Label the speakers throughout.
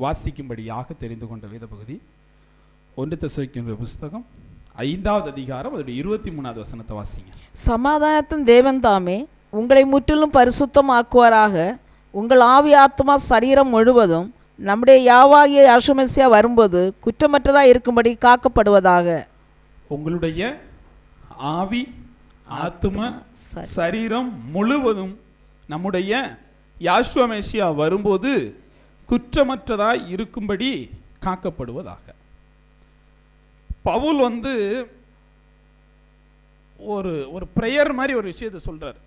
Speaker 1: வாசிக்கும்படியாக தெரிந்து கொண்ட வேத பகுதி 1 தெசலோனிக்கேயர் புஸ்தகம் 5வது அதிகாரம் அதோட 23வது வசனத்தை வாசிங்க.
Speaker 2: சமாதானத்தின் தேவன் தாமே உங்களை முற்றிலும் பரிசுத்தமாக்குவாராக. உங்கள் ஆவி ஆத்மா சரீரம் முழுவதும் நம்முடைய யாவாகிய யேசு மெசியா வரும்போது குற்றமற்றதாக இருக்கும்படி காக்கப்படுவதாக.
Speaker 1: உங்களுடைய ஆவி ஆத்மா சரீரம் முழுவதும் நம்முடைய யேசு மெசியா வரும்போது குற்றமற்றதாய் இருக்கும்படி காக்கப்படுவதாக. பவுல் ஒரு பிரேயர் மாதிரி ஒரு விஷயத்தை சொல்றார்,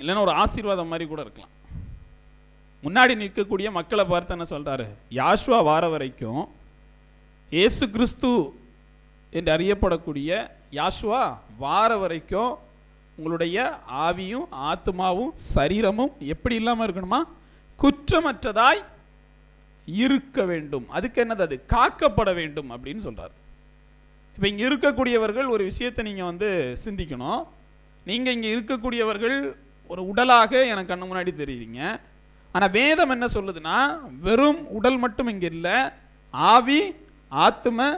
Speaker 1: இல்லைன்னா ஒரு ஆசீர்வாதம் மாதிரி கூட இருக்கலாம். முன்னாடி நிற்கக்கூடிய மக்களை பார்த்து என்ன சொல்றாரு, யாசுவா வார வரைக்கும் இயேசு கிறிஸ்து என்று அறியப்படக்கூடிய யாசுவா வார வரைக்கும் உங்களுடைய ஆவியும் ஆத்மாவும் சரீரமும் எப்படி இல்லாமல் இருக்கணுமா, குற்றமற்றதாய் இருக்க வேண்டும். அதுக்கு என்னது, அது காக்கப்பட வேண்டும் அப்படின்னு சொல்றாரு. இப்போ இங்கே இருக்கக்கூடியவர்கள் ஒரு விஷயத்தை நீங்கள் சிந்திக்கணும். நீங்கள் இங்கே இருக்கக்கூடியவர்கள் ஒரு உடலாக எனக்கு கண்ணு முன்னாடி தெரியுறீங்க. ஆனால் வேதம் என்ன சொல்லுதுன்னா, வெறும் உடல் மட்டும் இங்கே இல்லை, ஆவி ஆத்ம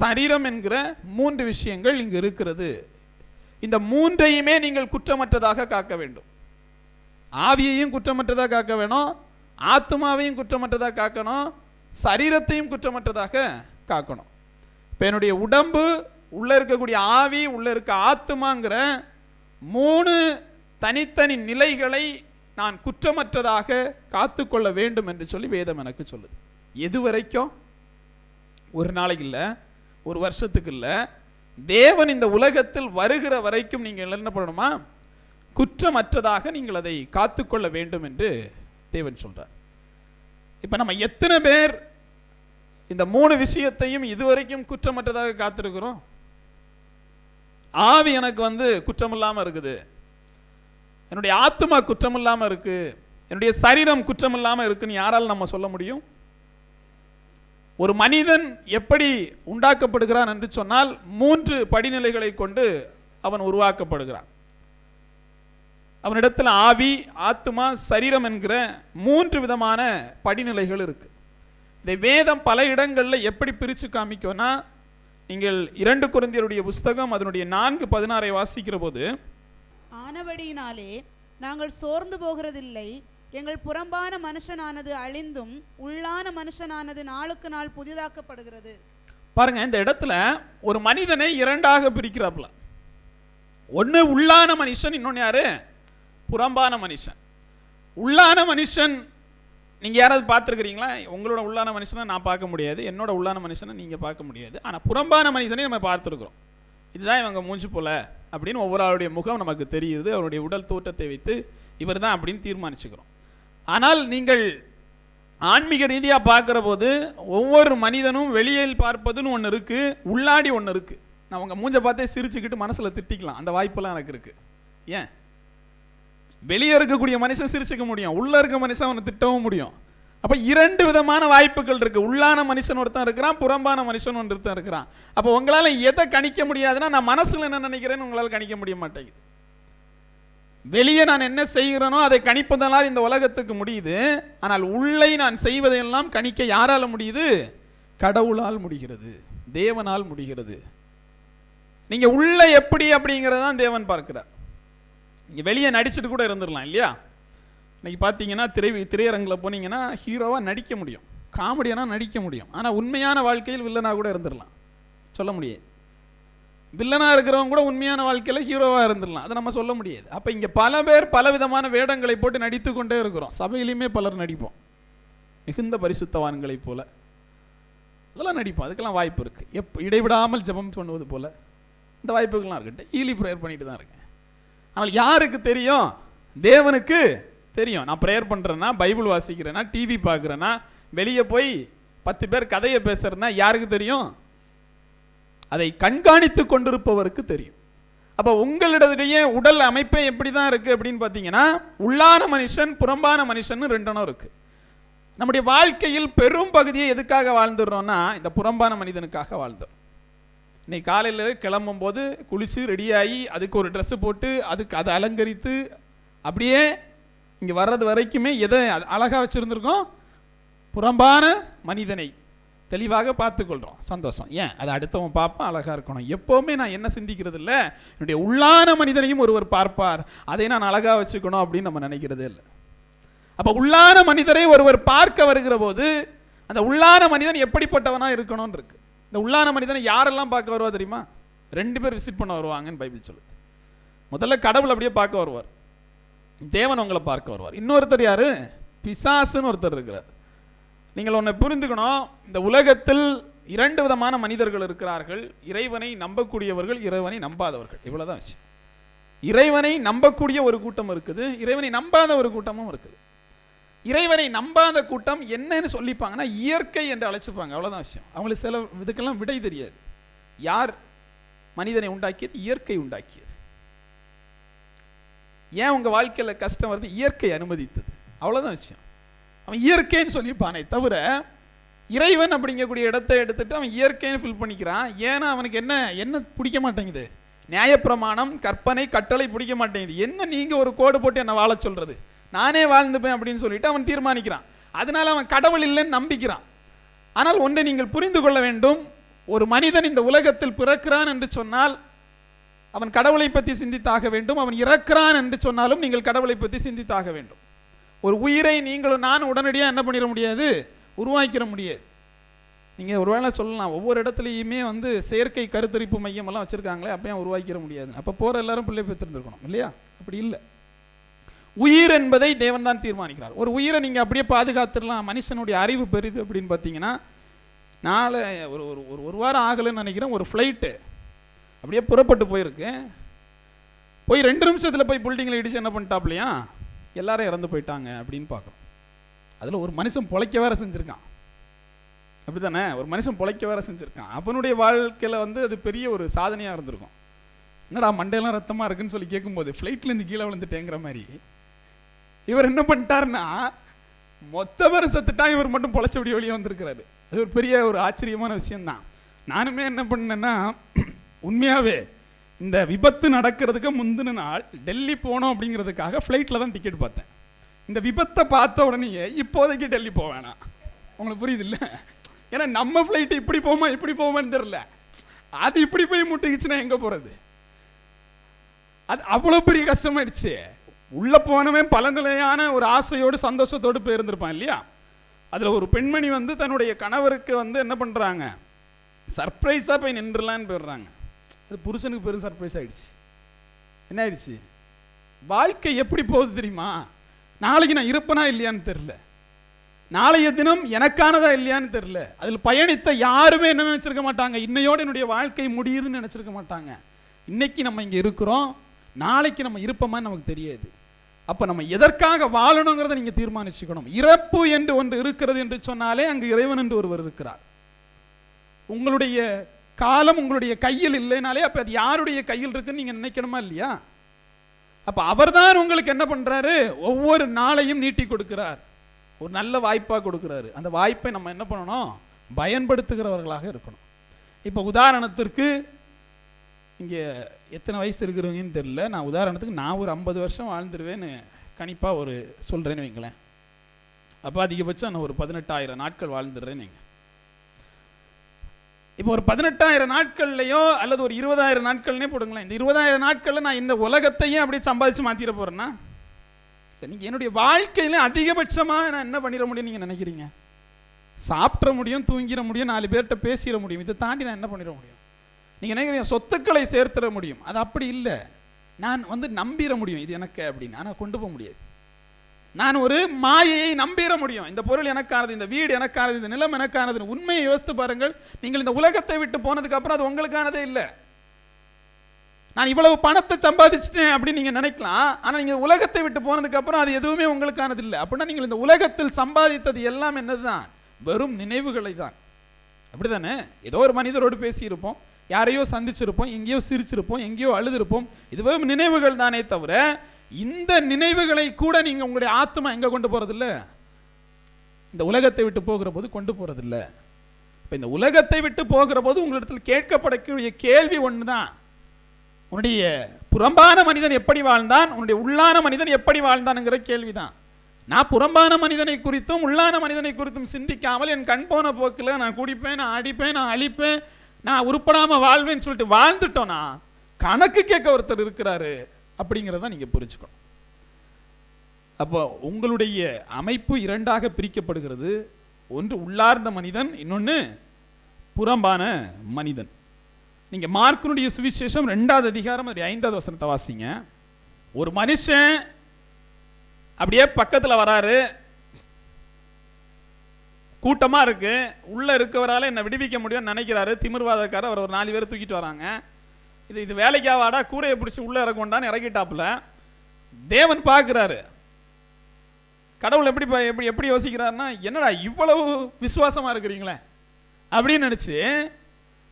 Speaker 1: சரீரம் என்கிற 3 விஷயங்கள் இங்கு இருக்கிறது. இந்த 3ஐயுமே நீங்கள் குற்றமற்றதாக காக்க வேண்டும். ஆவியையும் குற்றமற்றதாக காக்க வேணும், ஆத்மாவையும் குற்றமற்றதாக காக்கணும், சரீரத்தையும் குற்றமற்றதாக காக்கணும். இப்போ என்னுடைய உடம்பு, உள்ளே இருக்கக்கூடிய ஆவி, உள்ளே இருக்க ஆத்மாங்கிற 3 தனித்தனி நிலைகளை நான் குற்றமற்றதாக காத்துக்கொள்ள வேண்டும் என்று சொல்லி வேதம் எனக்கு சொல்லுது. எது வரைக்கும்? ஒரு நாளைக்கு இல்லை, ஒரு வருஷத்துக்கு இல்லை, தேவன் இந்த உலகத்தில் வருகிற வரைக்கும் நீங்கள் என்ன பண்ணணுமா, குற்றமற்றதாக நீங்கள் அதை காத்துக்கொள்ள வேண்டும் என்று தேவன் சொல்றார். இப்போ நம்ம எத்தனை பேர் இந்த 3 விஷயத்தையும் இதுவரைக்கும் குற்றமற்றதாக காத்திருக்கிறோம்? ஆவி எனக்கு குற்றமில்லாமல் இருக்குது, என்னுடைய ஆத்மா குற்றமில்லாமல் இருக்கு, என்னுடைய சரீரம் குற்றமில்லாமல் இருக்குன்னு யாரால் நம்ம சொல்ல முடியும்? ஒரு மனிதன் எப்படி உண்டாக்கப்படுகிறான் என்று சொன்னால் 3 படிநிலைகளை கொண்டு அவன் உருவாக்கப்படுகிறான். அவனிடத்தில் ஆவி ஆத்மா சரீரம் என்கிற 3 விதமான படிநிலைகள் இருக்கு. இதை வேதம் பல இடங்களில் எப்படி பிரித்து காமிக்கும்னா, நீங்கள் 2 கொரிந்தியருடைய புஸ்தகம் அதனுடைய 4:16 வாசிக்கிற போது,
Speaker 3: ஆனபடியினாலே நாங்கள் சோர்ந்து போகிறதில்லை, எங்கள் புறம்பான மனுஷனானது அழிந்தும் உள்ளான மனுஷனானது நாளுக்கு நாள் புதிதாக்கப்படுகிறது.
Speaker 1: பாருங்க, இந்த இடத்துல ஒரு மனிதனை 2ஆக பிரிக்கிறாப்ல. ஒன்று உள்ளான மனுஷன், இன்னொன்று யாரு, புறம்பான மனுஷன். உள்ளான மனுஷன் நீங்க யாராவது பார்த்துருக்கிறீங்களா? உங்களோட உள்ளான மனுஷனை நான் பார்க்க முடியாது, என்னோட உள்ளான மனுஷனை நீங்க பார்க்க முடியாது. ஆனால் புறம்பான மனிதனை நம்ம பார்த்துருக்குறோம். இதுதான் இவங்க மூஞ்சி போல அப்படின்னு ஒவ்வொரு ஆளுடைய முகம் நமக்கு தெரியுது, அவருடைய உடல் தோற்றத்தை வைத்து இவர் தான் அப்படின்னு தீர்மானிச்சுக்கிறோம். ஆனால் நீங்கள் ஆன்மீக ரீதியாக பார்க்குற போது ஒவ்வொரு மனிதனும் வெளியில் பார்ப்பதுன்னு ஒன்று இருக்குது, உள்ளாடி ஒன்று இருக்குது. நான் உங்கள் மூஞ்சை பார்த்தே சிரிச்சுக்கிட்டு மனசில் திட்டிக்கலாம், அந்த வாய்ப்பெல்லாம் எனக்கு இருக்குது. ஏன்? வெளியே இருக்கக்கூடிய மனுஷன் சிரிச்சுக்க முடியும், உள்ளே இருக்க மனுஷன் அவனை திட்டவும் முடியும். அப்போ 2 விதமான வாய்ப்புகள் இருக்குது. உள்ளான மனுஷன் ஒருத்தன் இருக்கிறான், புறம்பான மனுஷன் ஒருத்தன் இருக்கிறான். அப்போ உங்களால் எதை கணிக்க முடியாதுன்னா, நான் மனசில் என்ன நினைக்கிறேன்னு உங்களால் கணிக்க முடிய மாட்டேங்குது. வெளியே நான் என்ன செய்கிறேனோ அதை கணிப்பதனால் இந்த உலகத்துக்கு முடியுது. ஆனால் உள்ளே நான் செய்வதையெல்லாம் கணிக்க யாரால முடியுது? கடவுளால் முடிகிறது, தேவனால் முடிகிறது. நீங்க உள்ள எப்படி அப்படிங்கிறதான் தேவன் பார்க்கிறார். நீங்க வெளியே நடிச்சுட்டு கூட இருந்துடலாம் இல்லையா? இன்னைக்கு பார்த்தீங்கன்னா திரையரங்கில் போனீங்கன்னா ஹீரோவாக நடிக்க முடியும், காமெடியனாக நடிக்க முடியும். ஆனால் உண்மையான வாழ்க்கையில் வில்லனாக கூட இருந்துடலாம், சொல்ல முடியாது. வில்லனாக இருக்கிறவங்க கூட உண்மையான வாழ்க்கையில் ஹீரோவாக இருந்துடலாம், அதை நம்ம சொல்ல முடியாது. அப்போ இங்கே பல பேர் பல விதமான வேடங்களை போட்டு நடித்து கொண்டே இருக்கிறோம். சபையிலையுமே பலர் நடிப்போம், மிகுந்த பரிசுத்தவான்களை போல அதெல்லாம் நடிப்போம். அதுக்கெல்லாம் வாய்ப்பு இருக்குது. இடைவிடாமல் ஜெபம் பண்ணுவது போல இந்த வாய்ப்புகள்லாம் இருக்குது. டெய்லி ப்ரேயர் பண்ணிட்டு தான் இருக்கேன். ஆனால் யாருக்கு தெரியும்? தேவனுக்கு தெரியும். நான் ப்ரேயர் பண்ணுறேன்னா, பைபிள் வாசிக்கிறேன்னா, டிவி பார்க்குறேன்னா, வெளியே போய் 10 பேர் கதையை பேசுறேன்னா யாருக்கு தெரியும்? அதை கண்காணித்து கொண்டிருப்பவருக்கு தெரியும். அப்போ உங்களிடையே உடல் அமைப்பே எப்படி தான் இருக்குது அப்படின்னு பார்த்தீங்கன்னா, உள்ளான மனுஷன் புறம்பான மனுஷன் 2 இருக்குது. நம்முடைய வாழ்க்கையில் பெரும் பகுதியை எதுக்காக வாழ்ந்துடுறோம்னா, இந்த புறம்பான மனிதனுக்காக வாழ்ந்துடும். இன்னைக்கு காலையில் கிளம்பும் போது குளிச்சு ரெடியாகி அதுக்கு ஒரு ட்ரெஸ்ஸு போட்டு அதுக்கு அதை அலங்கரித்து அப்படியே இங்கே வர்றது வரைக்குமே எதை அழகாக வச்சுருந்துருக்கோம்? புறம்பான மனிதனை தெளிவாக பார்த்துக்கொள்கிறோம், சந்தோஷம். ஏன் அது அடுத்தவன் பார்ப்பான், அழகாக இருக்கணும். எப்போவுமே நான் என்ன சிந்திக்கிறது இல்லை, என்னுடைய உள்ளான மனிதனையும் ஒருவர் பார்ப்பார், அதை நான் அழகாக வச்சுக்கணும் அப்படின்னு நம்ம நினைக்கிறதே இல்லை. அப்போ உள்ளான மனிதரை ஒருவர் பார்க்க வருகிற போது அந்த உள்ளான மனிதன் எப்படிப்பட்டவனாக இருக்கணும்னு இருக்கு. இந்த உள்ளான மனிதனை யாரெல்லாம் பார்க்க வருவா தெரியுமா? 2 பேர் விசிட் பண்ண வருவாங்கன்னு பைபிள் சொல்லுது. முதல்ல கடவுள் அப்படியே பார்க்க வருவார், தேவன் உங்களை பார்க்க வருவார். இன்னொருத்தர் யாரு? பிசாசுன்னு ஒருத்தர் இருக்கிறார். நீங்கள் ஒன்று புரிந்துக்கணும், இந்த உலகத்தில் 2 விதமான மனிதர்கள் இருக்கிறார்கள். இறைவனை நம்பக்கூடியவர்கள், இறைவனை நம்பாதவர்கள். இவ்வளவுதான் விஷயம். இறைவனை நம்பக்கூடிய ஒரு கூட்டம் இருக்குது, இறைவனை நம்பாத ஒரு கூட்டமும் இருக்குது. இறைவனை நம்பாத கூட்டம் என்னன்னு சொல்லிப்பாங்கன்னா இயற்கை என்று அழைச்சிப்பாங்க, அவ்வளோதான் விஷயம். அவங்களுக்கு சில இதுக்கெல்லாம் விடை தெரியாது. யார் மனிதனை உண்டாக்கியது? இயற்கை உண்டாக்கியது. ஏன் உங்கள் வாழ்க்கையில் கஷ்டம் வருது? இயற்கை அனுமதித்தது, அவ்வளோதான் விஷயம். அவன் இயற்கைன்னு சொல்லிப்பானே தவிர இறைவன் அப்படிங்கக்கூடிய இடத்தை எடுத்துட்டு அவன் இயற்கைன்னு ஃபில் பண்ணிக்கிறான். ஏன்னா அவனுக்கு என்ன பிடிக்க மாட்டேங்குது? நியாயப்பிரமாணம், கற்பனை, கட்டளை பிடிக்க மாட்டேங்குது. என்ன நீங்கள் ஒரு கோடு போட்டு என்ன வாழ சொல்கிறது, நானே வாழ்ந்துப்பேன் அப்படின்னு சொல்லிட்டு அவன் தீர்மானிக்கிறான். அதனால அவன் கடவுள் இல்லைன்னு நம்பிக்கிறான். ஆனால் ஒன்றை நீங்கள் புரிந்து கொள்ள வேண்டும், ஒரு மனிதன் இந்த உலகத்தில் பிறக்கிறான் என்று சொன்னால் அவன் கடவுளை பற்றி சிந்தித்தாக வேண்டும். அவன் இறக்கிறான் என்று சொன்னாலும் நீங்கள் கடவுளை பற்றி சிந்தித்தாக வேண்டும். ஒரு உயிரை நீங்களும் நான் உடனடியாக என்ன பண்ணிட முடியாது, உருவாக்கிட முடியாது. நீங்கள் ஒருவேளை சொல்லலாம், ஒவ்வொரு இடத்துலையுமே செயற்கை கருத்தரிப்பு மையம் எல்லாம் வச்சுருக்காங்களே, அப்போ ஏன் உருவாக்கிட முடியாது? அப்போ போகிற எல்லாரும் பிள்ளை பெற்றிருந்துருக்கணும் இல்லையா? அப்படி இல்லை. உயிர் என்பதை தேவன் தான் தீர்மானிக்கிறார். ஒரு உயிரை நீங்கள் அப்படியே பாதுகாத்துடலாம். மனுஷனுடைய அறிவு பெரிது அப்படின்னு பார்த்தீங்கன்னா, ஒரு வாரம் ஆகலைன்னு நினைக்கிறேன், ஒரு ஃப்ளைட்டு அப்படியே புறப்பட்டு போயிருக்கு. போய் 2 நிமிஷத்தில் போய் பில்டிங்கில் இடிச்சு என்ன பண்ணிட்டாப்லையா, எல்லாரும் இறந்து போயிட்டாங்க அப்படின்னு பார்க்குறோம். அதில் ஒரு மனுஷன் பொழைக்க வேற செஞ்சுருக்கான், அப்படி தானே? ஒரு மனுஷன் பொழைக்க வேற செஞ்சுருக்கான். அவனுடைய வாழ்க்கையில் அது பெரிய ஒரு சாதனையாக இருந்திருக்கும். என்னடா மண்டையெல்லாம் ரத்தமாக இருக்குன்னு சொல்லி கேட்கும்போது ஃப்ளைட்லேருந்து கீழே விழுந்துட்டேங்கிற மாதிரி இவர் என்ன பண்ணிட்டாருன்னா, மொத்த பேர் செத்துட்டான், இவர் மட்டும் பொழைச்சபடி வெளியே வந்திருக்கிறாரு. அது ஒரு பெரிய ஒரு ஆச்சரியமான விஷயம்தான். நானுமே என்ன பண்ணேன்னா, உண்மையாகவே இந்த விபத்து நடக்கிறதுக்கு முந்தின நாள் டெல்லி போனோம் அப்படிங்கிறதுக்காக ஃப்ளைட்டில் தான் டிக்கெட் பார்த்தேன். இந்த விபத்தை பார்த்த உடனே இப்போதைக்கு டெல்லி போவேணாம். உங்களுக்கு புரியுது இல்லை? ஏன்னா நம்ம ஃப்ளைட்டு இப்படி போமா இப்படி போமான்னு தெரில, அது இப்படி போய் முட்டிக்கிச்சுன்னா எங்கே போகிறது? அது அவ்வளோ பெரிய கஷ்டமாயிடுச்சு. உள்ளே போனவன் பல நிலையான ஒரு ஆசையோடு சந்தோஷத்தோடு போயிருந்திருப்பான் இல்லையா? அதில் ஒரு பெண்மணி தன்னுடைய கணவருக்கு என்ன பண்ணுறாங்க, சர்ப்ரைஸாக போய் நின்றுலான்னு போயிடுறாங்க. அது புருஷனுக்கு பெரும் சர்ப்ரைஸ் ஆகிடுச்சு. என்ன ஆயிடுச்சு? வாழ்க்கை எப்படி போகுது தெரியுமா? நாளைக்கு நான் இருப்பேனா இல்லையான்னு தெரில, நாளைய தினம் எனக்கானதா இல்லையான்னு தெரில. அதில் பயணித்த யாருமே என்ன நினச்சிருக்க மாட்டாங்க, இன்னையோடு என்னுடைய வாழ்க்கை முடியுதுன்னு நினச்சிருக்க மாட்டாங்க. இன்னைக்கு நம்ம இங்கே இருக்கிறோம், நாளைக்கு நம்ம இருப்போமான்னு நமக்கு தெரியாது. அப்போ நம்ம எதற்காக வாழணுங்கிறத நீங்கள் தீர்மானிச்சுக்கணும். இறப்பு என்று ஒன்று இருக்கிறது என்று சொன்னாலே அங்கு இறைவன் என்று ஒருவர் இருக்கிறார். உங்களுடைய காலம் உங்களுடைய கையில் இல்லைனாலே அப்போ அது யாருடைய கையில் இருக்குன்னு நீங்கள் நினைக்கணுமா இல்லையா? அப்போ அவர் தான் உங்களுக்கு என்ன பண்ணுறாரு, ஒவ்வொரு நாளையும் நீட்டி கொடுக்கிறார், ஒரு நல்ல வாய்ப்பாக கொடுக்குறாரு. அந்த வாய்ப்பை நம்ம என்ன பண்ணணும், பயன்படுத்துகிறவர்களாக இருக்கணும். இப்போ உதாரணத்திற்கு இங்கே எத்தனை வயசு இருக்கிறவங்கன்னு தெரியல, நான் உதாரணத்துக்கு நான் ஒரு 50 வருஷம் வாழ்ந்துருவேன்னு கணிப்பாக ஒரு சொல்கிறேன்னு வைங்களேன். அப்போ அதிகபட்சம் நான் ஒரு 18,000 நாட்கள் வாழ்ந்துடுறேன்னு வைங்க. இப்போ ஒரு 18,000 நாட்கள்லையோ அல்லது ஒரு 20,000 நாட்கள்னே போடுங்களேன். இந்த 20,000 நாட்களில் நான் இந்த உலகத்தையும் அப்படியே சம்பாதிச்சு மாற்றிட போகிறேன்னா, நீங்கள் என்னுடைய வாழ்க்கையில் அதிகபட்சமாக நான் என்ன பண்ணிட முடியும்னு நீங்கள் நினைக்கிறீங்க? சாப்பிட முடியும், தூங்கிட முடியும், 4 பேர்கிட்ட பேசிட முடியும். இதை தாண்டி நான் என்ன பண்ணிட முடியும்? நீங்கள் நினைக்கிறீங்க சொத்துக்களை சேர்த்துட முடியும். அது அப்படி இல்லை. நான் நம்பிட முடியும் இது எனக்கு அப்படின்னு, ஆனால் கொண்டு போக முடியாது. நான் ஒரு மாயையை நம்பிட முடியும், இந்த பொருள் எனக்கானது, இந்த வீடு எனக்கானது, இந்த நிலம் எனக்கானது. உண்மையை யோசித்து பாருங்கள், நீங்கள் இந்த உலகத்தை விட்டு போனதுக்கு அப்புறம் அது உங்களுக்கானதே இல்லை. நான் இவ்வளவு பணத்தை சம்பாதிச்சிட்டேன் அப்படின்னு நீங்கள் நினைக்கலாம், ஆனால் நீங்கள் உலகத்தை விட்டு போனதுக்கு அப்புறம் அது எதுவுமே உங்களுக்கானது இல்லை. அப்படின்னா நீங்கள் இந்த உலகத்தில் சம்பாதித்தது எல்லாம் என்னதுதான், வெறும் நினைவுகளை தான். அப்படிதானே? ஏதோ ஒரு மனிதரோடு பேசியிருப்போம், யாரையோ சந்திச்சிருப்போம், எங்கேயோ சிரிச்சிருப்போம், எங்கேயோ அழுதுருப்போம். இது வெறும் நினைவுகள் தானே தவிர இந்த நினைவுகளை கூட நீங்கள் உங்களுடைய ஆத்மா எங்கே கொண்டு போகிறதில்ல, இந்த உலகத்தை விட்டு போகிற போது கொண்டு போகிறதில்ல. இப்போ இந்த உலகத்தை விட்டு போகிற போது உங்களிடத்தில் கேட்கப்படக்கூடிய கேள்வி ஒன்று தான், உன்னுடைய புறம்பான மனிதன் எப்படி வாழ்ந்தான், உன்னுடைய உள்ளான மனிதன் எப்படி வாழ்ந்தான்ங்கிற கேள்வி தான். நான் புறம்பான மனிதனை குறித்தும் உள்ளான மனிதனை குறித்தும் சிந்திக்காமல் என் கண் போன போக்கில் நான் குடிப்பேன், நான் அடிப்பேன், நான் அழிப்பேன், நான் உருப்படாமல் வாழ்வேன்னு சொல்லிட்டு வாழ்ந்துட்டோன்னா கணக்கு கேட்க ஒருத்தர் இருக்கிறாரு அப்படிங்கிறத நீங்கள் புரிஞ்சுக்கணும். அப்போ உங்களுடைய அமைப்பு இரண்டாக பிரிக்கப்படுகிறது. ஒன்று உள்ளார்ந்த மனிதன், இன்னொன்று புறம்பான மனிதன். நீங்கள் மார்க்கினுடைய சுவிசேஷம் 2வது அதிகாரம் 5வது வசனத்தை வாசிங்க. ஒரு மனுஷன் அப்படியே பக்கத்தில் வராரு, கூட்டமாக இருக்கு, உள்ளே இருக்கவரால் என்னை விடுவிக்க முடியும்னு நினைக்கிறாரு. திமிர்வாதக்காரர் அவர் ஒரு 4 பேர் தூக்கிட்டு வராங்க. இது வேலைக்காவாடா, கூரையை பிடிச்சி உள்ளே இறக்கொண்டான்னு இறக்கிட்டாப்புல. தேவன் பார்க்குறாரு. கடவுள் எப்படி யோசிக்கிறாருன்னா, என்னடா இவ்வளவு விசுவாசமாக இருக்கிறீங்களே அப்படின்னு நினச்சி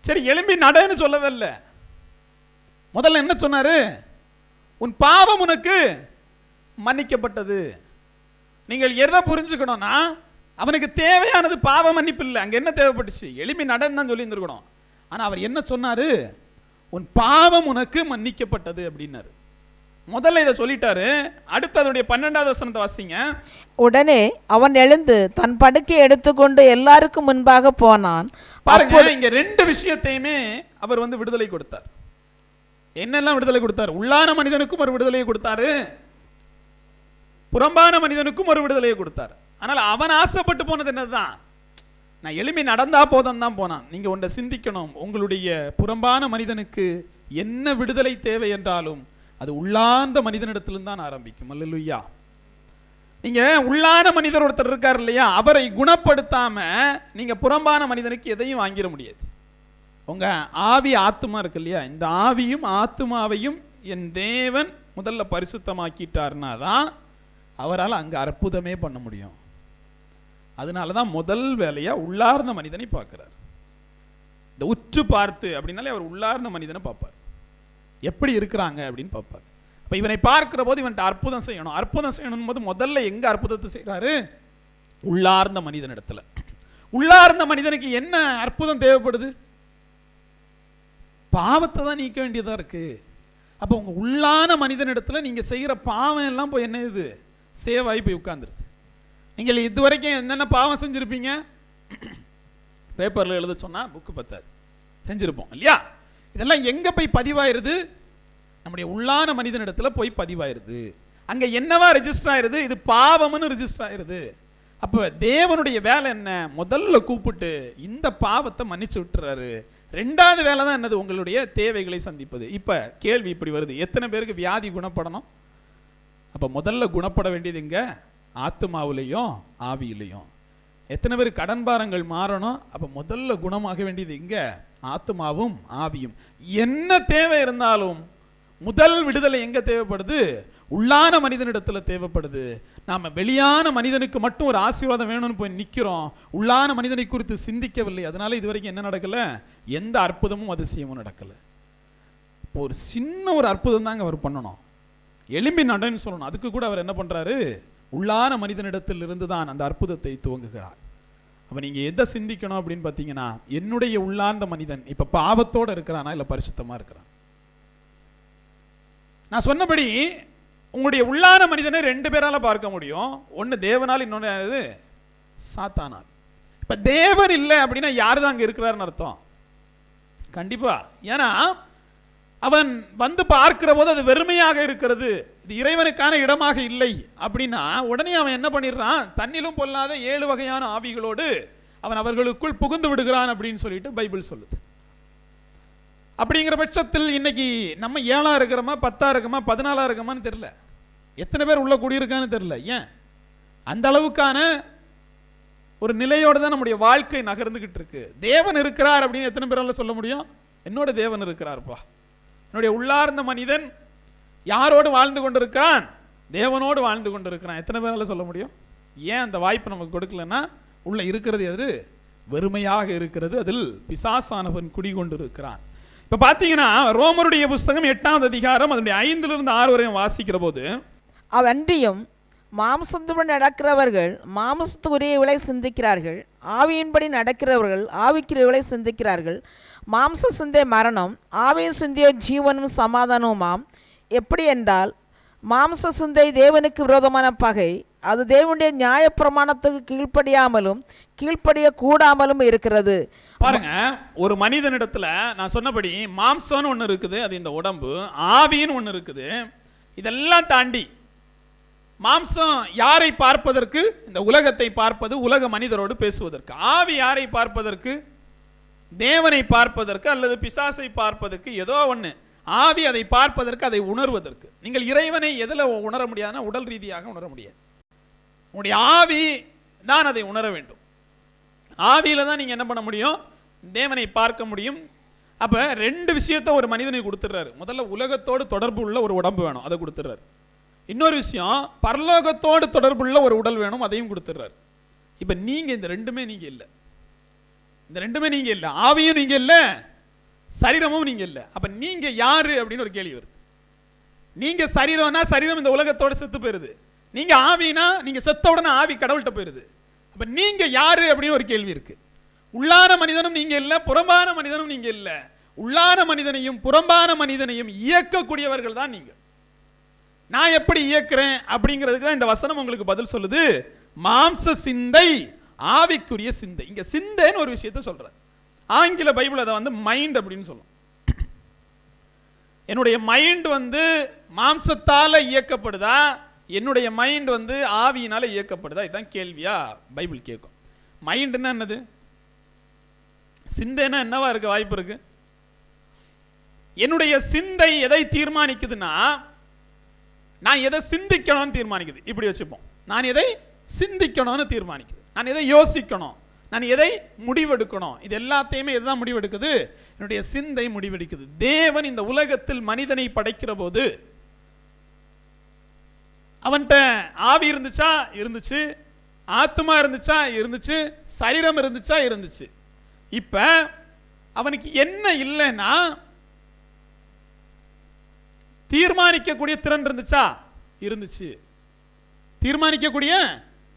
Speaker 1: சரி எழும்பி நடன்னு சொல்லவே இல்லை. முதல்ல என்ன சொன்னாரு? உன் பாவம் உனக்கு மன்னிக்கப்பட்டது. நீங்கள் எதை புரிஞ்சுக்கணும்னா, அவனுக்கு தேவையானது பாவ மன்னிப்பு இல்லை. அங்கே என்ன தேவைப்பட்டுச்சு? எழும்பி நடன்னு தான் சொல்லி இருந்திருக்கணும். ஆனால் அவர் என்ன சொன்னாரு? உன் பாவம் உனக்கு மன்னிக்கப்பட்டது அப்படின்னாரு. முதல்ல இதை சொல்லிட்டாரு. அடுத்து அதனுடைய 12வது வசனத்தை வாசிங்க.
Speaker 2: உடனே அவன் எழுந்து தன் படுக்கை எடுத்துக்கொண்டு எல்லாருக்கும் முன்பாக போனான்.
Speaker 1: பாருங்க, இங்க 2 விஷயத்தையுமே அவர் விடுதலை கொடுத்தார். என்னெல்லாம் விடுதலை கொடுத்தார்? உள்ளான மனிதனுக்கும் ஒரு விடுதலையை கொடுத்தாரு, புறம்பான மனிதனுக்கும் ஒரு விடுதலையை கொடுத்தார். ஆனால் அவன் ஆசைப்பட்டு போனது என்னதுதான்? நான் எளிமை நடந்தா போதும் தான் போனான். நீங்க ஒன்றை சிந்திக்கணும். உங்களுடைய புறம்பான மனிதனுக்கு என்ன விடுதலை தேவை என்றாலும் அது உள்ளார்ந்த மனிதனிடத்திலிருந்து தான் ஆரம்பிக்கும். அல்லேலூயா. நீங்க உள்ளான மனிதர் ஒருத்தர் இருக்கார் இல்லையா, அவரை குணப்படுத்தாம நீங்க புறம்பான மனிதனுக்கு எதையும் வாங்கிட முடியாது. உங்க ஆவி ஆத்துமா இருக்கு இல்லையா, இந்த ஆவியும் ஆத்துமாவையும் என் தேவன் முதல்ல பரிசுத்தமாக்கிட்டார்னா தான் அவரால் அங்க அற்புதமே பண்ண முடியும். அதனாலதான் முதல் வேலையா உள்ளார்ந்த மனிதனை பார்க்கிறார். இந்த உற்று பார்த்து அப்படின்னாலே அவர் உள்ளார்ந்த மனிதனை பார்ப்பார், எப்படி இருக்கிறாங்க அப்படின்னு பார்ப்பார். அப்ப இவனை பார்க்கிற போது இவன்ட்ட அற்புதம் செய்யணும். அற்புதம் செய்யணும் போது முதல்ல எங்க அற்புதத்தை செய்யறாரு? உள்ளார்ந்த மனிதனிடத்துல. உள்ளார்ந்த மனிதனுக்கு என்ன அற்புதம் தேவைப்படுது? பாவத்தை தான் நீக்க வேண்டியதா இருக்கு. அப்ப உங்க உள்ளான மனிதனிடத்துல நீங்க செய்யற பாவம் எல்லாம் போய் என்ன இது சேவாய் போய் உட்கார்ந்துருது. நீங்கள் இதுவரைக்கும் என்னென்ன பாவம் செஞ்சிருப்பீங்க? பேப்பர்ல எழுத சொன்னா புக்கு பத்தாது, செஞ்சிருப்போம் இல்லையா? இதெல்லாம் எங்க போய் பதிவாயிருது? நம்முடைய உள்ளான மனிதனிடத்துல போய் பதிவாயிருது. அங்க என்னவா ரெஜிஸ்டர் ஆயிருது? இது பாவம்னு ரெஜிஸ்டர் ஆயிருது. அப்ப தேவனுடைய வேலை என்ன? முதல்ல கூப்பிட்டு இந்த பாவத்தை மன்னிச்சு விட்டுறாரு. 2வது வேலை தான் என்னது? உங்களுடைய தேவைகளை சந்திப்பது. இப்ப கேள்வி இப்படி வருது, எத்தனை பேருக்கு வியாதி குணப்படணும்? அப்ப முதல்ல குணப்பட வேண்டியது எங்க? ஆத்துமாவிலையும் ஆவியிலையும். எத்தனை பேர் கடன் பாரங்கள் மாறணும்? அப்ப முதல்ல குணமாக வேண்டியது எங்க? ஆத்துமாவும் ஆவியும். என்ன தேவை இருந்தாலும் முதல் விடுதலை எங்க தேவைப்படுது? உள்ளான மனிதனிடத்துல தேவைப்படுது. நாம வெளியான மனிதனுக்கு மட்டும் ஒரு ஆசீர்வாதம் வேணும்னு போய் நிக்கிறோம், உள்ளான மனிதனை குறித்து சிந்திக்கவில்லை. அதனால இதுவரைக்கும் என்ன நடக்கல? எந்த அற்புதமும் அதிசயமும் நடக்கல. இப்போ ஒரு சின்ன ஒரு அற்புதம் தாங்க அவர் பண்ணணும், எலும்பி நடன்னு சொல்லணும். அதுக்கு கூட அவர் என்ன பண்றாரு? உள்ளான மனிதனிடத்தில் இருந்து தான் அந்த அற்புதத்தை துவங்குகிறார். அப்ப நீங்க எதை சிந்திக்கணும் அப்படின்னு பாத்தீங்கன்னா, என்னுடைய உள்ளார்ந்த மனிதன் இப்ப பாவத்தோட இருக்கிறானா இல்ல பரிசுத்தமா இருக்கிறான்? நான் சொன்னபடி உங்களுடைய உள்ளான மனிதனை 2 பேரால பார்க்க முடியும். ஒன்னு தேவனால், இன்னொன்னு சாத்தானால். இப்ப தேவன் இல்லை அப்படின்னா யாரு தான் அங்க இருக்கிறாருன்னு அர்த்தம்? கண்டிப்பா. ஏன்னா அவன் பார்க்கிற போது அது வெறுமையாக இருக்கிறது, இது இறைவனுக்கான இடமாக இல்லை அப்படின்னா உடனே அவன் என்ன பண்ணிடுறான்? தன்னிலும் பொல்லாத 7 வகையான ஆவிகளோடு அவன் அவர்களுக்குள் புகுந்து விடுகிறான் அப்படின்னு சொல்லிட்டு பைபிள் சொல்லுது. அப்படிங்கிற பட்சத்தில் இன்னைக்கு நம்ம 7ஆ இருக்கிறோமா, 10ஆ இருக்கோமா, 14ஆ இருக்கோமான்னு தெரியல. எத்தனை பேர் உள்ள கூடியிருக்கான்னு தெரியல. ஏன்? அந்த அளவுக்கான ஒரு நிலையோடு தான் நம்முடைய வாழ்க்கை நகர்ந்துகிட்டு இருக்கு. தேவன் இருக்கிறார் அப்படின்னு எத்தனை பேரால சொல்ல முடியும்? என்னோட தேவன் இருக்கிறார்ப்பா. என்னுடைய உள்ளார்ந்த மனிதன் யாரோடு வாழ்ந்து கொண்டிருக்கிறான்? தேவனோடு வாழ்ந்து கொண்டிருக்கிறான். எத்தனை பேரால சொல்ல முடியும்? ஏன் அந்த வாய்ப்பு நமக்கு கொடுக்கலன்னா, உள்ள இருக்கிறது எது? வெறுமையாக இருக்கிறது, அதில் பிசாசானவன் குடிகொண்டு இருக்கிறான். இப்ப பாத்தீங்கன்னா ரோமருடைய புஸ்தகம் 8ஆம் அதிகாரம் அதனுடைய 5லிருந்து 6 வரையும் வாசிக்கிற போது,
Speaker 2: அவ்வன்றியும் மாம்சத்துடன் நடக்கிறவர்கள் மாம்சத்துக்குரியவளை சிந்திக்கிறார்கள், ஆவியின்படி நடக்கிறவர்கள் ஆவிக்குரியவளை சிந்திக்கிறார்கள். மாம்ச சிந்தை மரணம், ஆவியின் சிந்தையோ ஜீவனும் சமாதானமுமாம். எப்படி என்றால் மாம்ச சிந்தை தேவனுக்கு விரோதமான பகை. அது தேவனுடைய நியாயப்பிரமாணத்துக்கு கீழ்ப்படியாமலும் கீழ்ப்படிய கூடாமலும் இருக்கிறது.
Speaker 1: பாருங்க, ஒரு மனிதனிடத்துல நான் சொன்னபடி மாம்சம்னு ஒன்று இருக்குது, அது இந்த உடம்பு. ஆவின்னு ஒன்று இருக்குது. இதெல்லாம் தாண்டி மாம்சம் யாரை பார்ப்பதற்கு? இந்த உலகத்தை பார்ப்பது, உலக மனிதரோடு பேசுவதற்கு. ஆவி யாரை பார்ப்பதற்கு? தேவனை பார்ப்பதற்கு அல்லது பிசாசை பார்ப்பதற்கு. ஏதோ ஒன்று. ஆவி அதை பார்ப்பதற்கு, அதை உணர்வதற்கு. நீங்கள் இறைவனை எதில் உணர முடியாதுன்னா உடல் ரீதியாக உணர முடியாது. உங்களுடைய ஆவி தான் அதை உணர வேண்டும். ஆவியில தான் நீங்க என்ன பண்ண முடியும்? தேவனை பார்க்க முடியும். அப்ப ரெண்டு விஷயத்தை ஒரு மனிதனை கொடுத்துறாரு. முதல்ல உலகத்தோடு தொடர்பு உள்ள ஒரு உடம்பு வேணும், அதை கொடுத்துறாரு. இன்னொரு விஷயம், பரலோகத்தோடு தொடர்புள்ள ஒரு உடல் வேணும், அதையும் கொடுத்துறாரு. இப்ப நீங்க இந்த ரெண்டுமே நீங்க இல்லை. இந்த ரெண்டுமே நீங்க இல்லை. ஆவியும் நீங்க இல்லை, சரீரமும் நீங்க இல்லை. அப்ப நீங்க யாரு அப்படின்னு ஒரு கேள்வி வருது. நீங்க சரீரம்னா சரீரம் இந்த உலகத்தோட செத்து போயிருது. நீங்க ஆவினா நீங்க செத்த உடனே ஆவி கடவுள்கிட்ட போயிருது. அப்ப நீங்க யாரு அப்படின்னு ஒரு கேள்வி இருக்கு. உள்ளான மனிதனும் நீங்க இல்லை, புறம்பான மனிதனும் நீங்க இல்லை. உள்ளான மனிதனையும் புறம்பான மனிதனையும் இயக்கக்கூடியவர்கள் தான் நீங்க. நான் எப்படி இயக்குறேன் அப்படிங்கிறதுக்கு தான் இந்த வசனம் உங்களுக்கு பதில் சொல்லுது. மாம்ச சிந்தை, ஆவிக்குரிய சிந்தை. இங்க சிந்தைன்னு ஒரு விஷயத்தை சொல்ற. ஆங்கில பைபிள் அதை வந்து மைண்ட் அப்படின்னு சொல்லும். என்னுடைய மைண்ட் வந்து மாம்சத்தால இயக்கப்படுதா, என்னுடைய மைண்ட் வந்து ஆவியினால இயக்கப்படுதா? இதுதான் கேள்வியா பைபிள் கேட்கும். மைண்ட்னா என்னது? சிந்தைனா என்னவா இருக்க வாய்ப்பு இருக்கு? என்னுடைய சிந்தை எதை தீர்மானிக்குதுன்னா, நான் எதை சிந்திக்கணும்னு தீர்மானிக்குது. இப்படி வச்சுப்போம். நான் எதை சிந்திக்கணும்னு தீர்மானிக்குது. நான் எதை யோசிக்கணும், நான் எதை முடிவெடுக்கணும், இது எல்லாத்தையுமே எதுதான் முடிவெடுக்குது? என்னுடைய சிந்தை முடிவெடுக்குது. தேவன் இந்த உலகத்தில் மனிதனை படைக்கிற போது அவன்கிட்ட ஆவி இருந்துச்சா? இருந்துச்சு. ஆத்மா இருந்துச்சா? இருந்துச்சு. சரீரம் இருந்துச்சா? இருந்துச்சு. இப்ப அவனுக்கு என்ன இல்லைன்னா, தீர்மானிக்கக்கூடிய திறன் இருந்துச்சா? இருந்துச்சு. தீர்மானிக்கக்கூடிய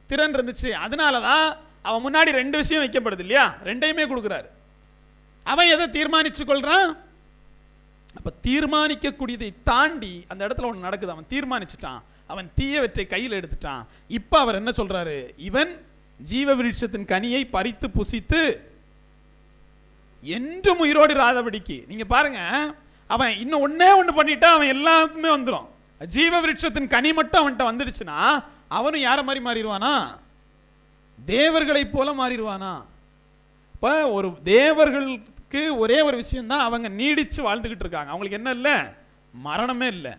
Speaker 1: திறன் இருந்துச்சு. அதனாலதான் அவன் முன்னாடி ரெண்டு விஷயம் வைக்கப்படுது இல்லையா? ரெண்டையுமே கொடுக்கிறாரு. அவன் எதை தீர்மானிச்சு கொள்றான்? அப்ப தீர்மானிக்கக்கூடியதை தாண்டி அந்த இடத்துல ஒன்று நடக்குது. அவன் தீர்மானிச்சுட்டான், அவன் தீயவற்றை கையில் எடுத்துட்டான். இப்ப அவர் என்ன சொல்றாரு? இவன் ஜீவ விருட்சத்தின் கனியை பறித்து புசித்து என்றும் உயிரோடு இராதபடிக்கு. நீங்க பாருங்க, அவன் இன்னும் ஒன்னே ஒன்று பண்ணிட்டா அவன் எல்லாருக்குமே வந்துடும். ஜீவ விருட்சத்தின் கனி மட்டும் அவன்கிட்ட வந்துடுச்சுன்னா அவனும் யார மாதிரி மாறிடுவானா? தேவர்களை போல மாறிடுவானா? இப்ப ஒரு தேவர்களுக்கு ஒரே ஒரு விஷயம் தான், அவங்க நீடிச்சு வாழ்ந்துகிட்டு இருக்காங்க. அவங்களுக்கு என்ன இல்லை? மரணமே இல்லை.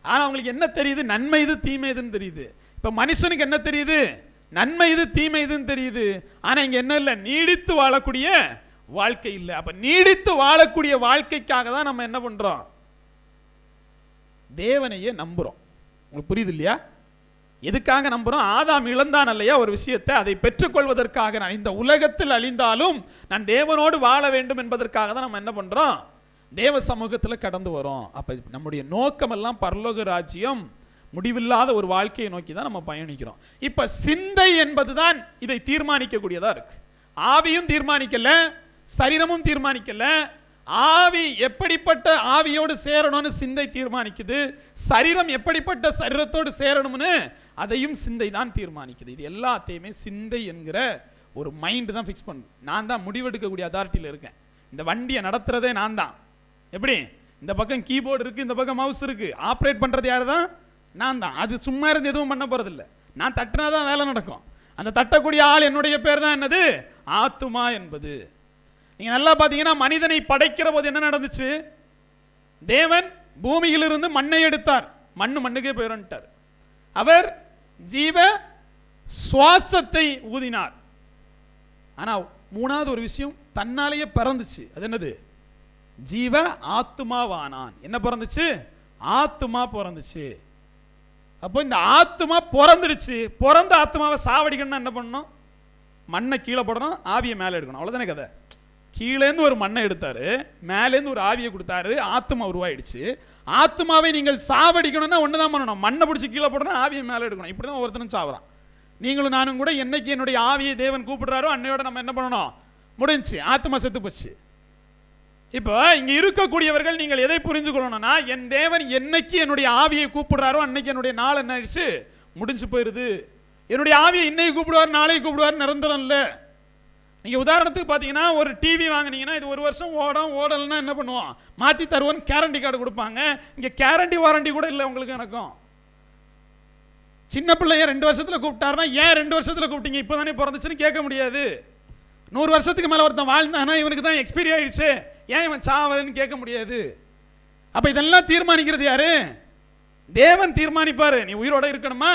Speaker 1: ஆனா அவங்களுக்கு என்ன தெரியுது? நன்மை இது தீமை இதுன்னு தெரியுது. இப்ப மனுஷனுக்கு என்ன தெரியுது? நன்மை இது தீமை இதுன்னு தெரியுது. ஆனா இங்க என்ன இல்லை? நீடித்து வாழக்கூடிய வாழ்க்கை இல்லை. அப்ப நீடித்து வாழக்கூடிய வாழ்க்கைக்காக தான் நம்ம என்ன பண்றோம்? தேவனையே நம்புறோம். உங்களுக்கு புரியுது இல்லையா? எதுக்காக நம்புறோம்? ஆதாம் இழந்தான் இல்லையா ஒரு விஷயத்தை, அதை பெற்றுக்கொள்வதற்காக. நான் இந்த உலகத்தில் அழிந்தாலும் நான் தேவனோடு வாழ வேண்டும் என்பதற்காக தான் நம்ம என்ன பண்றோம்? தேவ சமூகத்தில் கடந்து வரோம். அப்ப நம்முடைய நோக்கமெல்லாம் பரலோக ராஜ்யம், முடிவில்லாத ஒரு வாழ்க்கையை நோக்கி தான் நம்ம பயணிக்கிறோம். இப்ப சிந்தை என்பதுதான் இதை தீர்மானிக்கக்கூடியதா இருக்கு. ஆவியும் தீர்மானிக்கல, சரீரமும் தீர்மானிக்கல. ஆவி எப்படிப்பட்ட ஆவியோடு சேரணும்னு சிந்தை தீர்மானிக்குது. சரீரம் எப்படிப்பட்ட சரீரத்தோடு சேரணும்னு அதையும் சிந்தை தான் தீர்மானிக்குது. இது எல்லாத்தையுமே சிந்தை என்கிற ஒரு மைண்ட் தான் ஃபிக்ஸ் பண்ணுது. நான் தான் முடிவெடுக்கக்கூடிய அதாரிட்டியில் இருக்கேன். இந்த வண்டியை நடத்துறதே நான் தான். எப்படி? இந்த பக்கம் கீபோர்டு இருக்கு, இந்த பக்கம் மவுஸ் இருக்கு. ஆப்ரேட் பண்றது யாரு தான்? நான் தான். அது சும்மா இருந்து எதுவும் பண்ண போறதில்லை. நான் தட்டினாதான் வேலை நடக்கும். அந்த தட்டக்கூடிய ஆள் என்னுடைய பேர் தான் என்னது? ஆத்துமா என்பது. நீங்க நல்லா பாத்தீங்கன்னா, மனிதனை படைக்கிற போது என்ன நடந்துச்சு? தேவன் பூமியிலிருந்து மண்ணை எடுத்தார், மண்ணுக்கே போயிட்டார். அவர் ஜீவ சுவாசத்தை ஊதினார். ஆனா மூணாவது ஒரு விஷயம் தன்னாலேயே பிறந்துச்சு. அது என்னது? ஜீவ ஆத்துமாவானான். என்ன பிறந்துச்சு? ஆத்துமா பிறந்துச்சு. அப்போ இந்த ஆத்துமா பிறந்துடுச்சு. பிறந்த ஆத்துமாவை சாவடிக்கணும்னா என்ன பண்ணணும்? மண்ணை கீழே போடணும், ஆவியை மேலே எடுக்கணும். அவ்வளோதானே கதை. கீழேருந்து ஒரு மண்ணை எடுத்தாரு, மேலேருந்து ஒரு ஆவியை கொடுத்தாரு, ஆத்துமா உருவாயிடுச்சு. ஆத்துமாவை நீங்கள் சாவடிக்கணும்னா ஒன்று தான் பண்ணணும், மண்ணை பிடிச்சி கீழே போடணும், ஆவியை மேலே எடுக்கணும். இப்படி தான் ஒவ்வொருத்தனும் சாவறான். நீங்களும் நானும் கூட என்னைக்கு என்னுடைய ஆவியை தேவன் கூப்பிடுறாரோ அன்னையோட நம்ம என்ன பண்ணணும்? முடிஞ்சு, ஆத்துமா செத்து போச்சு. இப்போ இங்க இருக்கக்கூடியவர்கள் நீங்கள் எதை புரிந்து கொள்ளணும்னா, என் தேவன் என்னைக்கு என்னுடைய ஆவியை கூப்பிடுறாரோ அன்னைக்கு என்னுடைய நாள் என்ன ஆயிடுச்சு, முடிஞ்சு போயிருது. என்னுடைய ஆவியை இன்னைக்கு கூப்பிடுவார் நாளைக்கு கூப்பிடுவார் நிரந்தரம் இல்லை. நீங்க உதாரணத்துக்கு பார்த்தீங்கன்னா ஒரு டிவி வாங்கினீங்கன்னா இது 1 வருஷம் ஓடலைன்னா என்ன பண்ணுவோம், மாற்றி தருவோன்னு கேரண்டி கார்டு கொடுப்பாங்க. இங்கே கேரண்டி வாரண்டி கூட இல்லை உங்களுக்கு எனக்கும். சின்ன பிள்ளைய 2 வருஷத்தில் கூப்பிட்டாருன்னா ஏன் 2 வருஷத்தில் கூப்பிட்டீங்க, இப்போ தானே பிறந்துச்சுன்னு கேட்க முடியாது. 100 வருஷத்துக்கு மேலே ஒருத்தன் வாழ்ந்தானா இவனுக்கு தான் எக்ஸ்பீரி ஆயிடுச்சு ஏன் இவன் சாவதுன்னு கேட்க முடியாது. அப்போ இதெல்லாம் தீர்மானிக்கிறது யாரு? தேவன் தீர்மானிப்பாரு நீ உயிரோட இருக்கணுமா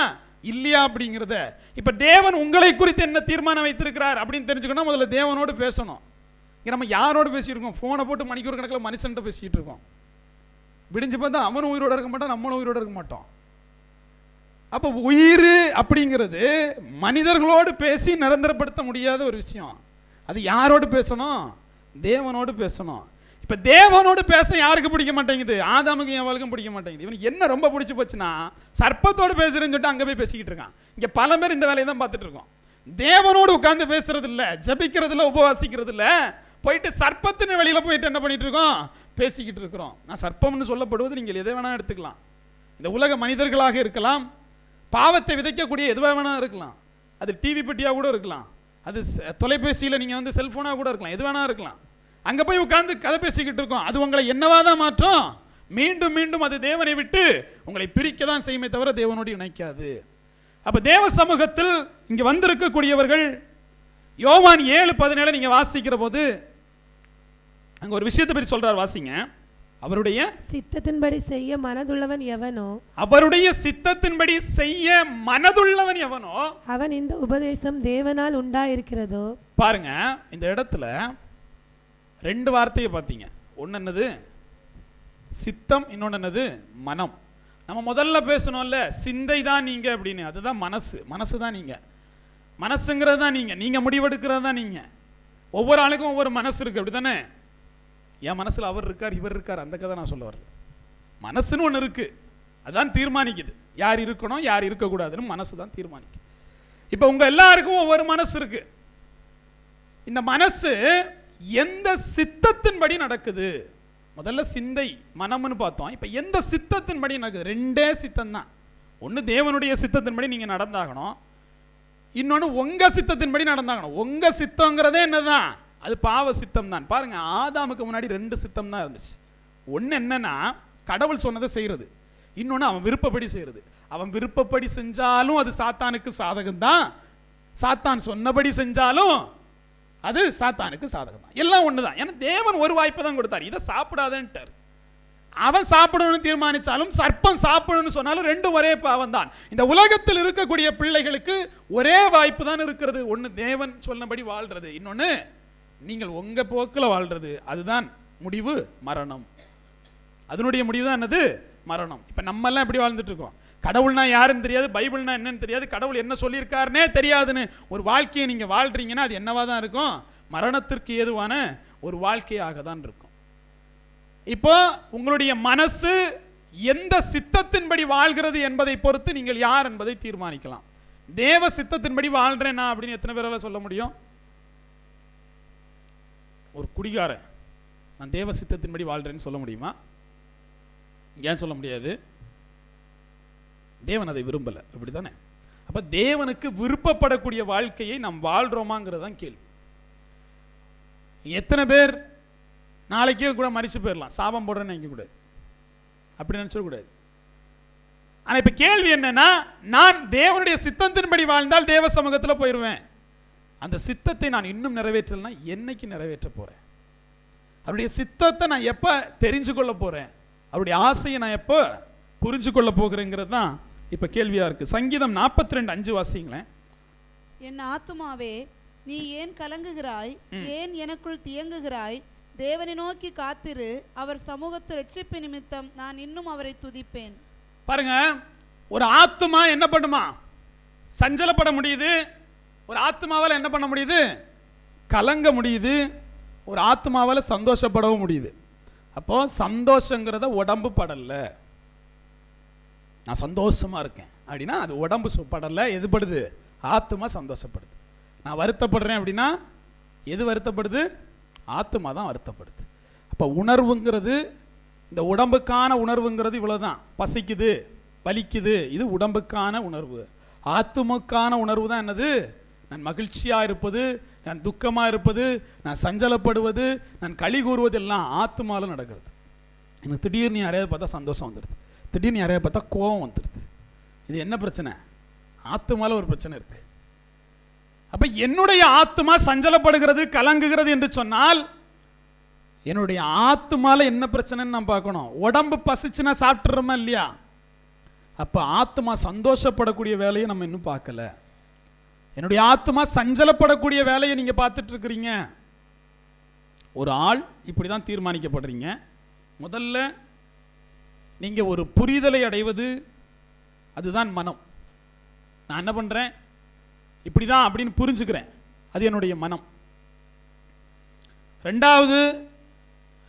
Speaker 1: இல்லையா அப்படிங்கிறத. இப்போ தேவன் உங்களை குறித்து என்ன தீர்மானம் வைத்திருக்கிறார் அப்படின்னு தெரிஞ்சுக்கணும். முதல்ல தேவனோடு பேசணும். இங்கே நம்ம யாரோடு பேசியிருக்கோம், ஃபோனை போட்டு மணிக்கூர் கணக்கில் மனுஷன்ட்ட பேசிக்கிட்டு இருக்கோம். விடிஞ்சு பார்த்தா அவனும் உயிரோட இருக்க மாட்டான், நம்மளும் உயிரோட இருக்க மாட்டோம். அப்போ உயிர் அப்படிங்கிறது மனிதர்களோடு பேசி நிரந்தரப்படுத்த முடியாத ஒரு விஷயம். அது யாரோடு பேசணும்? தேவனோடு பேசணும். இப்போ தேவனோடு பேச யாருக்கு பிடிக்க மாட்டேங்குது? ஆதாமுக்கும் எவளுக்கும் பிடிக்க மாட்டேங்குது. இவனுக்கு என்ன ரொம்ப பிடிச்சி போச்சுன்னா சர்ப்பத்தோடு பேசுறேன்னு சொல்லிட்டு அங்கே போய் பேசிக்கிட்டு இருக்கான். இங்கே பல பேர் இந்த வேலையை தான் பார்த்துட்டு இருக்கோம். தேவனோடு உட்கார்ந்து பேசுறது இல்லை, ஜபிக்கிறது இல்லை, உபவாசிக்கிறது இல்லை, போயிட்டு சர்ப்பத்தின் வெளியில் போயிட்டு என்ன பண்ணிட்டு இருக்கோம், பேசிக்கிட்டு இருக்கிறோம். நான் சர்ப்பம்னு சொல்லப்படுவது நீங்கள் எதை வேணா எடுத்துக்கலாம். இந்த உலக மனிதர்களாக இருக்கலாம், பாவத்தை விதைக்கக்கூடிய எதுவாக வேணா இருக்கலாம், அது டிவி பெட்டியாக கூட இருக்கலாம், அது தொலைபேசியில் நீங்கள் வந்து செல்ஃபோனாக கூட இருக்கலாம், எது வேணா இருக்கலாம். அங்கே போய் உட்கார்ந்து கதை பேசிக்கிட்டு இருக்கோம். அது உங்களை என்னவா தான் மாற்றும், மீண்டும் மீண்டும் அது தேவனை விட்டு உங்களை பிரிக்க தான் செய்யுமே தவிர தேவனோடு இணைக்காது. அப்போ தேவ சமூகத்தில் இங்கே வந்திருக்கக்கூடியவர்கள் யோவான் 7:17 நீங்கள் வாசிக்கிற போது அங்கே ஒரு விஷயத்தை பற்றி சொல்றார், வாசிங்க. அவருடைய
Speaker 4: சித்தத்தின்படி செய்ய மனதுள்ளவன் எவனோ,
Speaker 1: அவருடைய சித்தத்தின்படி செய்ய மனதுள்ளவன் எவனோ
Speaker 4: அவன் இந்த உபதேசம் தேவனால் உண்டாயிருக்கிறதோ.
Speaker 1: பாருங்க, இந்த இடத்துல 2 வார்த்தையை பார்த்தீங்க. ஒன்று என்னது சித்தம், இன்னொன்று என்னது மனம். நம்ம முதல்ல பேசணும்ல, சிந்தை தான் நீங்கள் அப்படின்னு, அதுதான் மனசு. மனசு தான் நீங்கள், மனசுங்கிறது தான் நீங்கள் முடிவெடுக்கிறது தான் நீங்கள். ஒவ்வொரு ஆளுக்கும் ஒவ்வொரு மனசு இருக்குது, அப்படி தானே? என் மனசில் அவர் இருக்கார் இவர் இருக்கார் அந்த கதை நான் சொல்ல வரல. மனசுன்னு ஒன்று இருக்குது, அதுதான் தீர்மானிக்குது யார் இருக்கணும் யார் இருக்கக்கூடாதுன்னு. மனசு தான் தீர்மானிக்குது. இப்போ உங்கள் எல்லாருக்கும் ஒவ்வொரு மனசு இருக்குது. இந்த மனசு எந்த சித்தத்தின்படி நடக்குது? முதல்ல சிந்தை மனம்னு பார்த்தோம். இப்போ எந்த சித்தத்தின்படி நடக்குது? 2 சித்தம் தான். ஒன்று தேவனுடைய சித்தத்தின்படி நீங்கள் நடந்தாகணும், இன்னொன்று உங்கள் சித்தத்தின்படி நடந்தாகணும். உங்கள் சித்தங்கிறதே என்னதான்? அது பாவ சித்தம் தான். பாருங்க, ஆதாமுக்கு முன்னாடி 2 சித்தம் தான் இருந்துச்சு. ஒன்று என்னன்னா கடவுள் சொன்னதை செய்கிறது, இன்னொன்று அவன் விருப்பப்படி செய்கிறது. அவன் விருப்பப்படி செஞ்சாலும் அது சாத்தானுக்கு சாதகம் தான், சாத்தான் சொன்னபடி செஞ்சாலும் அது சாத்தானுக்கு சாதகம் தான். எல்லாம் ஒன்று தான். ஏன்னா தேவன் ஒரு வாய்ப்பு தான் கொடுத்தார், இதை சாப்பிடாதன்ட்டார். அவன் சாப்பிடணும்னு தீர்மானிச்சாலும் சர்ப்பம் சாப்பிடணும்னு சொன்னாலும் 2 ஒரே பாவம் தான். இந்த உலகத்தில் இருக்கக்கூடிய பிள்ளைகளுக்கு ஒரே வாய்ப்பு தான் இருக்கிறது. ஒன்று தேவன் சொன்னபடி வாழ்றது, இன்னொன்று நீங்கள் உங்க போக்கில் வாழ்றது. அதுதான் முடிவு, மரணம். அதனுடைய முடிவு தான் என்னது? மரணம். இப்போ நம்மெல்லாம் எப்படி வாழ்ந்துட்டு இருக்கோம்? கடவுள்னா யாருன்னு தெரியாது, பைபிள்னா என்னன்னு தெரியாது, கடவுள் என்ன சொல்லியிருக்காருன்னே தெரியாதுன்னு ஒரு வாழ்க்கையை நீங்கள் வாழ்றீங்கன்னா அது என்னவா தான் இருக்கும்? மரணத்திற்கு ஏதுவான ஒரு வாழ்க்கையாக தான் இருக்கும். இப்போ உங்களுடைய மனசு எந்த சித்தத்தின்படி வாழ்கிறது என்பதை பொறுத்து நீங்கள் யார் என்பதை தீர்மானிக்கலாம். தேவ சித்தத்தின்படி வாழ்றேன்னா அப்படின்னு எத்தனை பேரால சொல்ல முடியும்? ஒரு குடிகாரன் நான் தேவ சித்தத்தின்படி வாழ்றேன்னு சொல்ல முடியுமா? ஏன் சொல்ல முடியாது? தேவன் அதை விரும்பலை, அப்படி தானே? அப்போ தேவனுக்கு விருப்பப்படக்கூடிய வாழ்க்கையை நாம் வாழ்கிறோமாங்கிறது தான் கேள்வி. எத்தனை பேர் நாளைக்கே கூட மறிச்சு போயிடலாம், சாபம் போடுறேன்னு நினைக்கக்கூடாது, அப்படி நினச்சிடக்கூடாது. ஆனால் இப்போ கேள்வி என்னன்னா, நான் தேவனுடைய சித்தத்தின்படி வாழ்ந்தால் தேவ சமூகத்தில் போயிடுவேன். அந்த சித்தத்தை நான் இன்னும் நிறைவேற்றலைன்னா என்னைக்கு நிறைவேற்ற போகிறேன்? அவருடைய சித்தத்தை நான் எப்போ தெரிஞ்சு கொள்ள போகிறேன்? அவருடைய ஆசையை நான் எப்போ புரிஞ்சு கொள்ள போகிறேங்கிறது தான் இப்போ கேள்வியாக இருக்குது. சங்கீதம் 42:5 வாசிங்களேன்.
Speaker 3: என் ஆத்துமாவே நீ ஏன் கலங்குகிறாய், ஏன் எனக்குள் தியங்குகிறாய்? தேவனை நோக்கி காத்திரு, அவர் சமூகத்து ரட்சிப்பு நிமித்தம் நான் இன்னும் அவரை துதிப்பேன்.
Speaker 1: பாருங்க, ஒரு ஆத்துமா என்ன பண்ணுமா? சஞ்சலப்பட முடியுது. ஒரு ஆத்மாவால் என்ன பண்ண முடியுது? கலங்க முடியுது. ஒரு ஆத்மாவால் சந்தோஷப்படவும் முடியுது. அப்போ சந்தோஷங்கிறத உடம்பு படலை. நான் சந்தோஷமா இருக்கேன் அப்படின்னா அது உடம்பு படலை, எது படுது? ஆத்மா சந்தோஷப்படுது. நான் வருத்தப்படுறேன் அப்படின்னா எது வருத்தப்படுது? ஆத்மா தான் வருத்தப்படுது. அப்போ உணர்வுங்கிறது, இந்த உடம்புக்கான உணர்வுங்கிறது இவ்வளோதான். பசிக்குது, வலிக்குது, இது உடம்புக்கான உணர்வு. ஆத்துமக்கான உணர்வு தான் என்னது? நான் மகிழ்ச்சியாக இருப்பது, நான் துக்கமாக இருப்பது, நான் சஞ்சலப்படுவது, நான் களி கூறுவதெல்லாம் ஆத்துமாவில் நடக்கிறது. எனக்கு திடீர்னு யாரையாவது பார்த்தா சந்தோஷம் வந்துடுது, திடீர்னு யாரையாவது பார்த்தா கோபம் வந்துடுது. இது என்ன பிரச்சனை? ஆத்துமாவில் ஒரு பிரச்சனை இருக்குது. அப்போ என்னுடைய ஆத்துமா சஞ்சலப்படுகிறது, கலங்குகிறது என்று சொன்னால் என்னுடைய ஆத்துமாவில் என்ன பிரச்சனைன்னு நான் பார்க்கணும். உடம்பு பசிச்சுன்னா சாப்பிட்றோமா இல்லையா? அப்போ ஆத்துமா சந்தோஷப்படக்கூடிய வேலையை நம்ம இன்னும் பார்க்கல. என்னுடைய ஆத்துமா சஞ்சலப்படக்கூடிய வேலையை நீங்கள் பார்த்துட்டு இருக்கிறீங்க. ஒரு ஆள் இப்படி தான் தீர்மானிக்கப்படுறீங்க. முதல்ல நீங்கள் ஒரு புரிதலை அடைவது, அதுதான் மனம். நான் என்ன பண்ணுறேன், இப்படி தான் அப்படின்னு புரிஞ்சுக்கிறேன், அது என்னுடைய மனம். ரெண்டாவது,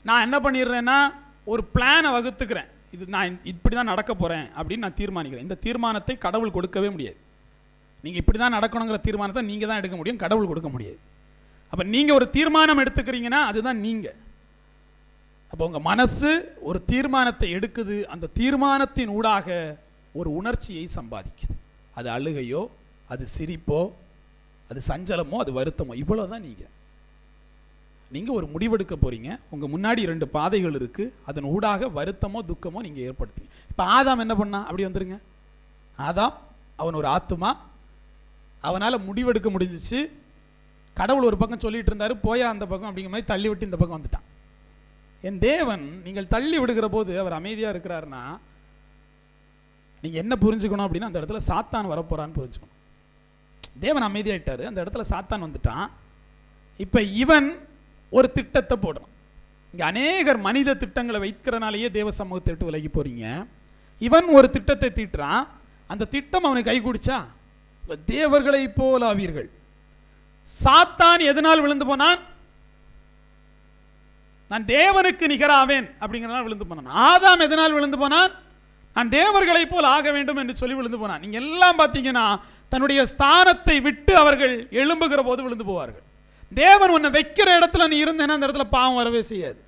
Speaker 1: நான் என்ன பண்ணிடுறேன்னா ஒரு பிளானை வகுத்துக்கிறேன். இது நான் இப்படி தான் நடக்க போகிறேன் அப்படின்னு நான் தீர்மானிக்கிறேன். இந்த தீர்மானத்தை கடவுள் கொடுக்கவே முடியாது. நீங்கள் இப்படி தான் நடக்கணுங்கிற தீர்மானத்தை நீங்கள் தான் எடுக்க முடியும், கடவுள் கொடுக்க முடியாது. அப்போ நீங்கள் ஒரு தீர்மானம் எடுத்துக்கிறீங்கன்னா அதுதான் நீங்கள். அப்போ உங்கள் மனசு ஒரு தீர்மானத்தை எடுக்குது, அந்த தீர்மானத்தின் ஊடாக ஒரு உணர்ச்சியை சம்பாதிக்குது. அது அழுகையோ, அது சிரிப்போ, அது சஞ்சலமோ, அது வருத்தமோ, இவ்வளோதான் நீங்கள். நீங்கள் ஒரு முடிவெடுக்க போகிறீங்க, உங்கள் முன்னாடி 2 பாதைகள் இருக்குது, அதன் ஊடாக வருத்தமோ துக்கமோ நீங்கள் ஏற்படுத்துங்க. இப்போ ஆதாம் என்ன பண்ணா? அப்படி வந்துருங்க. ஆதாம் அவன் ஒரு ஆத்துமா, அவனால் முடிவெடுக்க முடிஞ்சிச்சு. கடவுள் ஒரு பக்கம் சொல்லிட்டு இருந்தார், போயா அந்த பக்கம் அப்படிங்கிற மாதிரி தள்ளி விட்டு இந்த பக்கம் வந்துட்டான். என் தேவன் நீங்கள் தள்ளி விடுகிற போது அவர் அமைதியாக இருக்கிறாருன்னா நீங்கள் என்ன புரிஞ்சுக்கணும் அப்படின்னா, அந்த இடத்துல சாத்தான் வரப்போறான்னு புரிஞ்சுக்கணும். தேவன் அமைதியாயிட்டாரு, அந்த இடத்துல சாத்தான் வந்துட்டான். இப்போ இவன் ஒரு திட்டத்தை போடணும். இங்கே அநேகர் மனித திட்டங்களை வைக்கிறனாலேயே தேவ சமூகத்தை விட்டு விலகி போறீங்க. இவன் ஒரு திட்டத்தை தீட்டுறான், அந்த திட்டம் அவனுக்கு கை குடிச்சா தேவர்களை போல் ஆவீர்கள். சாத்தான் எதனால் விழுந்து போனான்? நான் தேவனுக்கு நிகராவேன் அப்படிங்கிறனால விழுந்து போனான். ஆதாம் எதனால் விழுந்து போனான்? நான் தேவர்களை போல் ஆக வேண்டும் என்று சொல்லி விழுந்து போனான். நீங்க எல்லாம் பார்த்தீங்கன்னா தன்னுடைய ஸ்தானத்தை விட்டு அவர்கள் எழும்புகிற போது விழுந்து போவார்கள். தேவன் உன்னை வைக்கிற இடத்துல நீ இருந்தேன்னா அந்த இடத்துல பாவம் வரவே செய்யாது.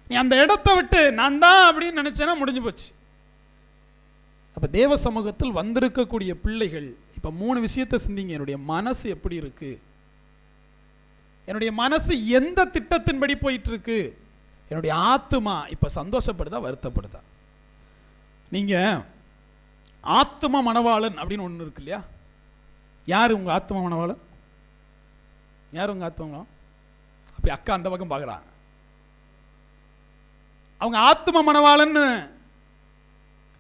Speaker 1: நீ அந்த இடத்தை விட்டு நான் தான் அப்படின்னு நினைச்சேன்னா முடிஞ்சு போச்சு. அப்ப தேவ சமூகத்தில் வந்திருக்கக்கூடிய பிள்ளைகள் இப்ப 3 விஷயத்தை சிந்திங்க. என்னுடைய மனசு எப்படி இருக்கு? என்னுடைய மனசு எந்த திட்டத்தின்படி போயிட்டு இருக்கு? என்னுடைய ஆத்துமா இப்ப சந்தோஷப்படுதா, வருத்தப்படுதா? நீங்க ஆத்தும மணவாளன் அப்படின்னு ஒன்று இருக்கு இல்லையா? யார் உங்க ஆத்தும மணவாளன்? யார் உங்க ஆத்தும? அப்படி அக்கா அந்த பக்கம் பார்க்குறாங்க. அவங்க ஆத்தும மணவாளன்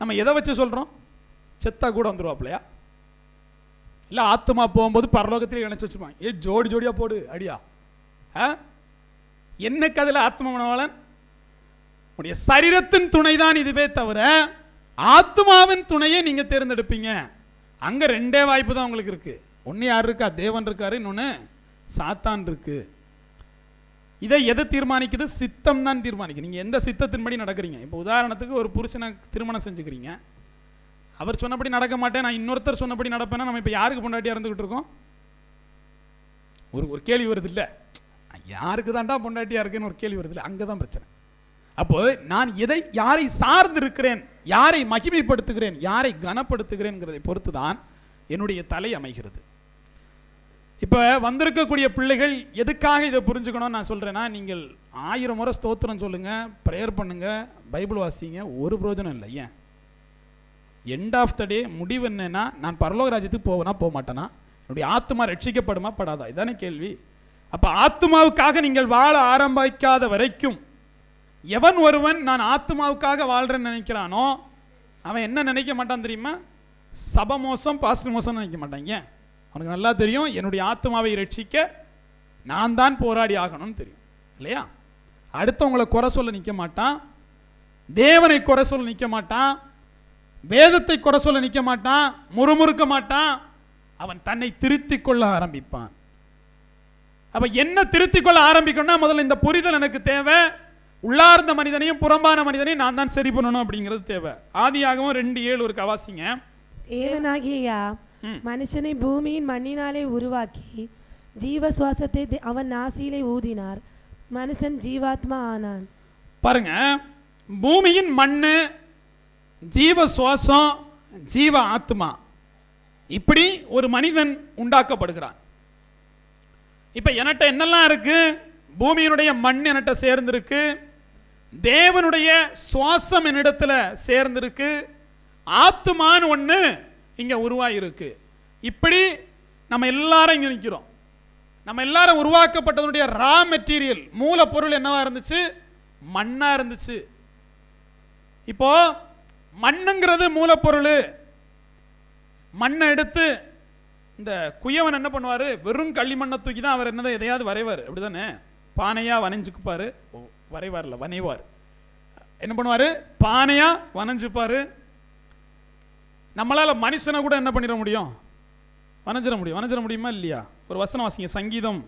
Speaker 1: நம்ம எதை வச்சு சொல்றோம்? செத்தா கூட வந்துருவாப்லையா? இல்லை ஆத்துமா போகும்போது பரலோகத்திலே நினைச்சு வச்சுப்பாங்க, ஏ ஜோடி ஜோடியா போடு அடியா. என்னக்கு அதில் ஆத்ம மணவாளன்? உடைய சரீரத்தின் துணை தான் இதுவே தவிர ஆத்மாவின் துணையை நீங்க தேர்ந்தெடுப்பீங்க. அங்க 2 வாய்ப்பு தான் உங்களுக்கு இருக்கு. ஒன்னு யார் இருக்கா? தேவன் இருக்காரு, இன்னொன்னு சாத்தான் இருக்கு. இதை எதை தீர்மானிக்குது? சித்தம் தான் தீர்மானிக்குது. நீங்க எந்த சித்தத்தின்படி நடக்கிறீங்க. இப்போ உதாரணத்துக்கு ஒரு புருஷனை திருமணம் செஞ்சுக்கிறீங்க, அவர் சொன்னபடி நடக்க மாட்டேன், நான் இன்னொருத்தர் சொன்னபடி நடப்பேன்னா நம்ம இப்போ யாருக்கு பொண்டாட்டியா இருந்துகிட்டு இருக்கோம்? ஒரு கேள்வி வருது இல்லை, யாருக்கு தான்டா பொண்டாட்டியா இருக்குன்னு ஒரு கேள்வி வருது இல்லை, அங்கதான் பிரச்சனை. அப்போ நான் யாரை சார்ந்து இருக்கிறேன், யாரை மகிமைப்படுத்துகிறேன், யாரை கனப்படுத்துகிறேன்ங்கிறதை பொறுத்து தான் என்னுடைய தலை அமைகிறது. இப்போ வந்திருக்கக்கூடிய பிள்ளைகள் எதுக்காக இதை புரிஞ்சுக்கணும்னு நான் சொல்றேன்னா, நீங்கள் 1000 முறை ஸ்தோத்திரம் சொல்லுங்க, ப்ரேயர் பண்ணுங்க, பைபிள் வாசிங்க, ஒரு பிரயோஜனம் இல்லை. ஏன்? எண்ட் ஆஃப் த டே முடிவு என்னன்னா, நான் பரலோக ராஜ்யத்துக்கு போவேனா போக மாட்டேனா, என்னுடைய ஆத்மா ரட்சிக்கப்படுமா படாதா, இதானே கேள்வி. அப்ப ஆத்மாவுக்காக நீங்கள் வாழ ஆரம்பிக்காத வரைக்கும் எவன் ஒருவன் நான் ஆத்மாவுக்காக வாழ்றேன்னு நினைக்கிறானோ அவன் என்ன நினைக்க மாட்டான் தெரியுமா? சபை மோசம், பாஸ்டர் மோசம் நினைக்க மாட்டான். ஏன்? அவனுக்கு நல்லா தெரியும், என்னுடைய ஆத்மாவை ரட்சிக்க நான் தான் போராடி ஆகணும்னு தெரியும் இல்லையா? அடுத்தவங்களை குறை சொல்ல நிற்க மாட்டான், தேவனை குறை சொல்ல நிற்க மாட்டான், வேதத்தை குறை சொல்ல நிற்க மாட்டான், முறுமுறுக்க மாட்டான். அவன் தன்னை திருத்திக் கொள்ள ஆரம்பிப்பான். அப்ப என்ன திருத்திக் கொள்ள ஆரம்பிக்கணும்னா, முதல்ல இந்த புரிதல் எனக்கு தேவை. உள்ளார்ந்த மனிதனையும் புறம்பான மனிதனையும் நான் தான் சரி பண்ணணும் அப்படிங்கிறது தேவை. ஆதியாகமம் 2:7 ஒரு கவாசிங்க.
Speaker 4: தேவனாகிய மனுஷனை பூமியின் மண்ணினாலே உருவாக்கி ஜீவ சுவாசத்தை அவன் நாசியிலே ஊதினார். மனுஷன் ஜீவாத்மா ஆனான்.
Speaker 1: பாருங்க, பூமியின் மண்ணு, ஜீவ சுவாசம், ஜீவ ஆத்மா, இப்படி ஒரு மனிதன் உண்டாக்கப்படுகிறான். இப்ப என்கிட்ட என்னெல்லாம் இருக்கு? பூமியினுடைய மண் என்கிட்ட சேர்ந்திருக்கு, தேவனுடைய சுவாசம் என்னிடத்துல சேர்ந்திருக்கு, ஆத்மான்னு ஒண்ணு இங்க உருவாயிருக்கு. இப்படி நம்ம எல்லாரும் இங்க நிற்கிறோம். நம்ம எல்லாரும் உருவாக்கப்பட்டதனுடைய ரா மெட்டீரியல், மூலப்பொருள் என்னவா இருந்துச்சு? மண்ணா இருந்துச்சு. இப்போ மண்ணுங்கிறது மூலப்பொருள். மண்ணை எடுத்து இந்த குயவன் என்ன பண்ணுவார்? வெறும் களிமண்ணை தூக்கி தான் அவர் என்னதான் எதையாவது வரைவார், அப்படிதானே? பானையா வனைஞ்சுக்குப்பாரு, வரைவார்ல வனைவார். என்ன பண்ணுவார்? பானையா வனைஞ்சுப்பாரு. நம்மளால மனுஷனை கூட என்ன பண்ணிட முடியும்? வனைஞ்சிட முடியும். வனைஞ்சிட முடியுமா இல்லையா? ஒரு வசனம் வாசிங்க, சங்கீதம்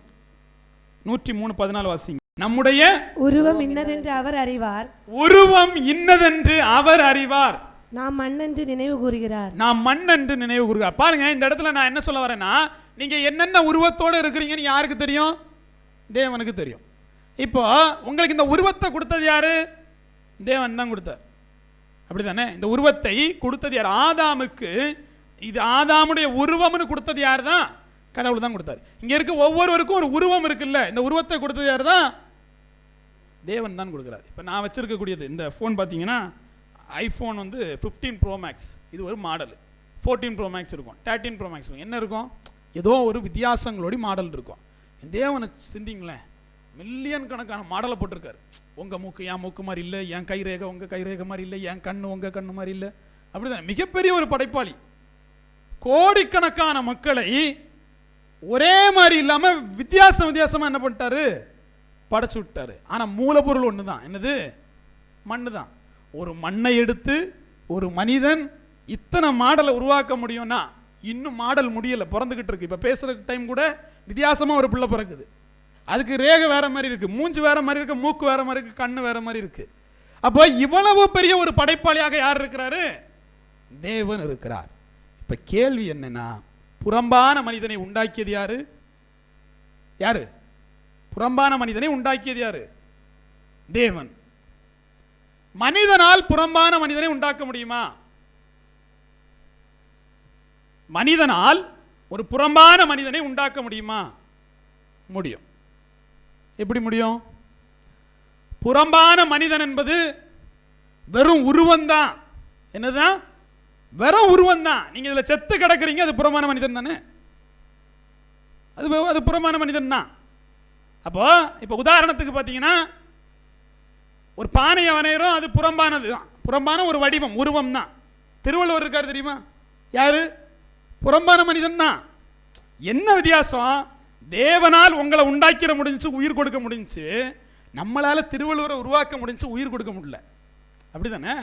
Speaker 1: 103:14 வாசிங்க. நம்முடைய
Speaker 4: உருவம் இன்னதென்று அவர் அறிவார்.
Speaker 1: உருவம் இன்னதென்று அவர் அறிவார்.
Speaker 4: நாம் மண்ணென்று நினைவு கூறுகிறார்.
Speaker 1: நாம் மண் என்று நினைவு கூறுகிறார். பாருங்க, இந்த இடத்துல நான் என்ன சொல்ல வரேன்னா, நீங்க என்னென்ன உருவத்தோடு இருக்கிறீங்கன்னு யாருக்கு தெரியும்? தேவனுக்கு தெரியும். இப்போ உங்களுக்கு இந்த உருவத்தை கொடுத்தது யாரு? தேவன் தான் கொடுத்தார், அப்படிதானே? இந்த உருவத்தை கொடுத்தது யார்? ஆதாமுக்கு. இது ஆதாமுடைய உருவம்னு கொடுத்தது யார் தான்? கடவுள் தான் கொடுத்தார். இங்க இருக்க ஒவ்வொருவருக்கும் ஒரு உருவம் இருக்குல்ல, இந்த உருவத்தை கொடுத்தது யார் தான்? தேவன் தான் கொடுக்கிறார். இப்போ நான் வச்சிருக்கக்கூடியது இந்த ஃபோன் பார்த்தீங்கன்னா, ஐஃபோன் வந்து 15 Pro Max, இது ஒரு மாடல். 14 Pro Max இருக்கும், 13 Pro Max இருக்கும். என்ன இருக்கும்? ஏதோ ஒரு வித்தியாசங்களோட மாடல் இருக்கும். தேவனை சிந்திங்களேன், மில்லியன் கணக்கான மாடலை போட்டிருக்காரு. உங்கள் மூக்கு என் மூக்கு மாதிரி இல்லை, என் கைரேகை உங்கள் கைரேகை மாதிரி இல்லை, என் கண்ணு உங்கள் கண்ணு மாதிரி இல்லை, அப்படிதான். மிகப்பெரிய ஒரு படைப்பாளி. கோடிக்கணக்கான மக்களை ஒரே மாதிரி இல்லாமல் வித்தியாசமாக என்ன பண்ணிட்டாரு? படைச்சு விட்டாரு. ஆனால் மூலப்பொருள் ஒன்று தான். என்னது? மண்ணு தான். ஒரு மண்ணை எடுத்து ஒரு மனிதன் இத்தனை மாடலை உருவாக்க முடியும்னா, இன்னும் மாடல் முடியலை, பிறந்துக்கிட்டு இருக்கு. இப்போ பேசுகிற டைம் கூட வித்தியாசமாக ஒரு பிள்ளை பிறக்குது. அதுக்கு ரேகை வேற மாதிரி இருக்கு, மூஞ்சி வேற மாதிரி இருக்கு, மூக்கு வேற மாதிரி இருக்கு, கண்ணு வேற மாதிரி இருக்கு. அப்போ இவ்வளவு பெரிய ஒரு படைப்பாளியாக யார் இருக்கிறாரு? தேவன் இருக்கிறார். இப்ப கேள்வி என்னன்னா, புறம்பான மனிதனை உண்டாக்கியது யாரு? யாரு? புறம்பான மனிதனை உண்டாக்கியது யாரு? தேவன். மனிதனால் புறம்பான மனிதனை உண்டாக்க முடியுமா? மனிதனால் ஒரு புறம்பான மனிதனை உண்டாக்க முடியுமா? முடியும். எப்படி முடியும்? புறம்பான மனிதன் என்பது வெறும் உருவந்தான். என்னதான்? வெறும் உருவந்தான். நீங்க இதுல செத்து கிடக்குறீங்க, அது புறம்பான மனிதன் தானே? அது புறம்பான மனிதன் தான். அப்போ இப்போ உதாரணத்துக்கு பார்த்தீங்கன்னா, ஒரு பானையை வரைகிறோம், அது புறம்பானது தான். புறம்பான ஒரு வடிவம், உருவம் தான். திருவள்ளுவர் இருக்காரு தெரியுமா? யாரு? புறம்பான மனிதன் தான். என்ன வித்தியாசம்? தேவனால் உங்களை உண்டாக்கிற முடிஞ்சு, உயிர் கொடுக்க முடிஞ்சு. நம்மளால திருவள்ளுவரை உருவாக்க முடிஞ்சு, உயிர் கொடுக்க முடியல, அப்படிதானே?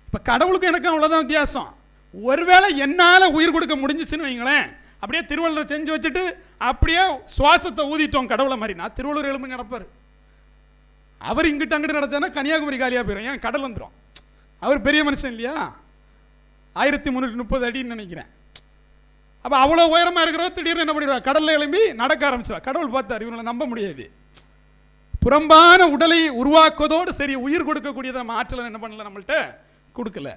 Speaker 1: இப்போ கடவுளுக்கும் எனக்கும் அவ்வளோதான் வித்தியாசம். ஒருவேளை என்னால் உயிர் கொடுக்க முடிஞ்சிச்சுன்னு வைங்களேன், அப்படியே திருவள்ளுவரை செஞ்சு வச்சுட்டு அப்படியே சுவாசத்தை ஊதிட்டோம் கடவுளை மாதிரி, நான் திருவள்ளுவர் எழும்பி நடப்பார். அவர் இங்கிட்ட அங்கிட்டு நடத்தானா கன்னியாகுமரி காலியாக போயிடும். ஏன்? கடல் வந்துடும். அவர் பெரிய மனுஷன் இல்லையா? 1330 அடின்னு நினைக்கிறேன். அப்போ அவ்வளோ உயரமாக இருக்கிறவர் திடீர்னு என்ன பண்ணிடுவார்? கடலில் எழும்பி நடக்க ஆரம்பிச்சிடுவார். கடவுள் பார்த்தார், இவங்களை நம்ப முடியாது. புறம்பான உடலை உருவாக்குவதோடு சரி, உயிர் கொடுக்கக்கூடியதை நம்ம ஆற்றலை என்ன பண்ணல, நம்மள்கிட்ட கொடுக்கல.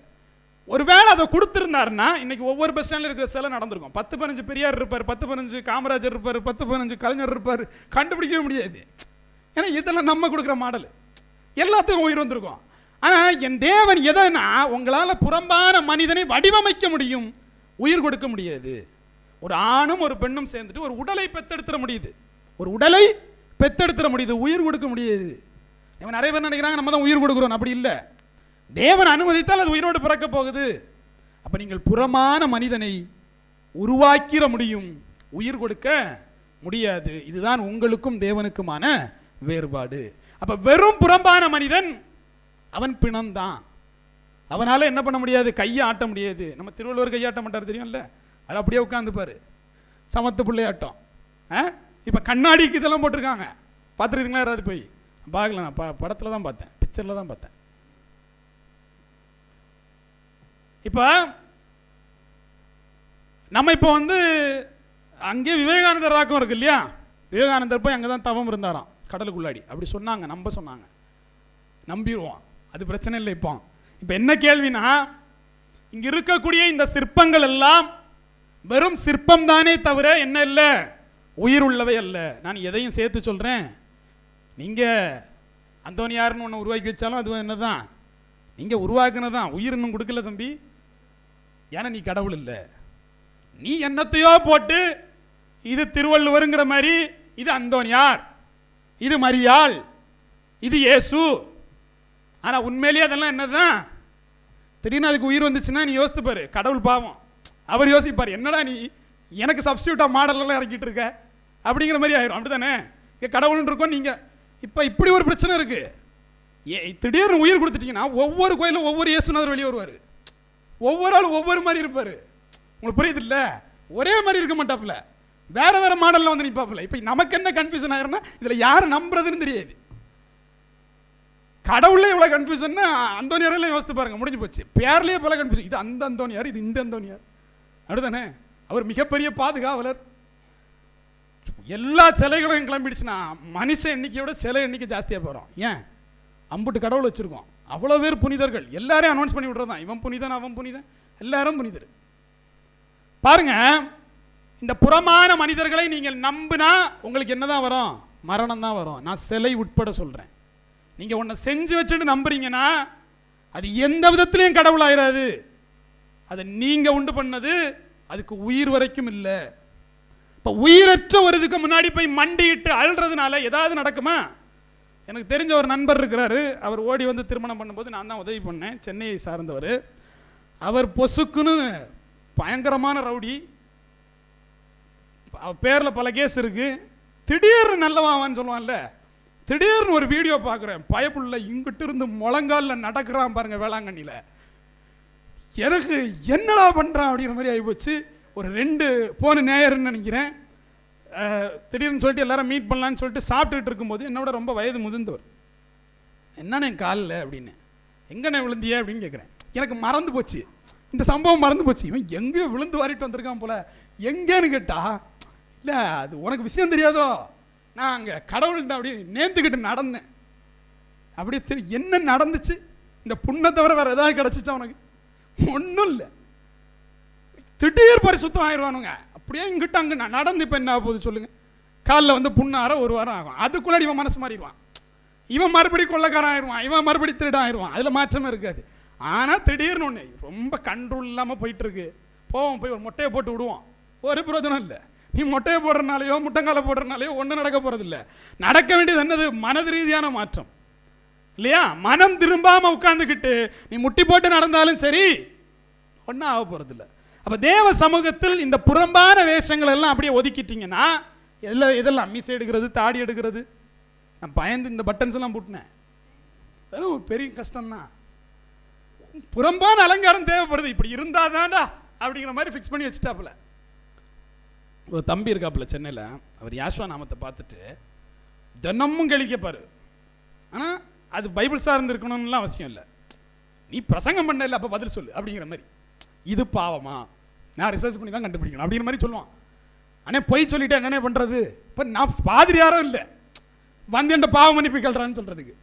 Speaker 1: ஒருவேளை அதை கொடுத்துருந்தாருன்னா இன்னைக்கு ஒவ்வொரு பஸ் ஸ்டாண்டில் இருக்கிற சிலை நடந்திருக்கும். 10-15 பெரியார் இருப்பார், 10-15 காமராஜர் இருப்பார், 10-15 கலைஞர் இருப்பார். கண்டுபிடிக்கவே முடியாது. ஏன்னா இதெல்லாம் நம்ம கொடுக்குற மாடல். எல்லாத்துக்கும் உயிர் வந்திருக்கும். ஆனால் என் தேவன் எதனா, உங்களால் புறம்பான மனிதனை வடிவமைக்க முடியும், உயிர் கொடுக்க முடியாது. ஒரு ஆணும் ஒரு பெண்ணும் சேர்ந்துட்டு ஒரு உடலை பெத்தெடுத்துட முடியுது, ஒரு உடலை பெத்தெடுத்துட முடியுது, உயிர் கொடுக்க முடியாது. இவன் நிறைய பேர் நினைக்கிறாங்க நம்ம தான் உயிர் கொடுக்குறோம். அப்படி இல்லை. தேவன் அனுமதித்தால் அது உயிரோடு பிறக்க போகுது. அப்ப நீங்கள் புறமான மனிதனை உருவாக்கிற முடியும், உயிர் கொடுக்க முடியாது. இதுதான் உங்களுக்கும் தேவனுக்குமான வேறுபாடு. அப்ப வெறும் புறம்பான மனிதன் அவன் பிணம்தான். அவனால என்ன பண்ண முடியாது? கையை ஆட்ட முடியாது. நம்ம திருவள்ளுவர் கையாட்ட மாட்டார் தெரியும்ல, அது அப்படியே உட்காந்துப்பாரு, சமத்து பிள்ளையாட்டம். இப்போ கண்ணாடிக்கு இதெல்லாம் போட்டிருக்காங்க, பார்த்துருக்கீங்களா? யாராவது போய் பார்க்கல? நான் படத்தில் தான் பார்த்தேன், பிக்சரில் தான் பார்த்தேன். இப்போ நம்ம இப்போ வந்து அங்கே விவேகானந்தர் ராக்கம் இருக்கு இல்லையா? விவேகானந்தர் போய் அங்கே தான் தவம் இருந்தாராம், கடலுக்குள்ளாடி அப்படி சொன்னாங்க, நம்ப சொன்னாங்க, நம்பிடுவோம், அது பிரச்சனை இல்லை. இப்போ என்ன கேள்வினா, இங்க இருக்கக்கூடிய இந்த சிற்பங்கள் எல்லாம் வெறும் சிற்பம் தானே தவிர என்ன இல்லை, உயிர் உள்ளவை அல்ல. நான் எதையும் சேர்த்து சொல்றேன், நீங்க அந்தோனியார்னு ஒன்று உருவாக்கி வச்சாலும் அது என்னதான், நீங்க உருவாக்குனதான், உயிர் இன்னும் கொடுக்கல தம்பி. ஏன்னா நீ கடவுள் இல்லை. நீ என்னத்தையோ போட்டு இது திருவள்ளுவருங்கிற மாதிரி, இது அந்தோனியார், இது மரியாள், இது இயேசு. ஆனா உண்மையிலேயே அதெல்லாம் என்னதான், திடீர்னு அதுக்கு உயிர் வந்துச்சுன்னா நீ யோசித்து பாரு, கடவுள் பாவம், அவர் யோசிப்பார், என்னடா நீ எனக்கு சப்ஸ்டியூட்டா மாடலெல்லாம் இறக்கிட்டு இருக்க அப்படிங்கிற மாதிரி ஆயிரும். அப்படித்தானே கடவுள்னு இருக்கோம். நீங்க இப்ப இப்படி ஒரு பிரச்சனை இருக்கு. திடீர்னு உயிர் கொடுத்துட்டீங்கன்னா ஒவ்வொரு கோயிலும் ஒவ்வொரு இயேசுநாதர் வெளியே வருவார், ஒவ்வொரு ஆளும் ஒவ்வொரு மாதிரி இருப்பாரு. உங்களுக்கு புரியுது இல்ல, ஒரே மாதிரி இருக்க மாட்டாப்புல, வேற வேற மாடல்ல வந்து நிப்பாப்புல. இப்ப நமக்கு என்ன கன்ஃபியூஷன் ஆயிரும்னா, இதுல யாரு நம்புறதுன்னு தெரியாது. கடவுளே இவ்வளவு கன்ஃபியூஷன், அந்தோனியாரெல்லாம் யோசித்து பாருங்க, முடிஞ்சு போச்சு. பேர்லயே பல கன்ஃபியூஷன், இது அந்த அந்தோனியார், இது இந்த அந்தோனியார், அப்படிதானே. அவர் மிகப்பெரிய பாதுகாவலர். எல்லா சிலைகளும் கிளம்பிடுச்சுன்னா மனுஷன் எண்ணிக்கையோட சிலை எண்ணிக்கை ஜாஸ்தியா போறோம். ஏன், அம்புட்டு கடவுள் வச்சிருக்கோம், அவ்வளவு பேர் புனிதர்கள், எல்லாரையும் அனௌன்ஸ் பண்ணி விடுறதான், இவன் புனிதன் அவன் புனிதன், எல்லாரும் புனிதர். பாருங்க, இந்த புறமான மனிதர்களை நீங்கள் நம்பினா உங்களுக்கு என்னதான் வரும், மரணம் தான் வரும். நான் சிலை உட்பட சொல்றேன். நீங்க ஒன்ன செஞ்சு வச்சுட்டு நம்புறீங்கன்னா அது எந்த விதத்திலையும் கடவுள் ஆயிராது. அதை நீங்க உண்டு பண்ணது, அதுக்கு உயிர் வரைக்கும் இல்லை. இப்ப உயிரற்ற ஒரு இதுக்கு முன்னாடி போய் மண்டிட்டு அழுறதுனால ஏதாவது நடக்குமா? எனக்கு தெரிஞ்ச ஒரு நண்பர் இருக்கிறாரு, அவர் ஓடி வந்து திருமணம் பண்ணும்போது நான் தான் உதவி பண்ணேன், சென்னையை சார்ந்தவர். அவர் பொசுக்குன்னு பயங்கரமான ரவுடி, பேர்ல பல கேஸ் இருக்கு. திடீர்னு நல்லவான்னு சொல்லுவான்ல, திடீர்னு ஒரு வீடியோ பார்க்குறேன், பயப்புள்ள இங்கிட்டு இருந்து முழங்கால நடக்கிறான் பாருங்க வேளாங்கண்ணியில். எனக்கு என்னடா பண்ணுறான் அப்படிங்கிற மாதிரி ஆகிப்போச்சு. ஒரு 2 போன நேயர்னு நினைக்கிறேன், திடீர்னு சொல்லிட்டு எல்லாரும் மீட் பண்ணலான்னு சொல்லிட்டு சாப்பிட்டுட்டு இருக்கும்போது என்னோட ரொம்ப வயது முதிர்ந்தவர், என்னண்ணே காலில் அப்படின்னு, எங்கண்ணே விழுந்தியே அப்படின்னு கேட்குறேன். எனக்கு மறந்து போச்சு, இந்த சம்பவம் மறந்து போச்சு. இவன் எங்கேயோ விழுந்து வாரிட்டு வந்திருக்கான் போல. எங்கேன்னு கேட்டா, இல்லை அது உனக்கு விஷயம் தெரியாதோ, நான் அங்கே கடவுள்கிட்ட அப்படியே நேர்ந்துக்கிட்டு நடந்தேன். அப்படியே தெரியும் என்ன நடந்துச்சு, இந்த புண்ணை தவிர வேற ஏதாவது கிடச்சிச்சா உனக்கு? ஒன்றும் இல்லை. திடீர் பரிசுத்தம் ஆயிடுவானுங்க. அப்படியே இங்கிட்ட அங்கே நடந்து இப்போ என்ன போகுது சொல்லுங்க, காலில் வந்து புண்ணார 1 வாரம் ஆகும். அதுக்குள்ளாடி இவன் மனசு மாறிடுவான், இவன் மறுபடியும் கொள்ளக்காரன் ஆயிடுவான், இவன் மறுபடியும் திருடன் ஆயிடுவான். அதில் மாற்றமே இருக்காது. ஆனால் திடீர்னு ஒன்று ரொம்ப கண்ட்ரோல் இல்லாமல் போயிட்டு இருக்கு, போவோம் போய் ஒரு மொட்டையை போட்டு விடுவோம், ஒரு பிரயோஜனம் இல்லை. நீ மொட்டையை போடுறதுனாலையோ முட்டங்காலை போடுறதுனாலையோ ஒன்றும் நடக்க போகிறது இல்லை. நடக்க வேண்டியது என்னது, மனது ரீதியான மாற்றம் இல்லையா? மனம் திரும்பாமல் உட்கார்ந்துக்கிட்டு நீ முட்டி போட்டு நடந்தாலும் சரி ஒன்றும் ஆக போகிறது இல்லை. அப்போ தேவ சமூகத்தில் இந்த புறம்பான வேஷங்கள் எல்லாம் அப்படியே ஒதுக்கிட்டீங்கன்னா, இதெல்லாம் மீசை எடுக்கிறது, தாடி எடுக்கிறது, நான் பயந்து இந்த பட்டன்ஸ் எல்லாம் போட்டினேன், அதெல்லாம் ஒரு பெரிய கஷ்டம்தான். புறம்பான அலங்காரம் தேவைப்படுது, இப்படி இருந்தாதான்டா அப்படிங்கிற மாதிரி ஃபிக்ஸ் பண்ணி வச்சுட்டாப்புல. ஒரு தம்பி இருக்காப்புல சென்னையில், அவர் யாஷ்வா நாமத்தை பார்த்துட்டு தினமும் கழிக்கப்பாரு. ஆனால் அது பைபிள் சார்ந்து இருக்கணும்லாம் அவசியம் இல்லை, நீ பிரசங்கம் பண்ண இல்லை அப்போ பதில் சொல்லு அப்படிங்கிற மாதிரி. இது பாவமா, நான் ரிசர்ச் பண்ணி தான் கண்டுபிடிக்கணும் அப்படிங்கிற மாதிரி சொல்லுவான். ஆனால் பொய் சொல்லிட்டு என்னென்ன பண்ணுறது, இப்போ நான் பாதிரியாரும் இல்லை வந்து என்கிட்ட பாவம் மன்னிப்பு கேள்றான்னு சொல்கிறதுக்கு.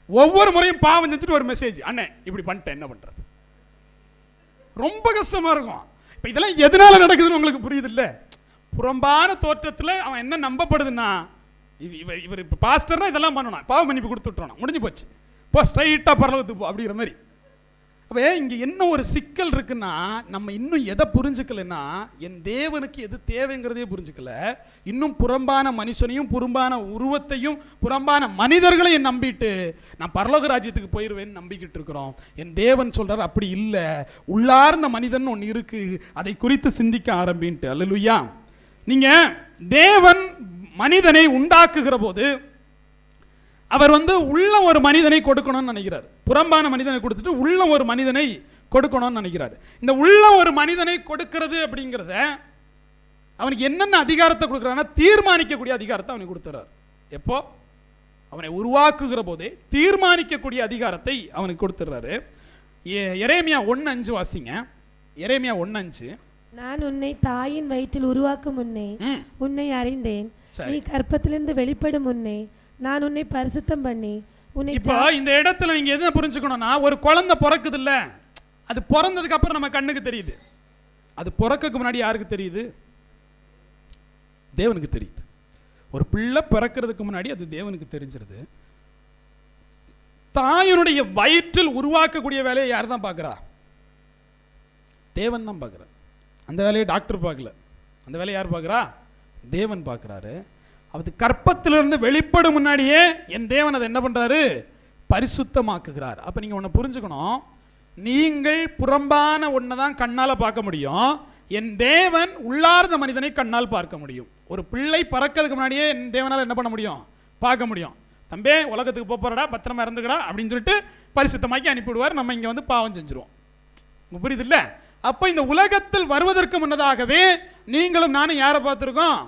Speaker 1: ஒவ்வொரு முறையும் பாவம் செஞ்சுட்டு ஒரு மெசேஜ், அண்ணே இப்படி பண்ணிட்டேன் என்ன பண்ணுறது, ரொம்ப கஷ்டமாக இருக்கும். இப்போ இதெல்லாம் எதனால நடக்குதுன்னு உங்களுக்கு புரியுது இல்லை? புறம்பான தோற்றத்தில் அவன் என்ன நம்பப்படுதுன்னா, இவர் இப்போ பாஸ்டர்னா இதெல்லாம் பண்ணணும், பாவ மன்னிப்பு கொடுத்து விட்டுறணும், முடிஞ்சு போச்சு, போ ஸ்ட்ரைட்டாக பரலோகத்துக்கு போ அப்படிங்கிற மாதிரி. அப்போ இங்கே என்ன ஒரு சிக்கல் இருக்குன்னா, நம்ம இன்னும் எதை புரிஞ்சுக்கலன்னா, என் தேவனுக்கு எது தேவைங்கிறதே புரிஞ்சுக்கல. இன்னும் புறம்பான மனுஷனையும் புறம்பான உருவத்தையும் புறம்பான மனிதர்களையும் நம்பிட்டு நான் பரலோக ராஜ்யத்துக்கு போயிடுவேன்னு நம்பிக்கிட்டு இருக்கிறோம். என் தேவன் சொல்றார் அப்படி இல்லை, உள்ளார்ந்த மனிதன் ஒன்று இருக்கு, அதை குறித்து சிந்திக்க ஆரம்பின்ட்டு. அல்லேலூயா. நீங்க தேவன் மனிதனை உண்டாக்குகிற போது அவர் உள்ள ஒரு மனிதனை கொடுக்கணும்னு நினைக்கிறார். புறம்பான மனிதனை கொடுத்துட்டு உள்ள ஒரு மனிதனை கொடுக்கணும்னு நினைக்கிறார். இந்த உள்ள ஒரு மனிதனை கொடுக்கிறது அப்படிங்கிறத அவனுக்கு என்னென்ன அதிகாரத்தை கொடுக்குறான்னா, தீர்மானிக்கக்கூடிய அதிகாரத்தை அவனுக்கு கொடுத்துறார். எப்போ அவனை உருவாக்குகிற போதே தீர்மானிக்கக்கூடிய அதிகாரத்தை அவனுக்கு கொடுத்துறாரு. எரேமியா 1:5 வாசிங்க. எரேமியா 1:5.
Speaker 4: நான் உன்னை தாயின் வயிற்றில் உருவாக்கும் முன்னே உன்னை அறிந்தேன், நீ கர்ப்பத்திலிருந்து வெளிப்படும் முன்னே நான் உன்னை பரிசுத்தம் பண்ணி உன்னை
Speaker 1: இப்போ இந்த இடத்துல நீங்க எதை புரிஞ்சுக்கணும்னா, ஒரு குழந்தை பிறக்குது இல்ல, அது பிறந்ததுக்கு அப்புறம் நம்ம கண்ணுக்கு தெரியுது. அது பிறக்கக்கு முன்னாடி யாருக்கு தெரியுது? தேவனுக்கு தெரியுது. ஒரு பிள்ளை பிறக்கிறதுக்கு முன்னாடி அது தேவனுக்கு தெரிஞ்சிருது. தாயினுடைய வயிற்றில் உருவாக்கக்கூடிய வேலையை யார் தான் பார்க்குறா? தேவன் தான் பார்க்குறார். அந்த வேலையை டாக்டர் பார்க்கல, அந்த வேலையை யார் பார்க்குறா? தேவன் பார்க்குறாரு. அது கற்பத்திலிருந்து வெளிப்படும் முன்னாடியே என் தேவன் அதை என்ன பண்ணுறாரு? பரிசுத்தமாக்குகிறார். அப்போ நீங்கள் ஒன்று புரிஞ்சுக்கணும், நீங்கள் புறம்பான ஒன்றை தான் கண்ணால் பார்க்க முடியும், என் தேவன் உள்ளார்ந்த மனிதனை கண்ணால் பார்க்க முடியும். ஒரு பிள்ளை பறக்கிறதுக்கு முன்னாடியே என் தேவனால் என்ன பண்ண முடியும்? பார்க்க முடியும். தம்பே உலகத்துக்கு போறடா, பத்திரமா இறந்துக்கடா அப்படின்னு சொல்லிட்டு பரிசுத்தமாக்கி அனுப்பிவிடுவார். நம்ம இங்கே வந்து பாவம் செஞ்சிருவோம். புரியுது இல்லை? அப்போ இந்த உலகத்தில் வருவதற்கு முன்னதாகவே நீங்களும் நானும் யாரை பார்த்துருக்கோம்?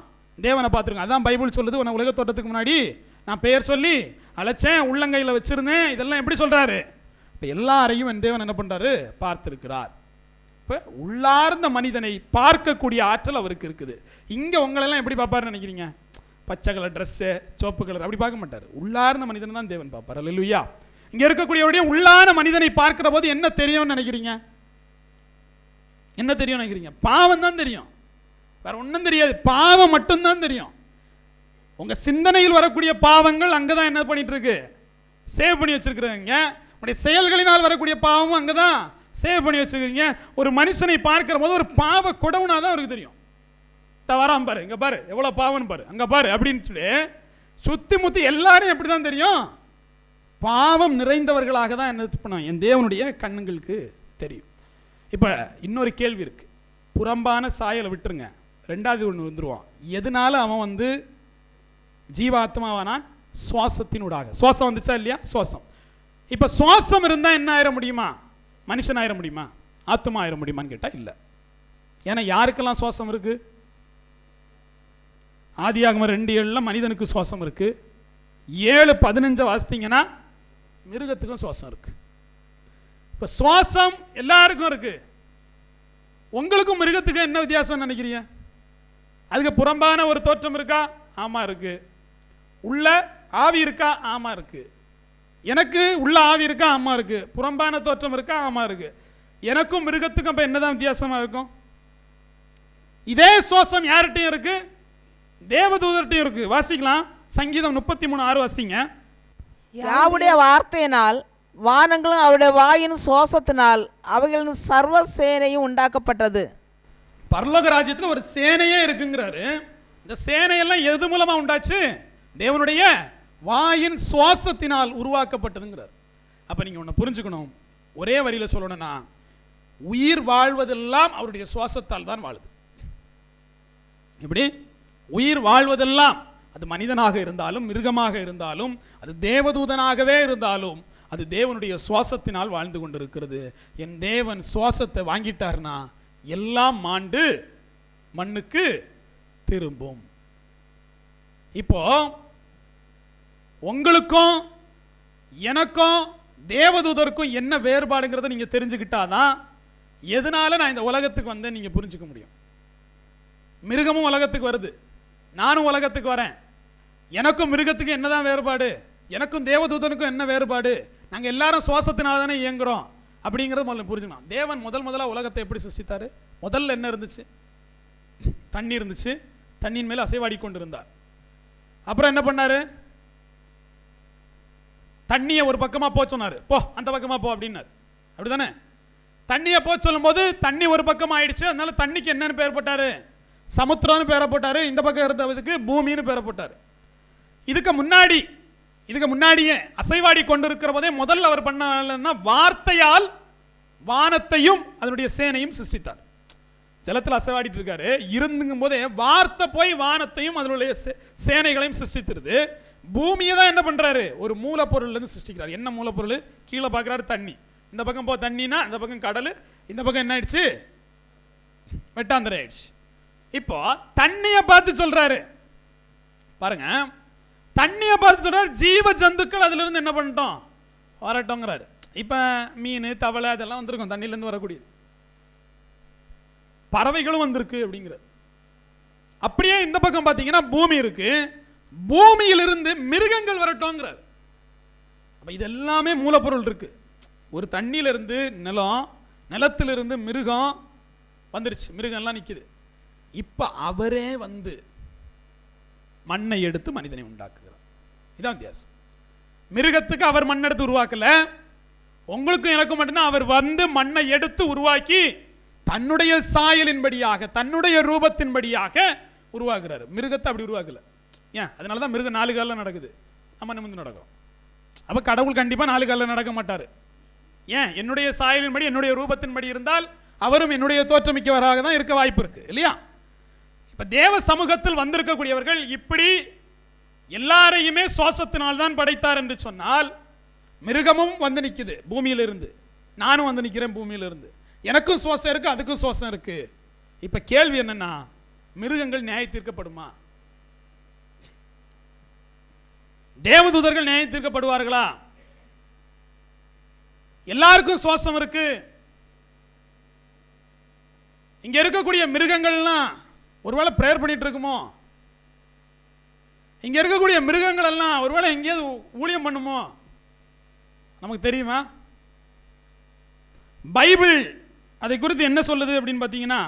Speaker 1: தேவனை பார்த்துருக்கோம். அதான் பைபிள் சொல்லுது, உன்னை உலக தோட்டத்துக்கு முன்னாடி நான் பெயர் சொல்லி அழைச்சேன், உள்ளங்கையில் வச்சிருந்தேன். இதெல்லாம் எப்படி சொல்றாரு? இப்போ எல்லாரையும் என் தேவன் என்ன பண்றாரு? பார்த்திருக்கிறார். இப்போ உள்ளார்ந்த மனிதனை பார்க்கக்கூடிய ஆற்றல் அவருக்கு இருக்குது. இங்கே உங்களெல்லாம் எப்படி பார்ப்பாருன்னு நினைக்கிறீங்க? பச்சை கலர் ட்ரெஸ்ஸு, சோப்பு கலர் அப்படி பார்க்க மாட்டார். உள்ளார்ந்த மனிதனை தான் தேவன் பார்ப்பார். அல்லேலூயா. இங்கே இருக்கக்கூடியவருடைய உள்ளான மனிதனை பார்க்கிற போது என்ன தெரியும்னு நினைக்கிறீங்க? என்ன தெரியும் நினைக்கிறீங்க? பாவம் தான் தெரியும், வேற ஒன்றும் தெரியாது. பாவம் மட்டும்தான் தெரியும். உங்க சிந்தனையில் வரக்கூடிய பாவங்கள் அங்கதான் என்ன பண்ணிட்டு இருக்கு? சேவ் பண்ணி வச்சிருக்கிறீங்க. உங்களுடைய செயல்களினால் வரக்கூடிய பாவமும் அங்கதான் சேவ் பண்ணி வச்சிருக்கீங்க. ஒரு மனுஷனை பார்க்கிற போது ஒரு பாவ குடவுனா தான் அவருக்கு தெரியும். வராம பாரு, இங்க பாரு எவ்வளவு பாவம் பாரு, அங்க பாரு அப்படின்னு சுத்தி முத்தி எல்லாரும் எப்படி தான் தெரியும்? பாவம் நிறைந்தவர்களாக தான் என்ன பண்ணும்? என் தேவனுடைய கண்ணுங்களுக்கு தெரியும். இப்போ இன்னொரு கேள்வி இருக்கு. புறம்பான சாயலை விட்டுருங்க, ரெண்டாவது ஒன்று வந்துருவான். எதனால அவன் வந்து ஜீவாத்மாவானான்? சுவாசத்தினூடாக. சுவாசம் வந்துச்சா இல்லையா? சுவாசம். இப்போ சுவாசம் இருந்தால் என்ன ஆயிட முடியுமா? மனுஷன் ஆயிட முடியுமா? ஆத்மா ஆயிட முடியுமான்னு கேட்டால் இல்லை. ஏன்னா யாருக்கெல்லாம் சுவாசம் இருக்கு? ஆதியாகமம் 2:7 மனிதனுக்கு சுவாசம் இருக்கு. 7:15 வாசித்தீங்கன்னா மிருகத்துக்கும் சுவாசம் இருக்கு. இப்போ சுவாசம் எல்லாருக்கும் இருக்கு. உங்களுக்கும் மிருகத்துக்கும் என்ன வித்தியாசம் நினைக்கிறீங்க? அதுக்கு புறம்பான ஒரு தோற்றம் இருக்கா? ஆமா இருக்கு. உள்ள ஆவி இருக்கா? ஆமா இருக்கு. எனக்கு உள்ள ஆவி இருக்கா? ஆமா இருக்கு. புறம்பான தோற்றம் இருக்கா? ஆமா இருக்கு. எனக்கும் மிருகத்துக்கும் அப்ப என்னதான் வித்தியாசமா இருக்கும்? இதே சுவாசம் யார்கிட்டையும் இருக்கு? தேவதூதர்கிட்டையும் இருக்கு. வாசிக்கலாம், சங்கீதம் 33:6 வாசிங்க.
Speaker 2: யாவுடைய வார்த்தையினால் வானங்களும் அவருடைய வாயின் சுவாசத்தினால் அவைகளின் சர்வ சேனையும் உண்டாக்கப்பட்டது.
Speaker 1: பரலோக ராஜ்யத்தில் ஒரு சேனையே இருக்குங்கிறாரு. இந்த சேனையெல்லாம் எது மூலமா உண்டாச்சு? தேவனுடைய வாயின் சுவாசத்தினால் உருவாக்கப்பட்டதுங்கிறார். அப்ப நீங்க ஒன்று புரிஞ்சுக்கணும், ஒரே வரியில சொல்லணும்னா உயிர் வாழ்வதெல்லாம் அவருடைய சுவாசத்தால் தான் வாழுது. இப்படி உயிர் வாழ்வதெல்லாம், அது மனிதனாக இருந்தாலும் மிருகமாக இருந்தாலும் அது தேவதூதனாகவே இருந்தாலும் அது தேவனுடைய சுவாசத்தினால் வாழ்ந்து கொண்டிருக்கிறது. என் தேவன் சுவாசத்தை வாங்கிட்டார்னா எல்லாம் மாண்டு மண்ணுக்கு திரும்பும். இப்போ உங்களுக்கும் எனக்கும் தேவதூதருக்கும் என்ன வேறுபாடுங்கிறத நீங்க தெரிஞ்சுக்கிட்டாதான் எதனால நான் இந்த உலகத்துக்கு வந்தேன் நீங்க புரிஞ்சுக்க முடியும். மிருகமும் உலகத்துக்கு வருது, நானும் உலகத்துக்கு வரேன். எனக்கும் மிருகத்துக்கும் என்னதான் வேறுபாடு? எனக்கும் தேவதூதனுக்கும் என்ன வேறுபாடு? நாங்கள் எல்லாரும் சுவாசத்தினால தானே இயங்குறோம் அப்படிங்கிறது முதல்ல புரிஞ்சுக்கணும். தேவன் முதலாக உலகத்தை எப்படி சிருஷ்டித்தாரு? முதல்ல என்ன இருந்துச்சு? தண்ணி இருந்துச்சு. தண்ணியின் மேலே அசைவாடி கொண்டு இருந்தார். அப்புறம் என்ன பண்ணாரு? தண்ணியை ஒரு பக்கமாக போ சொன்னார். போ அந்த பக்கமாக போ அப்படின்னாரு. அப்படிதானே? தண்ணியை போ சொல்லும் போது தண்ணி ஒரு பக்கம் ஆயிடுச்சு. அதனால தண்ணிக்கு என்னன்னு பேர் போட்டாரு? சமுத்திரம்னு பேரை போட்டாரு. இந்த பக்கம் இருந்ததுக்கு பூமின்னு பேரை போட்டாரு. இதுக்கு முன்னாடியே அசைவாடி கொண்டிருக்கிற போதே முதல்ல அவர் பண்ண வார்த்தையால் வானத்தையும் அதனுடைய சேனையும் சிருஷ்டித்தார். ஜலத்தில் அசைவாடிட்டு இருக்காரு, இருந்துங்கும் போதே வார்த்தை போய் வானத்தையும் அதனுடைய சேனைகளையும் சிருஷ்டித்திருது. பூமியை தான் என்ன பண்றாரு? ஒரு மூலப்பொருள் இருந்து சிருஷ்டிக்கிறார். என்ன மூலப்பொருள்? கீழே பார்க்கிறாரு தண்ணி. இந்த பக்கம் போ தண்ணினா இந்த பக்கம் கடல், இந்த பக்கம் என்ன ஆயிடுச்சு? வெட்டாந்தரை ஆயிடுச்சு. இப்போ தண்ணியை பார்த்து சொல்றாரு பாருங்க, தண்ணியை பார்த்து சொல்றாரு ஜீவ ஜந்துக்கள் அதுல இருந்து என்ன பண்ணிட்டோம்? வரட்டோங்கிறாரு. இப்ப மீன், தவளை அதெல்லாம் வந்திருக்கும் தண்ணியில இருந்து வரக்கூடியது. பறவைகளும் வந்திருக்கு அப்படிங்கிறது. அப்படியே இந்த பக்கம் பார்த்தீங்கன்னா பூமி இருக்கு. பூமியிலிருந்து மிருகங்கள் வரட்டோங்கிறார். அப்ப இதெல்லாமே மூலப்பொருள் இருக்கு. ஒரு தண்ணியிலிருந்து நிலம், நிலத்திலிருந்து மிருகம் வந்துருச்சு, மிருகம்லாம் நிக்குது. இப்ப அவரே வந்து மண்ணை எடுத்து மனிதனை உண்டாக்குகிறார். இதான் வித்தியாசம். மிருகத்துக்கு அவர் மண் எடுத்து உருவாக்கல, உங்களுக்கும் எனக்கும் மட்டும்தான் அவர் வந்து மண்ணை எடுத்து உருவாக்கி தன்னுடைய சாயலின்படியாக தன்னுடைய ரூபத்தின்படியாக உருவாக்குறாரு. மிருகத்தை அப்படி உருவாக்கல. ஏன்? அதனாலதான் மிருகம் 4 காலில் நடக்குது, நம்ம நிமிர்ந்து நடக்கிறோம். அப்ப கடவுள் கண்டிப்பா 4 காலில் நடக்க மாட்டாரு. ஏன்? என்னுடைய சாயலின்படி என்னுடைய ரூபத்தின்படி இருந்தால் அவரும் என்னுடைய தோற்றமிக்கவராக தான் இருக்க வாய்ப்பு இருக்கு இல்லையா? இப்ப தேவ சமூகத்தில் வந்திருக்கக்கூடியவர்கள் இப்படி எல்லாரையுமே சுவாசத்தினால் தான் படைத்தார் என்று சொன்னால், மிருகமும் வந்து நிக்குது பூமியிலிருந்து, நானும் வந்து நிக்கிறேன் பூமியிலிருந்து, எனக்கும் சுவாசம் இருக்கு, அதுக்கும் சுவாசம் இருக்கு. இப்ப கேள்வி என்னன்னா, மிருகங்கள் நியாய தீர்க்கப்படுமா? தேவதூதர்கள் நியாய தீர்க்கப்படுவார்களா? எல்லாருக்கும் சுவாசம் இருக்கு. இங்க இருக்கக்கூடிய மிருகங்கள்லாம் ஒருவேளை பிரேயர் பண்ணிட்டு இருக்குமோ? இங்க இருக்கக்கூடிய மிருகங்கள் எல்லாம் ஒருவேளை எங்கேயாவது ஊழியம் பண்ணுமோ? நமக்கு தெரியுமா? பைபிள் அதை குறித்து என்ன சொல்லுது அப்படின்னு பார்த்தீங்கன்னா,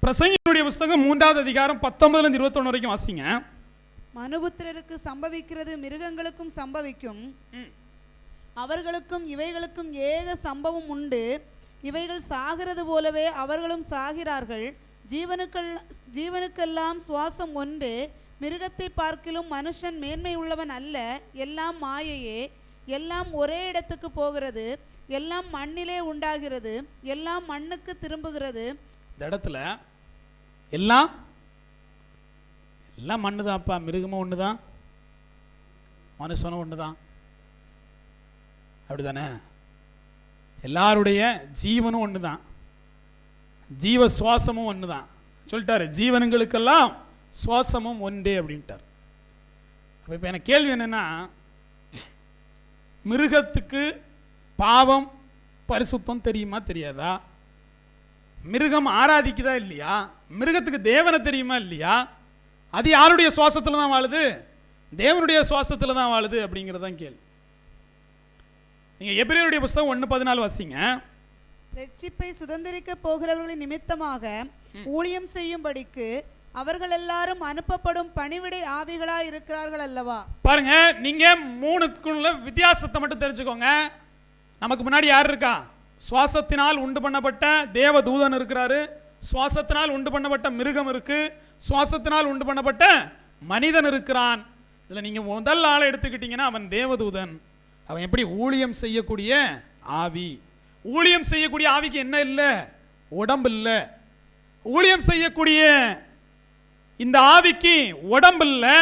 Speaker 1: பிரசங்கினுடைய புஸ்தகம் 3வது அதிகாரம் 19 to 21 வரைக்கும் வாசிங்க.
Speaker 3: மனுபுத்திரருக்கு சம்பவிக்கிறது மிருகங்களுக்கும் சம்பவிக்கும், அவர்களுக்கும் இவைகளுக்கும் ஏக சம்பவம் உண்டு. இவைகள் சாகிறது போலவே அவர்களும் சாகிறார்கள். ஜீவனுக்கெல்லாம் சுவாசம் ஒன்று. மிருகத்தை பார்க்கிலும் மனுஷன் மேன்மை உள்ளவன் அல்ல. எல்லாம் மாயையே. எல்லாம் ஒரே இடத்துக்கு போகிறது. எல்லாம் மண்ணிலே உண்டாகிறது. எல்லாம் மண்ணுக்கு திரும்புகிறது.
Speaker 1: இந்த இடத்துல எல்லாம் எல்லாம் மண்ணு தான்ப்பா. மிருகமும் ஒன்று தான், மனுஷனும் ஒன்று தான். அப்படிதானே? எல்லாருடைய ஜீவனும் ஒன்று தான், ஜீவ சுவாசமும் ஒன்று தான் சொல்லிட்டாரு. ஜீவனுங்களுக்கெல்லாம் சுவாசமும் ஒன்றே அப்படின்ட்டார். அப்போ இப்போ எனக்கு கேள்வி என்னன்னா, மிருகத்துக்கு பாவம் பரிசுத்தம் தெரியுமா தெரியாதா? மிருகம் ஆராதிக்குதா இல்லையா? மிருகத்துக்கு தேவனை தெரியுமா இல்லையா? அது யாருடைய சுவாசத்தில் தான் வாழுது? தேவனுடைய சுவாசத்தில் தான் வாழுது அப்படிங்கிறதான் கேள்வி. நீங்க எபிரேயருடைய புஸ்தகம் 1:14 வாசிங்க.
Speaker 3: ரட்சிப்பை சுதந்திரிக்க போகிறவர்களின் நிமித்தமாக ஊழியம் செய்யும்படிக்கு அவர்கள் எல்லாரும் அனுப்பப்படும் பணிவிடை ஆவிகளா இருக்கிறார்கள் அல்லவா?
Speaker 1: பாருங்க, நீங்க 3க்குள்ள வித்தியாசத்தை மட்டும் தெரிஞ்சுக்கோங்க. நமக்கு முன்னாடி யார் இருக்கா? சுவாசத்தினால் உண்டு பண்ணப்பட்ட தேவ தூதன் இருக்கிறாரு, சுவாசத்தினால் உண்டு பண்ணப்பட்ட மிருகம் இருக்கு, சுவாசத்தினால் உண்டு பண்ணப்பட்ட மனிதன் இருக்கிறான். இதுல நீங்க முதல் ஆளை எடுத்துக்கிட்டீங்கன்னா அவன் தேவதூதன். அவன் எப்படி? ஊழியம் செய்யக்கூடிய ஆவி. ஊழியம் செய்யக்கூடிய ஆவிக்கு என்ன இல்லை? உடம்பு இல்லை. ஊழியம் செய்யக்கூடிய இந்த ஆவிக்கு உடம்பு இல்லை.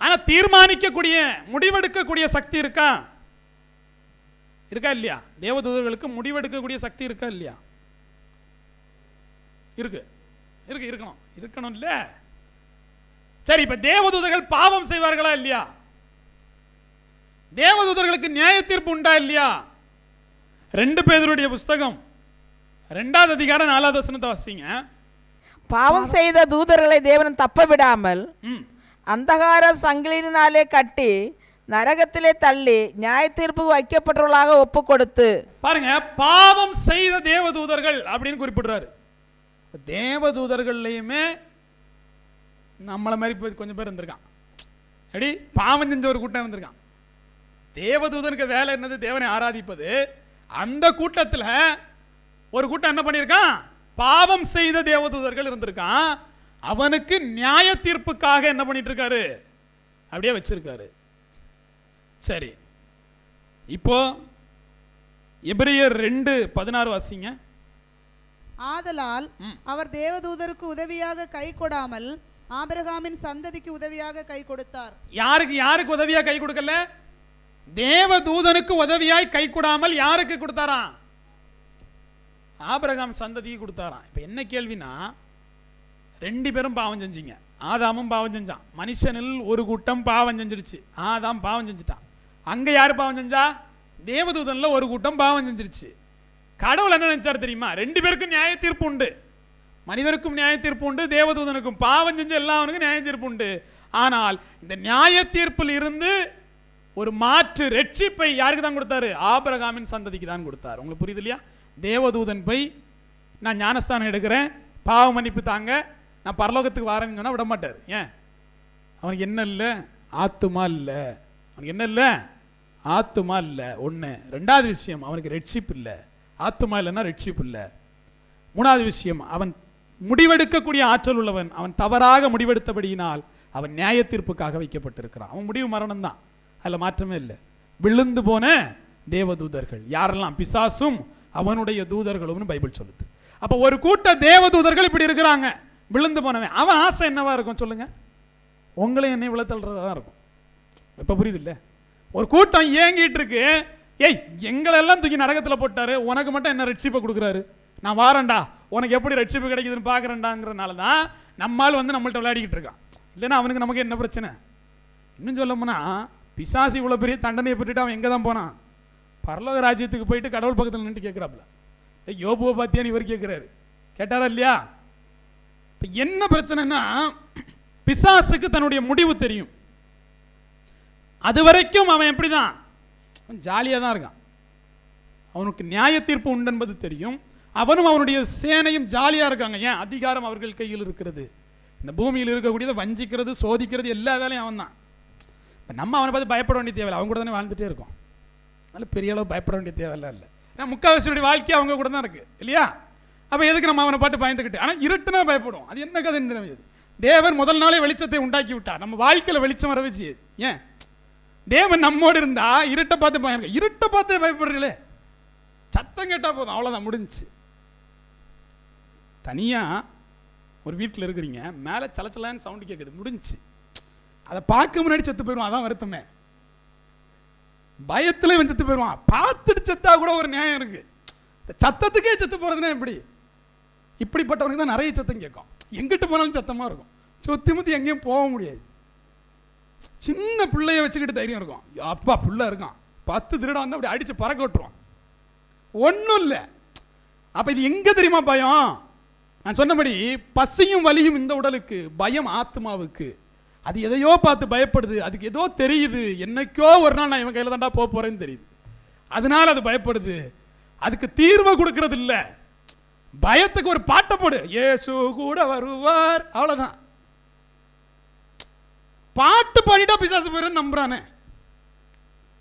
Speaker 1: ஆனா தீர்மானிக்கக்கூடிய, முடிவெடுக்கக்கூடிய சக்தி இருக்கா? இருக்கா இல்லையா? தேவதூதர்களுக்கு முடிவெடுக்கக்கூடிய சக்தி இருக்கா இல்லையா? இருக்கு, இருக்கு, இருக்கணும், இருக்கணும் இல்ல? சரி, இப்ப தேவதூதர்கள் பாவம் செய்வார்களா இல்லையா? தேவதூதர்களுக்கு நியாய தீர்ப்பு உண்டா இல்லையா? 2 பேதுருடைய புஸ்தகம் 2வது அதிகாரம் 4வது வசனத்தை வாசிங்க.
Speaker 2: பாவம் செய்த தூதர்களை தேவன் தப்ப விடாமல் அந்தகார சங்கிலினாலே கட்டி நரகத்திலே தள்ளி நியாய தீர்ப்பு வைக்கப்பட்டவர்களாக ஒப்பு கொடுத்து. பாருங்க,
Speaker 1: பாவம் செய்த தேவதூதர்கள் அப்படின்னு குறிப்பிடுறாரு. தேவதூதர்கள்லையுமே நம்மளை மாதிரி கொஞ்சம் பேர் இருந்திருக்கான். எப்படி? பாவம் செஞ்ச ஒரு கூட்டம் இருந்திருக்கான். தேவதூதனுக்கு வேலை என்னது? தேவனை ஆராதிப்பது. அந்த கூட்டத்தில் ஒரு கூட்டம் என்ன பண்ணியிருக்கான்? பாவம் செய்த தேவதூதர்கள் இருந்திருக்கான். அவனுக்கு நியாய தீர்ப்புக்காக என்ன பண்ணிட்டு இருக்காரு? அப்படியே வச்சிருக்காரு. சரி, இப்போ எபிரேயர் 2:16 வாசிங்க.
Speaker 3: ஆதலால் அவர் தேவதூதருக்கு உதவியாக கை கொடாமல் ஆபிரகாமின் சந்ததிக்கு உதவியாக கை கொடுத்தார்.
Speaker 1: யாருக்கு உதவியா கை கொடுக்கல? தேவதூதனுக்கு உதவியாய் கை கொடாமல் யாருக்கு கொடுத்தாராம்? ஆபிரகாம் சந்ததிக்கு கொடுத்தாராம். இப்ப என்ன கேள்வினா, 2 பேரும் பாவம் செஞ்சீங்க. ஆதாமும் பாவம் செஞ்சான். மனுஷனில் ஒரு கூட்டம் பாவம் செஞ்சிருச்சு. ஆதாம் பாவம் செஞ்சுட்டான். அங்க யாரு பாவம் செஞ்சா? தேவதூதன்ல ஒரு கூட்டம் பாவம் செஞ்சிருச்சு. கடவுள் என்ன நினைச்சார் தெரியுமா? 2 பேருக்கும் நியாய தீர்ப்பு உண்டு. மனிதனுக்கும் நியாய தீர்ப்பு உண்டு, தேவதூதனுக்கும். பாவம் செஞ்ச எல்லாவனுக்கும் நியாய தீர்ப்பு உண்டு. ஆனால் இந்த நியாய தீர்ப்பில் இருந்து ஒரு மாற்று ரட்சிப்பை யாருக்கு தான் கொடுத்தாரு? ஆபிரகாமின் சந்ததிக்கு தான் கொடுத்தார். உங்களுக்கு புரியுது இல்லையா? தேவதூதன் போய் நான் ஞானஸ்தானம் எடுக்கிறேன், பாவ மன்னிப்பு தாங்க, நான் பரலோகத்துக்கு வரேன்னு சொன்னால் விட மாட்டார். ஏன்? அவனுக்கு என்ன இல்லை? ஆத்துமா இல்லை. அவனுக்கு என்ன இல்லை? ஆத்துமா இல்லை. ஒன்று. ரெண்டாவது விஷயம், அவனுக்கு ரட்சிப்பு இல்லை. ஆத்துமா இல்லைன்னா ரட்சிப்பு இல்லை. மூணாவது விஷயம், அவன் முடிவெடுக்கக்கூடிய ஆற்றல் உள்ளவன். அவன் தவறாக முடிவெடுத்தபடியினால் அவன் நியாய தீர்ப்புக்காக வைக்கப்பட்டிருக்கிறான். அவன் முடிவு மரணம் தான், அதில் மாற்றமே இல்லை. விழுந்து போன தேவதூதர்கள் யாரெல்லாம்? பிசாசும் அவனுடைய தூதர்களும்னு பைபிள் சொல்லுது. அப்போ ஒரு கூட்ட தேவதூதர்கள் இப்படி இருக்கிறாங்க, விழுந்து போனவன். அவன் ஆசை என்னவா இருக்கும் சொல்லுங்க? உங்களையும் என்னை விழத்தல்றதா தான் இருக்கும். இப்போ புரியுது இல்லை? ஒரு கூட்டம் ஏங்கிட்டு இருக்கு, ஏய் எங்களெல்லாம் தூக்கி நரகத்தில் போட்டாரு, உனக்கு மட்டும் என்ன ரட்சிப்பை கொடுக்குறாரு, நான் வாரேன்டா, உனக்கு எப்படி ரட்சிப்பு கிடைக்குதுன்னு பார்க்குறேன்டாங்கிறனால தான் நம்மால் வந்து நம்மள்ட்ட விளையாடிக்கிட்டு இருக்கான். இல்லைன்னா அவனுக்கு நமக்கு என்ன பிரச்சனை? இன்னும் சொல்ல போனால் பிசாசு இவ்வளோ பெரிய தண்டனையை பெற்றுட்டு அவன் எங்கே தான் போனான்? பரலோக ராஜ்யத்துக்கு போயிட்டு கடவுள் பக்கத்தில் நின்று கேட்குறாப்புல. யோபுவை பார்த்தியான்னு இவர் கேட்குறாரு. கேட்டாரா இல்லையா? இப்போ என்ன பிரச்சனைன்னா, பிசாசுக்கு தன்னுடைய முடிவு தெரியும். அது வரைக்கும் அவன் எப்படி தான்? அவன் ஜாலியாக தான் இருக்கான். அவனுக்கு நியாய தீர்ப்பு உண்டு என்பது தெரியும். அவனும் அவனுடைய சேனையும் ஜாலியாக இருக்காங்க. ஏன்? அதிகாரம் அவர்கள் கையில் இருக்கிறது. இந்த பூமியில் இருக்கக்கூடியதை வஞ்சிக்கிறது, சோதிக்கிறது, எல்லா வேலையும் அவன் தான். இப்போ நம்ம அவனை பார்த்து பயப்பட வேண்டிய தேவையில்லை, அவங்க கூட தானே வாழ்ந்துகிட்டே இருக்கோம். அதனால் பெரிய அளவு பயப்பட வேண்டிய தேவையில்லை. இல்லை, ஏன்னா முக்கால்வாசியுடைய வாழ்க்கை அவங்க கூட தான் இருக்குது இல்லையா? அப்போ எதுக்கு நம்ம அவனை பாட்டு பயந்துக்கிட்டு? ஆனால் இருட்டுனா பயப்படுவோம். அது என்ன கதை தெரியாது. தேவன் முதல் நாளே வெளிச்சத்தை உண்டாக்கி விட்டார், நம்ம வாழ்க்கையில் வெளிச்சம் வரவே செய்யுது. ஏன்? தேவன் நம்மோடு இருந்தா இருட்டை பார்த்து பயம், இருட்டை பார்த்து பயப்படுறீங்களே, சத்தம் கேட்டால் போதும், அவ்வளோதான், முடிஞ்சு. தனியாக ஒரு வீட்டில் இருக்கிறீங்க, மேலே சலச்சலான்னு சவுண்டு கேட்குது, முடிஞ்சு. அதை பார்க்க முன்னாடி செத்து போயிடுவான், அதான் வருத்தமே. பயத்தில் இவன் செத்து போயிடுவான். பார்த்துட்டு செத்தா கூட ஒரு நியாயம் இருக்கு. இந்த சத்தத்துக்கே செத்து போகிறதுனா எப்படி? இப்படிப்பட்டவனுக்கு தான் நிறைய சத்தம் கேட்கும். எங்கிட்டு போனாலும் சத்தமாக இருக்கும், சுற்றி முற்றி எங்கேயும் போக முடியாது. சின்ன பிள்ளைய வச்சுக்கிட்டு தைரியம் இருக்கும். அப்பா பிள்ளை இருக்கான், 10 திருடம் வந்து அப்படி அடித்து பறக்க விட்டுருவான், ஒன்றும் இல்லை. அப்போ இது எங்கே தெரியுமா பயம்? நான் சொன்னபடி பசியும் வலியும் இந்த உடலுக்கு, பயம் ஆத்மாவுக்கு. அது எதையோ பார்த்து பயப்படுது, அதுக்கு ஏதோ தெரியுது, என்னைக்கோ ஒரு நாள் நான் இவன் கையில் தாண்டா போக போகிறேன்னு தெரியுது, அதனால அது பயப்படுது. அதுக்கு தீர்வை கொடுக்கறது இல்லை. பயத்துக்கு ஒரு பாட்டை போடு, இயேசு கூட வருவார், அவ்வளோதான். பாட்டு பாடிட்டா பிசாசு போயிடும் நம்புறானே.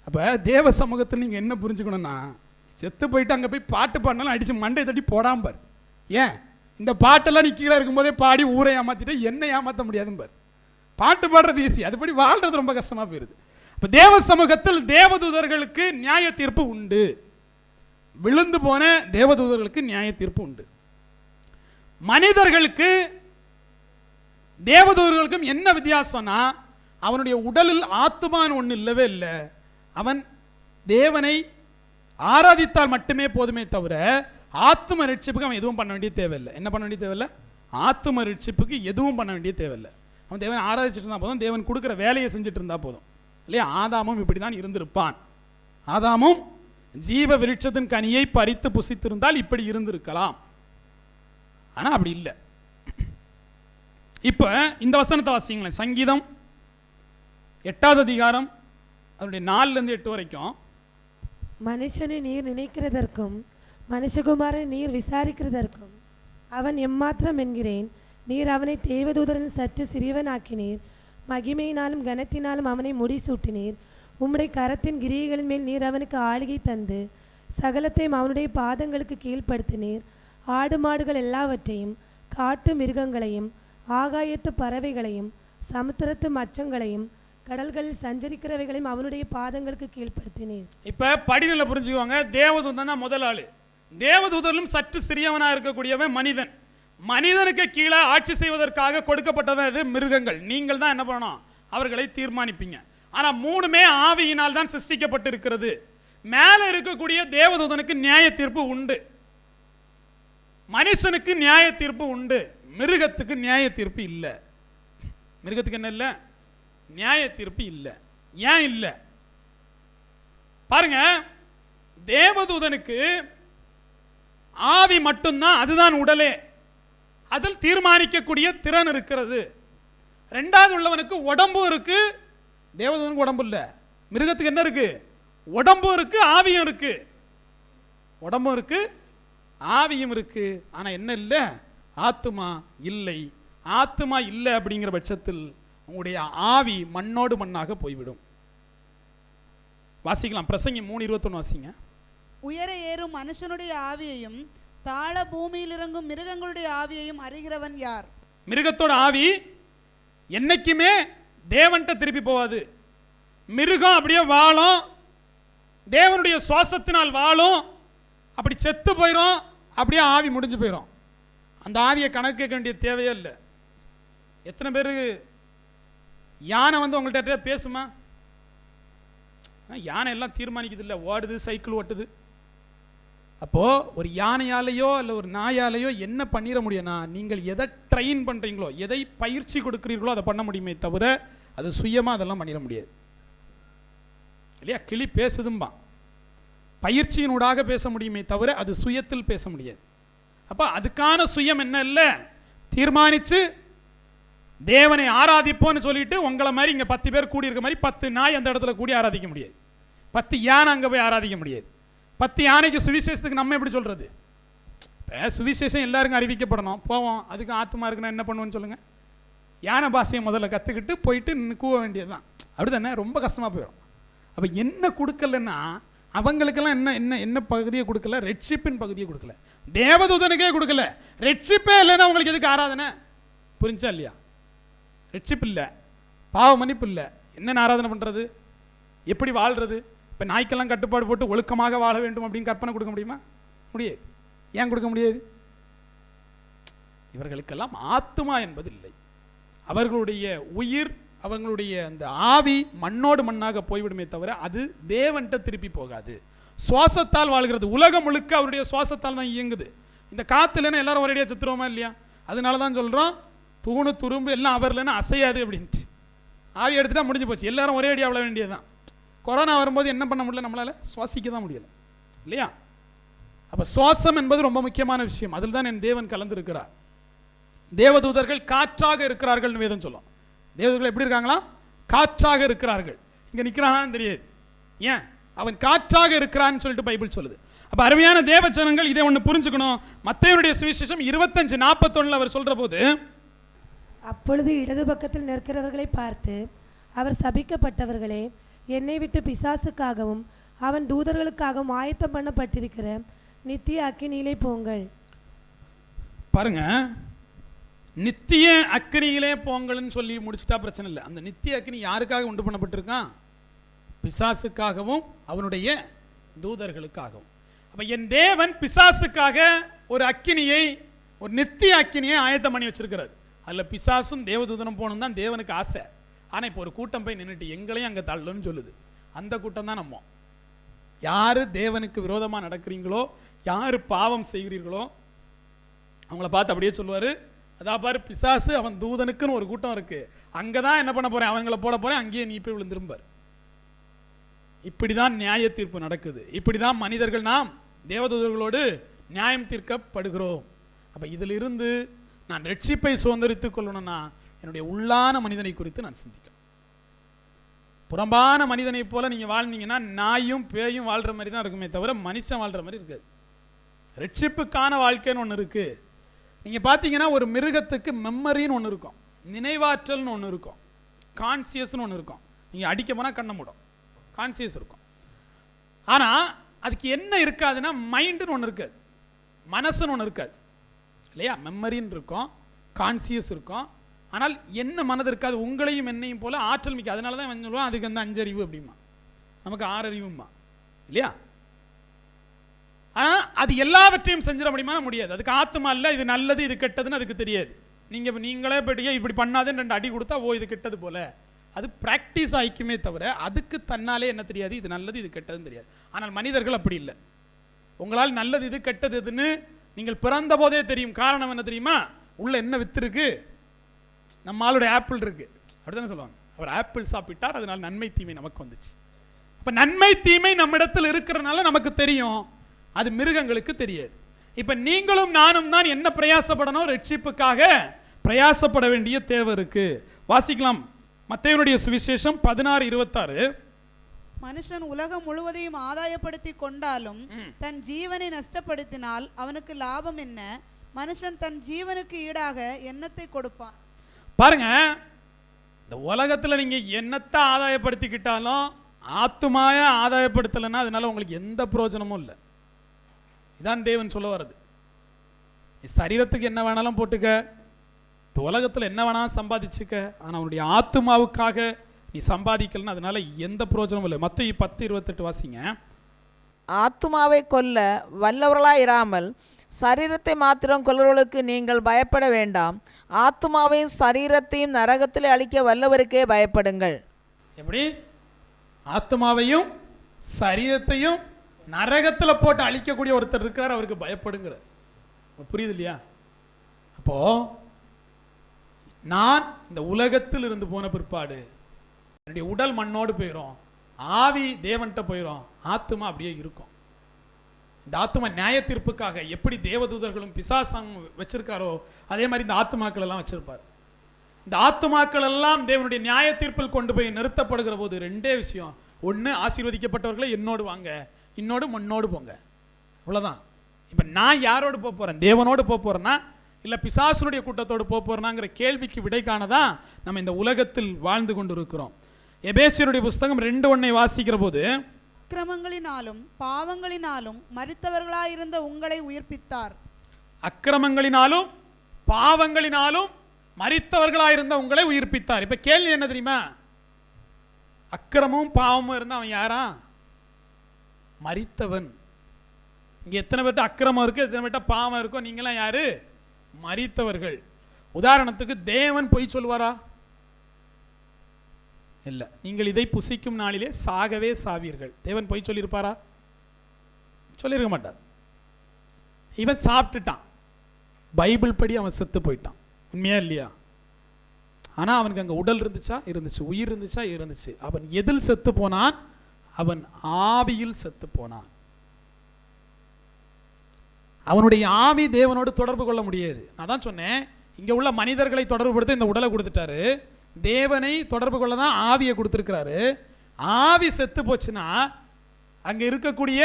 Speaker 1: அப்போ தேவ சமூகத்தில் நீங்கள் என்ன புரிஞ்சுக்கணும்னா, செத்து போயிட்டு அங்கே போய் பாட்டு பாடினாலும் அடித்து மண்டையை தட்டி போடாமல் பார். ஏன்? இந்த பாட்டெல்லாம் நீ கீழே இருக்கும்போதே பாடி ஊரை ஏமாற்றிட்டு என்னை ஏமாற்ற முடியாதுன்னு பார். பாட்டு பாடுறது ஈஸி, அதுபடி வாழ்றது ரொம்ப கஷ்டமாக போயிடுது. இப்போ தேவ சமூகத்தில் தேவதூதர்களுக்கு நியாய தீர்ப்பு உண்டு. விழுந்து போன தேவதூதர்களுக்கு நியாய தீர்ப்பு உண்டு. மனிதர்களுக்கு தேவதூதர்களுக்கும் என்ன வித்தியாசம்னா, அவனுடைய உடலில் ஆத்துமான்னு ஒன்று இல்லவே இல்லை. அவன் தேவனை ஆராதித்தால் மட்டுமே போதுமே தவிர ஆத்தும ரட்சிப்புக்கு அவன் எதுவும் பண்ண வேண்டிய தேவையில்லை. என்ன பண்ண வேண்டிய தேவையில்லை? ஆத்தும ரட்சிப்புக்கு எதுவும் பண்ண வேண்டிய தேவையில்லை. அவன் தேவனை ஆராதிச்சுட்டு இருந்தால் போதும், தேவன் கொடுக்குற வேலையை செஞ்சுட்டு இருந்தால் போதும் இல்லையா? ஆதாமும் இப்படி தான் இருந்திருப்பான். ஆதாமும் ஜீவ விருட்சத்தின் கனியை பறித்து புசித்திருந்தால் இப்படி இருந்திருக்கலாம். ஆனால் அப்படி இல்லை. இப்போ இந்த வசனத்தை வாசிங்களேன். சங்கீதம் 8வது அதிகாரம் அதனுடைய 4-8 வரைக்கும்.
Speaker 4: மனுஷனை நீர் நினைக்கிறதற்கும் மனுஷகுமாரனை நீர் விசாரிக்கிறதற்கும் அவன் எம்மாத்திரம் என்கிறேன். நீர் அவனை தேவதூதரில் சற்று சிறியவனாக்கினீர், மகிமையினாலும் கனத்தினாலும் அவனை முடிசூட்டினீர். உம்முடைய கரத்தின் கிரியைகளின் மேல் நீர் அவனுக்கு ஆளுகை தந்து சகலத்தையும் அவனுடைய பாதங்களுக்கு கீழ்ப்படுத்தினீர். ஆடு மாடுகள் எல்லாவற்றையும், காட்டு மிருகங்களையும், ஆகாயத்து பறவைகளையும், சமுத்திரத்து மச்சங்களையும், கடல்களில் சஞ்சரிக்கிறவைகளையும் அவனுடைய பாதங்களுக்கு கீழ்ப்படுத்தினீர்.
Speaker 1: இப்போ படிநிலை புரிஞ்சுக்குவாங்க. தேவதூதன் தான் முதல் ஆளு. தேவதூதரிலும் சற்று சிறியவனா இருக்கக்கூடியவன் மனிதன். மனிதனுக்கு கீழே ஆட்சி செய்வதற்காக கொடுக்கப்பட்டது அது மிருகங்கள். நீங்கள் தான் என்ன பண்ணணும்? அவர்களை தீர்மானிப்பீங்க. ஆனால் 3மே ஆவியினால் தான் சிருஷ்டிக்கப்பட்டு இருக்கிறது. மேலே இருக்கக்கூடிய தேவதூதனுக்கு நியாய தீர்ப்பு உண்டு, மனுஷனுக்கு நியாய தீர்ப்பு உண்டு, மிருகத்துக்கு நியாய தீர்ப்பு இல்லை. மிருகத்துக்கு என்ன இல்லை? நியாய தீர்ப்பு இல்லை. ஏன் இல்லை பாருங்க. தேவதூதனுக்கு ஆவி மட்டும்தான், அதுதான் உடலே. அதில் தீர்மானிக்கக்கூடிய திறன் இருக்கிறது. ரெண்டாவது உள்ளவனுக்கு உடம்பும் இருக்கு, தேவதூதனுக்கு உடம்பு இல்லை, மிருகத்துக்கு என்ன இருக்கு? உடம்பும் இருக்கு, ஆவியும் இருக்கு. உடம்பும் இருக்கு, ஆவியும் இருக்கு. ஆனா என்ன இல்லை? ஆத்துமா இல்லை. ஆத்துமா இல்லை அப்படிங்கிற பட்சத்தில் உங்களுடைய ஆவி மண்ணோடு மண்ணாக போய்விடும். வாசிக்கலாம், பிரசங்கி 3:21 வாசிங்க.
Speaker 3: உயர ஏறும் மனுஷனுடைய ஆவியையும் தாழ பூமியில் இறங்கும் மிருகங்களுடைய ஆவியையும் அறிகிறவன் யார்?
Speaker 1: மிருகத்தோட ஆவி என்னைக்குமே தேவன்கிட்ட திருப்பி போகாது. மிருகம் அப்படியே வாழும், தேவனுடைய சுவாசத்தினால் வாழும், அப்படி செத்து போயிடும், அப்படியே ஆவி முடிஞ்சு போயிடும். அந்த ஆவியை கணக்கு கேட்க வேண்டிய தேவையே இல்லை. எத்தனை பேர் யானை வந்து உங்கள்கிட்ட பேசுமா? யானை எல்லாம் தீர்மானிக்குது இல்லை, ஓடுது, சைக்கிள் ஓட்டுது. அப்போது ஒரு யானையாலேயோ இல்லை ஒரு நாயாலேயோ என்ன பண்ணிட முடியும்னா, நீங்கள் எதை ட்ரெயின் பண்ணுறீங்களோ, எதை பயிற்சி கொடுக்குறீர்களோ அதை பண்ண முடியுமே தவிர அது சுயமாக அதெல்லாம் பண்ணிட முடியாது இல்லையா? கிளி பேசுதும்பா, பயிற்சியினூடாக பேச முடியுமே தவிர அது சுயத்தில் பேச முடியாது. அப்போ அதுக்கான சுயம் என்ன இல்லை? தீர்மானித்து தேவனை ஆராதிப்போன்னு சொல்லிட்டு உங்களை மாதிரி இங்கே 10 பேர் கூடி இருக்க மாதிரி 10 நாய் அந்த இடத்துல கூடி ஆராதிக்க முடியாது. 10 யானை அங்கே போய் ஆராதிக்க முடியாது. 10 யானைக்கு சுவிசேஷத்துக்கு நம்ம எப்படி சொல்கிறது? இப்போ சுவிசேஷம் எல்லாருக்கும் அறிவிக்கப்படணும், போவோம். அதுக்கு ஆத்மா இருக்குன்னா என்ன பண்ணுவோன்னு சொல்லுங்கள்? யானை பாஷையை முதல்ல கற்றுக்கிட்டு போயிட்டு கூவ வேண்டியது தான். அப்படி தானே? ரொம்ப கஷ்டமாக போயிடும். அப்போ என்ன கொடுக்கலன்னா, அவங்களுக்கெல்லாம் என்ன என்ன என்ன பகுதியை கொடுக்கல? ரெட்ஷிப்பின் பகுதியை கொடுக்கல, தேவதூதனுக்கே கொடுக்கல. ரெட்ஷிப்பே இல்லைன்னா உங்களுக்கு எதுக்கு ஆராதனை? புரிஞ்சா இல்லையா? ரெட்ஷிப் இல்லை, பாவ மன்னிப்பு இல்லை, என்னென்ன ஆராதனை பண்ணுறது? எப்படி வாழ்கிறது? இப்போ நாய்க்கெல்லாம் கட்டுப்பாடு போட்டு ஒழுக்கமாக வாழ வேண்டும் அப்படின்னு கற்பனை கொடுக்க முடியுமா? முடியாது. ஏன் கொடுக்க முடியாது? இவர்களுக்கெல்லாம் ஆத்துமா என்பது இல்லை. அவர்களுடைய உயிர், அவங்களுடைய அந்த ஆவி மண்ணோடு மண்ணாக போய்விடுமே தவிர அது தேவன்கிட்ட திருப்பி போகாது. சுவாசத்தால் வாழ்கிறது. உலகம் முழுக்க அவருடைய சுவாசத்தால் தான் இயங்குது. இந்த காற்று இல்லைன்னா எல்லாரும் ஒரேடியாக சுத்துறோமா இல்லையா? அதனால தான் சொல்கிறோம், தூணு துரும்பு எல்லாம் அவர் இல்லைன்னா அசையாது அப்படின்ட்டு. ஆவி எடுத்துட்டா முடிஞ்சு போச்சு, எல்லாரும் ஒரே அடியாக விழ வேண்டியதுதான். கொரோனா வரும்போது என்ன பண்ண முடியல? நம்மளால் சுவாசிக்க தான் முடியலை இல்லையா? அப்போ சுவாசம் என்பது ரொம்ப முக்கியமான விஷயம். அதில் தான் என் தேவன் கலந்துருக்கிறார். தேவதூதர்கள் காற்றாக இருக்கிறார்கள் வேதம் சொல்லும். தேவதூதர்கள் எப்படி இருக்காங்களா? காற்றாக இருக்கிறார்கள். இங்கே நிற்கிறானான்னு தெரியாது. ஏன்? அவன் காற்றாக இருக்கிறான்னு சொல்லிட்டு பைபிள் சொல்லுது. அப்போ அருமையான தேவ ஜனங்கள் இதை ஒன்று புரிஞ்சுக்கணும். மத்தேயுடைய சுவிசேஷம் 25:41 அவர் சொல்கிற போது,
Speaker 4: அப்பொழுது இடது பக்கத்தில் நிற்கிறவர்களை பார்த்து அவர் சபிக்கப்பட்டவர்களே, என்னை விட்டு பிசாசுக்காகவும் அவன் தூதர்களுக்காகவும் ஆயத்தம் பண்ணப்பட்டிருக்கிற நித்திய அக்கினியிலே போங்கள்.
Speaker 1: பாருங்க, நித்திய அக்கினியிலே போங்கள்னு சொல்லி முடிச்சுட்டா பிரச்சனை இல்லை. அந்த நித்திய அக்கினி யாருக்காக உண்டு பண்ணப்பட்டிருக்கான்? பிசாசுக்காகவும் அவனுடைய தூதர்களுக்காகவும். அப்போ என் தேவன் பிசாசுக்காக ஒரு அக்கினியை, ஒரு நித்திய அக்கினியை ஆயத்தம் பண்ணி வச்சிருக்கிறார். அதில் பிசாசும் தேவதூதனும் போகணும் தான் தேவனுக்கு ஆசை. ஆனால் இப்போ ஒரு கூட்டம் போய் நின்றுட்டு எங்களையும் அங்கே தள்ளுன்னு சொல்லுது. அந்த கூட்டம் தான் நம்ம. யார் தேவனுக்கு விரோதமாக நடக்கிறீங்களோ, யார் பாவம் செய்கிறீர்களோ அவங்கள பார்த்து அப்படியே சொல்லுவார், அதான் பாரு பிசாசு அவன் தூதனுக்குன்னு ஒரு கூட்டம் இருக்குது, அங்கே தான் என்ன பண்ண போகிறேன், அவங்கள போட போகிறேன், அங்கேயே நீ போய் விழுந்திருப்பார். இப்படி தான் நியாய தீர்ப்பு நடக்குது. இப்படி தான் மனிதர்கள் நாம் தேவதூதர்களோடு நியாயம் தீர்க்கப்படுகிறோம். அப்போ இதிலிருந்து நான் ரட்சிப்பை சுதந்திரித்துக் கொள்ளணும்னா என்னுடைய உள்ளான மனிதனை குறித்து நான் சிந்திக்கணும். புறம்பான மனிதனை போல நீங்கள் வாழ்ந்தீங்கன்னா நாயும் பேயும் வாழ்கிற மாதிரி தான் இருக்குமே தவிர மனுஷன் வாழ்கிற மாதிரி இருக்காது. ரட்சிப்புக்கான வாழ்க்கைன்னு ஒன்று இருக்குது. நீங்கள் பார்த்தீங்கன்னா ஒரு மிருகத்துக்கு மெமரின்னு ஒன்று இருக்கும், நினைவாற்றல்னு ஒன்று இருக்கும், கான்சியஸ்னு ஒன்று இருக்கும். நீங்கள் அடிக்க போனால் கண்ணை மூடும், கான்சியஸ் இருக்கும். ஆனால் அதுக்கு என்ன இருக்காதுன்னா மைண்டுன்னு ஒன்று இருக்காது, மனசுன்னு ஒன்று இருக்காது இல்லையா? மெமரின்னு இருக்கும், கான்சியஸ் இருக்கும், ஆனால் என்ன மனது இருக்காது. உங்களையும் என்னையும் போல ஆற்றல் மிக்க. அதனால தான் சொல்லுவோம் அதுக்கு வந்து 5 அறிவு அப்படிமா, நமக்கு 6 அறிவுமா இல்லையா? ஆனால் அது எல்லாவற்றையும் செஞ்சிட முடியுமா? முடியாது. அதுக்கு ஆத்மா இல்லை, இது நல்லது இது கெட்டதுன்னு அதுக்கு தெரியாது. நீங்களே போய்ட்டு இப்படி பண்ணாதுன்னு 2 அடி கொடுத்தா ஓ இது கெட்டது போல, அது ப்ராக்டிஸ் ஆகிக்குமே தவிர அதுக்கு தன்னாலே என்ன தெரியாது, இது நல்லது இது கெட்டதுன்னு தெரியாது. ஆனால் மனிதர்கள் அப்படி இல்லை. உங்களால் நல்லது இது கெட்டது எதுன்னு நீங்கள் பிறந்த போதே தெரியும். காரணம் என்ன தெரியுமா? உள்ள என்ன வித்து இருக்கு? நம்ம ஆளுடைய ஆப்பிள் இருக்கு, அப்படித்தானே சொல்லுவாங்க. அவர் ஆப்பிள் சாப்பிட்டார், அதனால நன்மை தீமை நமக்கு வந்துச்சு. அப்போ நன்மை தீமை நம்மிடத்தில் இருக்கிறனால நமக்கு தெரியும், அது மிருகங்களுக்கு தெரியாது. இப்ப நீங்களும் நானும் தான் என்ன பிரயாசப்படணும்? ரட்சிப்புக்காக பிரயாசப்பட வேண்டிய தேவை இருக்கு. வாசிக்கலாம் மத்தேயுனுடைய சுவிசேஷம் 16:26.
Speaker 3: மனுஷன் உலகம் முழுவதையும் ஆதாயப்படுத்தி கொண்டாலும் தன் ஜீவனை நஷ்டப்படுத்தினால் அவனுக்கு லாபம் என்ன? மனுஷன் தன் ஜீவனுக்கு ஈடாக என்னத்தை கொடுப்பான்?
Speaker 1: பாருங்க, இந்த உலகத்துல நீங்க என்னத்தை ஆதாயப்படுத்திக்கிட்டாலும் ஆத்துமாய ஆதாயப்படுத்தலைன்னா அதனால உங்களுக்கு எந்த பிரயோஜனமும் இல்லை. இதான் தேவன் சொல்ல வர்றது. சரீரத்துக்கு என்ன வேணாலும் போட்டுக்க, உலகத்தில் என்ன வேணாலும் சம்பாதிச்சுக்க, ஆனால் அவனுடைய ஆத்துமாவுக்காக நீ சம்பாதிக்கலன்னு அதனால எந்த பிரயோஜனமும் இல்லை. மத்தேயு 10:28 வாசிங்க.
Speaker 2: ஆத்துமாவை கொல்ல வல்லவர்களாயிராமல் சரீரத்தை மாத்திரம் கொல்றவர்களுக்கு நீங்கள் பயப்பட வேண்டாம். ஆத்துமாவையும் சரீரத்தையும் நரகத்தில் அழிக்க வல்லவருக்கே பயப்படுங்கள்.
Speaker 1: எப்படி? ஆத்துமாவையும் சரீரத்தையும் நரகத்தில் போட்டு அழிக்கக்கூடிய ஒருத்தர் இருக்கிறார், அவருக்கு பயப்படுங்கிற. புரியுது இல்லையா? அப்போ நான் இந்த உலகத்தில் இருந்து போன பிற்பாடு என்னுடைய உடல் மண்ணோடு போயிடும், ஆவி தேவன்கிட்ட போயிடும், ஆத்துமா அப்படியே இருக்கும். இந்த ஆத்துமா நியாய தீர்ப்புக்காக எப்படி தேவதூதர்களும் பிசாசம் வச்சிருக்காரோ அதே மாதிரி இந்த ஆத்துமாக்கள் எல்லாம் வச்சிருப்பார். இந்த ஆத்துமாக்கள் எல்லாம் தேவனுடைய நியாய தீர்ப்பில் கொண்டு போய் நிறுத்தப்படுகிற போது ரெண்டே விஷயம். ஒன்று, ஆசீர்வதிக்கப்பட்டவர்களை என்னோடு வாங்க, இன்னோடு மண்ணோடு போங்க. அவ்வளோதான். இப்போ நான் யாரோடு போக போகிறேன்? தேவனோடு போக போகிறேன்னா இல்லை பிசாசனுடைய கூட்டத்தோடு போக போகிறேனாங்கிற கேள்விக்கு விடை காணதான் நம்ம இந்த உலகத்தில் வாழ்ந்து கொண்டு இருக்கிறோம். எபேசியருடைய புஸ்தகம் 2:1 வாசிக்கிற போது,
Speaker 3: அக்கிரமங்களினாலும் பாவங்களினாலும் மரித்தவர்களாயிருந்த உங்களை உயிர்ப்பித்தார்.
Speaker 1: அக்கிரமங்களினாலும் பாவங்களினாலும் மரித்தவர்களாயிருந்த உங்களை உயிர்ப்பித்தார். இப்போ கேள்வி என்ன தெரியுமா? அக்கிரமும் பாவமும் இருந்தால் அவன் யாரா? மரித்தவன். இங்கே எத்தனை பேர்ட்ட அக்கிரமம் இருக்கு, எத்தனை பேர்ட்ட பாவம் இருக்கோ, நீங்களாம் யாரு? மரித்தவர்கள். உதாரணத்துக்கு தேவன் பொய் சொல்வாரா? இல்லை. நீங்கள் இதை புசிக்கும் நாளிலே சாகவே சாவீர்கள். தேவன் பொய் சொல்லியிருப்பாரா? சொல்லியிருக்க மாட்டார். இவன் சாப்பிட்டுட்டான், பைபிள் படி அவன் செத்து போயிட்டான். உண்மையா இல்லையா? ஆனால் அவனுக்கு அங்கே உடல் இருந்துச்சா? இருந்துச்சு. உயிர் இருந்துச்சா? இருந்துச்சு. அவன் எதில் செத்து போனான்? அவன் ஆவியில் செத்து போனான். அவனுடைய ஆவி தேவனோடு தொடர்பு கொள்ள முடியாது. நான் தான் சொன்னேன், இங்கே உள்ள மனிதர்களை தொடர்பு படுத்த இந்த உடலை கொடுத்துட்டாரு, தேவனை தொடர்பு கொள்ள தான் ஆவியை கொடுத்துருக்கிறாரு. ஆவி செத்து போச்சுன்னா அங்கே இருக்கக்கூடிய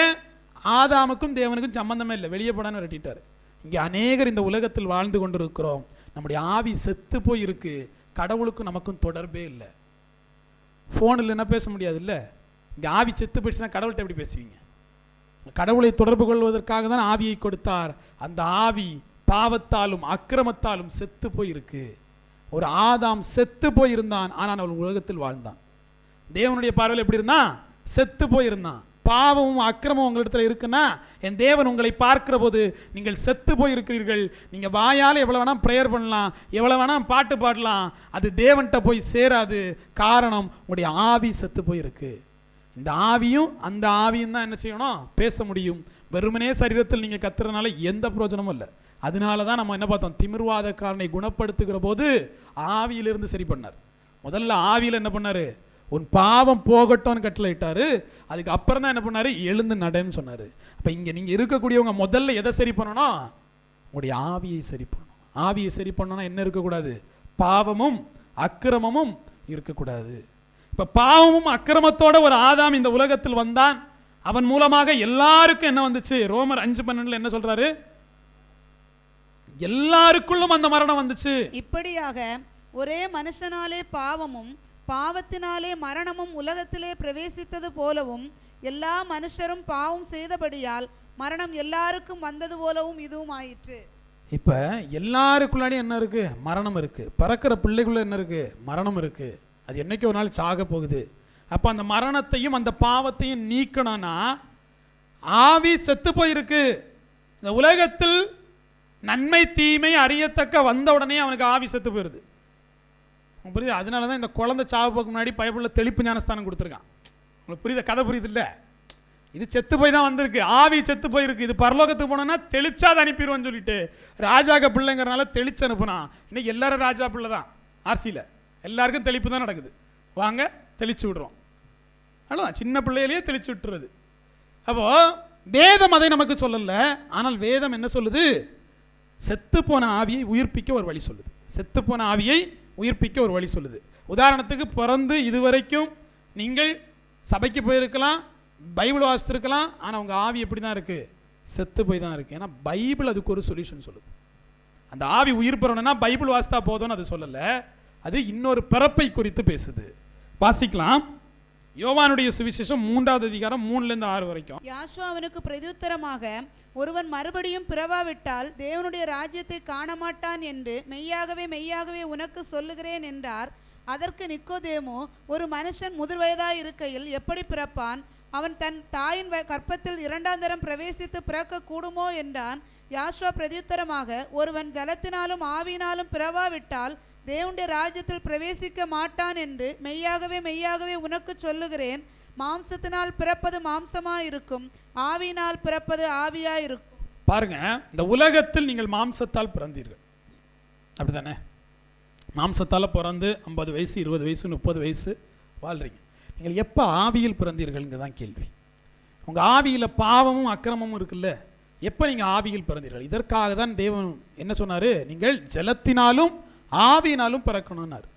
Speaker 1: ஆதாமுக்கும் தேவனுக்கும் சம்பந்தமே இல்லை, வெளியே போடான்னு வெட்டிட்டாரு. இங்கே அநேகர் இந்த உலகத்தில் வாழ்ந்து கொண்டு இருக்கிறோம், நம்முடைய ஆவி செத்து போய் இருக்கு, கடவுளுக்கும் நமக்கும் தொடர்பே இல்லை. ஃபோனில் என்ன பேச முடியாது இல்லை? இங்கே ஆவி செத்து போயிடுச்சுன்னா கடவுள்கிட்ட எப்படி பேசுவீங்க? கடவுளை தொடர்பு கொள்வதற்காக தான் ஆவியை கொடுத்தார். அந்த ஆவி பாவத்தாலும் அக்கிரமத்தாலும் செத்து போயிருக்கு. ஒரு ஆதாம் செத்து போயிருந்தான், ஆனால் அவன் உலகத்தில் வாழ்ந்தான். தேவனுடைய பார்வையில் எப்படி இருந்தான்? செத்து போயிருந்தான். பாவமும் அக்கிரமும் உங்களிடத்தில் இருக்குன்னா என் தேவன் உங்களை பார்க்கிற போது நீங்கள் செத்து போயிருக்கிறீர்கள். நீங்கள் வாயால் எவ்வளோ வேணால் ப்ரேயர் பண்ணலாம், எவ்வளோ வேணால் பாட்டு பாடலாம், அது தேவன்கிட்ட போய் சேராது. காரணம், உங்களுடைய ஆவி செத்து போயிருக்கு. இந்த ஆவியும் அந்த ஆவியும் தான் என்ன செய்யணும்? பேச முடியும். வெறுமனே சரீரத்தில் நீங்கள் கத்துறதுனால எந்த பிரயோஜனமும் இல்லை. அதனால தான் நம்ம என்ன பார்த்தோம்? திமிர்வாதக்காரனை குணப்படுத்துகிற போது ஆவியிலிருந்து சரி பண்ணார். முதல்ல ஆவியில் என்ன பண்ணார்? உன் பாவம் போகட்டும்னு கட்டளை இட்டாரு. அதுக்கு அப்புறம் தான் என்ன பண்ணாரு? எழுந்து நடன்னு சொன்னார். அப்போ இங்கே நீங்கள் இருக்கக்கூடியவங்க முதல்ல எதை சரி பண்ணணும்? உங்களுடைய ஆவியை சரி பண்ணணும். ஆவியை சரி பண்ணணும்னா என்ன இருக்கக்கூடாது? பாவமும் அக்கிரமமும் இருக்கக்கூடாது. இப்போ பாவமும் அக்கிரமத்தோட ஒரு ஆதாம் இந்த உலகத்தில் வந்தான். அவன் மூலமாக எல்லாருக்கும் என்ன வந்துச்சு? ரோமர் 5:12 என்ன சொல்றாரு? எல்லாருக்குள்ளும் அந்த மரணம் வந்துச்சு.
Speaker 3: இப்படியாக ஒரே மனுஷனாலே பாவமும் பாவத்தினாலே மரணமும் உலகத்திலே பிரவேசித்தது போலவும் எல்லா மனுஷரும் பாவம் செய்தபடியால் மரணம் எல்லாருக்கும் வந்தது போலவும் இதுவும் ஆயிற்று.
Speaker 1: இப்ப எல்லாருக்குள்ளாடி என்ன இருக்கு? மரணம் இருக்கு. பிறக்கிற பிள்ளைக்குள்ள என்ன இருக்கு? மரணம் இருக்கு. அது என்னைக்கு ஒரு நாள் சாக போகுது. அப்ப அந்த மரணத்தையும் அந்த பாவத்தையும் நீக்கணும்னா ஆவி செத்து போயிருக்கு. இந்த உலகத்தில் நன்மை தீமை அறியத்தக்க வந்த உடனே அவனுக்கு ஆவி செத்து போயிருது. புரியுது? அதனால தான் இந்த குழந்தை சாவு போக்கு முன்னாடி பைபிளில் தெளிப்பு ஞானஸ்தானம் கொடுத்துருக்கான். உங்களுக்கு புரியுது? கதை புரியுது இல்லை? இது செத்து போய் தான் வந்திருக்கு, ஆவி செத்து போயிருக்கு. இது பரலோகத்துக்கு போனோன்னா தெளிச்சாது அனுப்பிடுவோன்னு சொல்லிட்டு ராஜாக்க பிள்ளைங்கிறனால தெளிச்சு அனுப்புனா. இன்னைக்கு எல்லாரும் ராஜா பிள்ளை தான். ஆர்சியில் எல்லாருக்கும் தெளிப்பு தான் நடக்குது. வாங்க தெளிச்சு விடுறோம், அவ்வளோதான். சின்ன பிள்ளையிலேயே தெளிச்சு விட்டுறது. அப்போது வேதம் அதை நமக்கு சொல்லல. ஆனால் வேதம் என்ன சொல்லுது? செத்து போன ஆவியை உயிர்ப்பிக்க ஒரு வழி சொல்லுது. செத்து போன ஆவியை உயிர்ப்பிக்க ஒரு வழி சொல்லுது. உதாரணத்துக்கு, பிறந்து இதுவரைக்கும் நீங்கள் சபைக்கு போயிருக்கலாம், பைபிள் வாசித்திருக்கலாம், ஆனால் உங்கள் ஆவி எப்படி தான் இருக்குது? செத்து போய் தான் இருக்குது. ஏன்னா பைபிள் அதுக்கு ஒரு சொல்யூஷன் சொல்லுது. அந்த ஆவி உயிர் பெறணும்னா பைபிள் வாசித்தா போதும்னு அது சொல்லலை, அது இன்னொரு பிறப்பை குறித்து பேசுது. வாசிக்கலாம், யோவானுடைய சுவிசேஷம் 3வது அதிகாரம் 3-6 வரைக்கும்.
Speaker 3: யாஷுவா அவனுக்கு பிரதியுத்தரமாக, ஒருவன் மறுபடியும் பிறவாவிட்டால் தேவனுடைய ராஜ்யத்தை காணமாட்டான் என்று மெய்யாகவே மெய்யாகவே உனக்கு சொல்லுகிறேன் என்றார். அதற்கு நிக்கோதேமு, ஒரு மனுஷன் முதிர்வயதாய் இருக்கையில் எப்படி பிறப்பான்? அவன் தன் தாயின் கற்பத்தில் 2ஆம் தரம் பிரவேசித்து பிறக்க கூடுமோ என்றான். யாஷுவா பிரதியுத்தரமாக, ஒருவன் ஜலத்தினாலும் ஆவியினாலும் பிறவாவிட்டால் தேவனுடைய ராஜ்யத்தில் பிரவேசிக்க மாட்டான் என்று மெய்யாகவே மெய்யாகவே உனக்கு சொல்லுகிறேன். மாம்சத்தினால் பிறப்பது மாம்சமாயிருக்கும், ஆவியினால் பிறப்பது ஆவியாயிருக்கும்.
Speaker 1: பாருங்க, இந்த உலகத்தில் நீங்கள் மாம்சத்தால் பிறந்தீர்கள், அப்படித்தானே? மாம்சத்தால் பிறந்து 50 வயசு 20 வயசு 30 வயசு வாழ்றீங்க. நீங்கள் எப்போ ஆவியில் பிறந்தீர்கள்ங்க தான் கேள்வி. உங்கள் ஆவியில் பாவமும் அக்கிரமமும் இருக்குல்ல, எப்போ நீங்கள் ஆவியில் பிறந்தீர்கள்? இதற்காக தான் தேவன் என்ன சொன்னார்? நீங்கள் ஜலத்தினாலும் ஆவியினாலும் பிறக்கணும்னார்.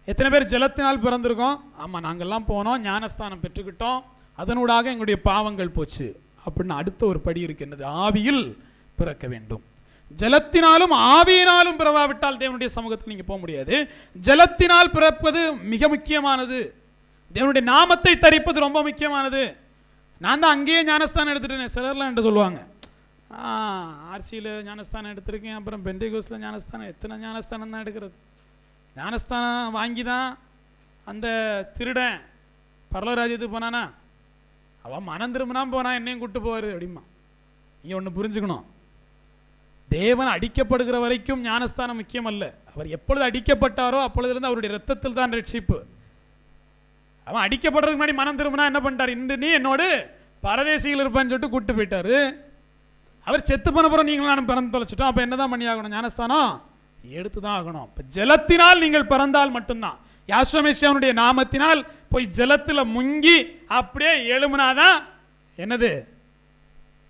Speaker 1: எத்தனை பேர் ஜலத்தினால் பிறந்திருக்கோம்? ஆமாம், நாங்கள்லாம் போனோம், ஞானஸ்தானம் பெற்றுக்கிட்டோம், அதனூடாக எங்களுடைய பாவங்கள் போச்சு அப்படின்னு அடுத்த ஒரு படி இருக்கு. என்னது? ஆவியில் பிறக்க வேண்டும். ஜலத்தினாலும் ஆவியினாலும் பிறவாவிட்டால் தேவனுடைய சமூகத்தில் நீங்கள் போக முடியாது. ஜலத்தினால் பிறப்பது மிக முக்கியமானது. தேவனுடைய நாமத்தை தரிப்பது ரொம்ப முக்கியமானது. நான் தான் அங்கேயே ஞானஸ்தானம் எடுத்துட்டேன். சிலர்லாம் என்று சொல்லுவாங்க, ஆர்சியில் ஞானஸ்தானம் எடுத்திருக்கேன், அப்புறம் பெண்டேகோஸ்டில் ஞானஸ்தானம். எத்தனை ஞானஸ்தானம் தான் எடுக்கிறது? ஞானஸ்தானம் வாங்கி தான் அந்த திருடன் பரலோகராஜ்யத்துக்கு போனானா? அவன் மனம் திரும்பினா போனான், என்னையும் கூப்பிட்டு போவார் அப்படிமா. நீங்கள் ஒன்று புரிஞ்சுக்கணும், தேவன் அடிக்கப்படுகிற வரைக்கும் ஞானஸ்தானம் முக்கியம் அல்ல. அவர் எப்பொழுது அடிக்கப்பட்டாரோ அப்பொழுதிலிருந்து அவருடைய ரத்தத்தில் தான் ரட்சிப்பு. அவன் அடிக்கப்படுறதுக்கு முன்னாடி மனம் திரும்பினா என்ன பண்ணிட்டார்? இன்று நீ என்னோடு பரதேசிகள் இருப்பான்னு சொல்லிட்டு கூப்பிட்டு போயிட்டாரு. அவர் செத்து போன பிறகு நீங்களும் நானும் பிறந்து தொலைச்சிட்டோம். அப்போ என்ன தான் பண்ணி ஆகணும்? ஞானஸ்தானம் எடுத்து தான் ஆகணும். இப்போ ஜலத்தினால் நீங்கள் பிறந்தால் மட்டும்தான், யாசுவா மெசியாவுடைய நாமத்தினால் போய் ஜலத்தில் முங்கி அப்படியே எழுமுனாதான் என்னது?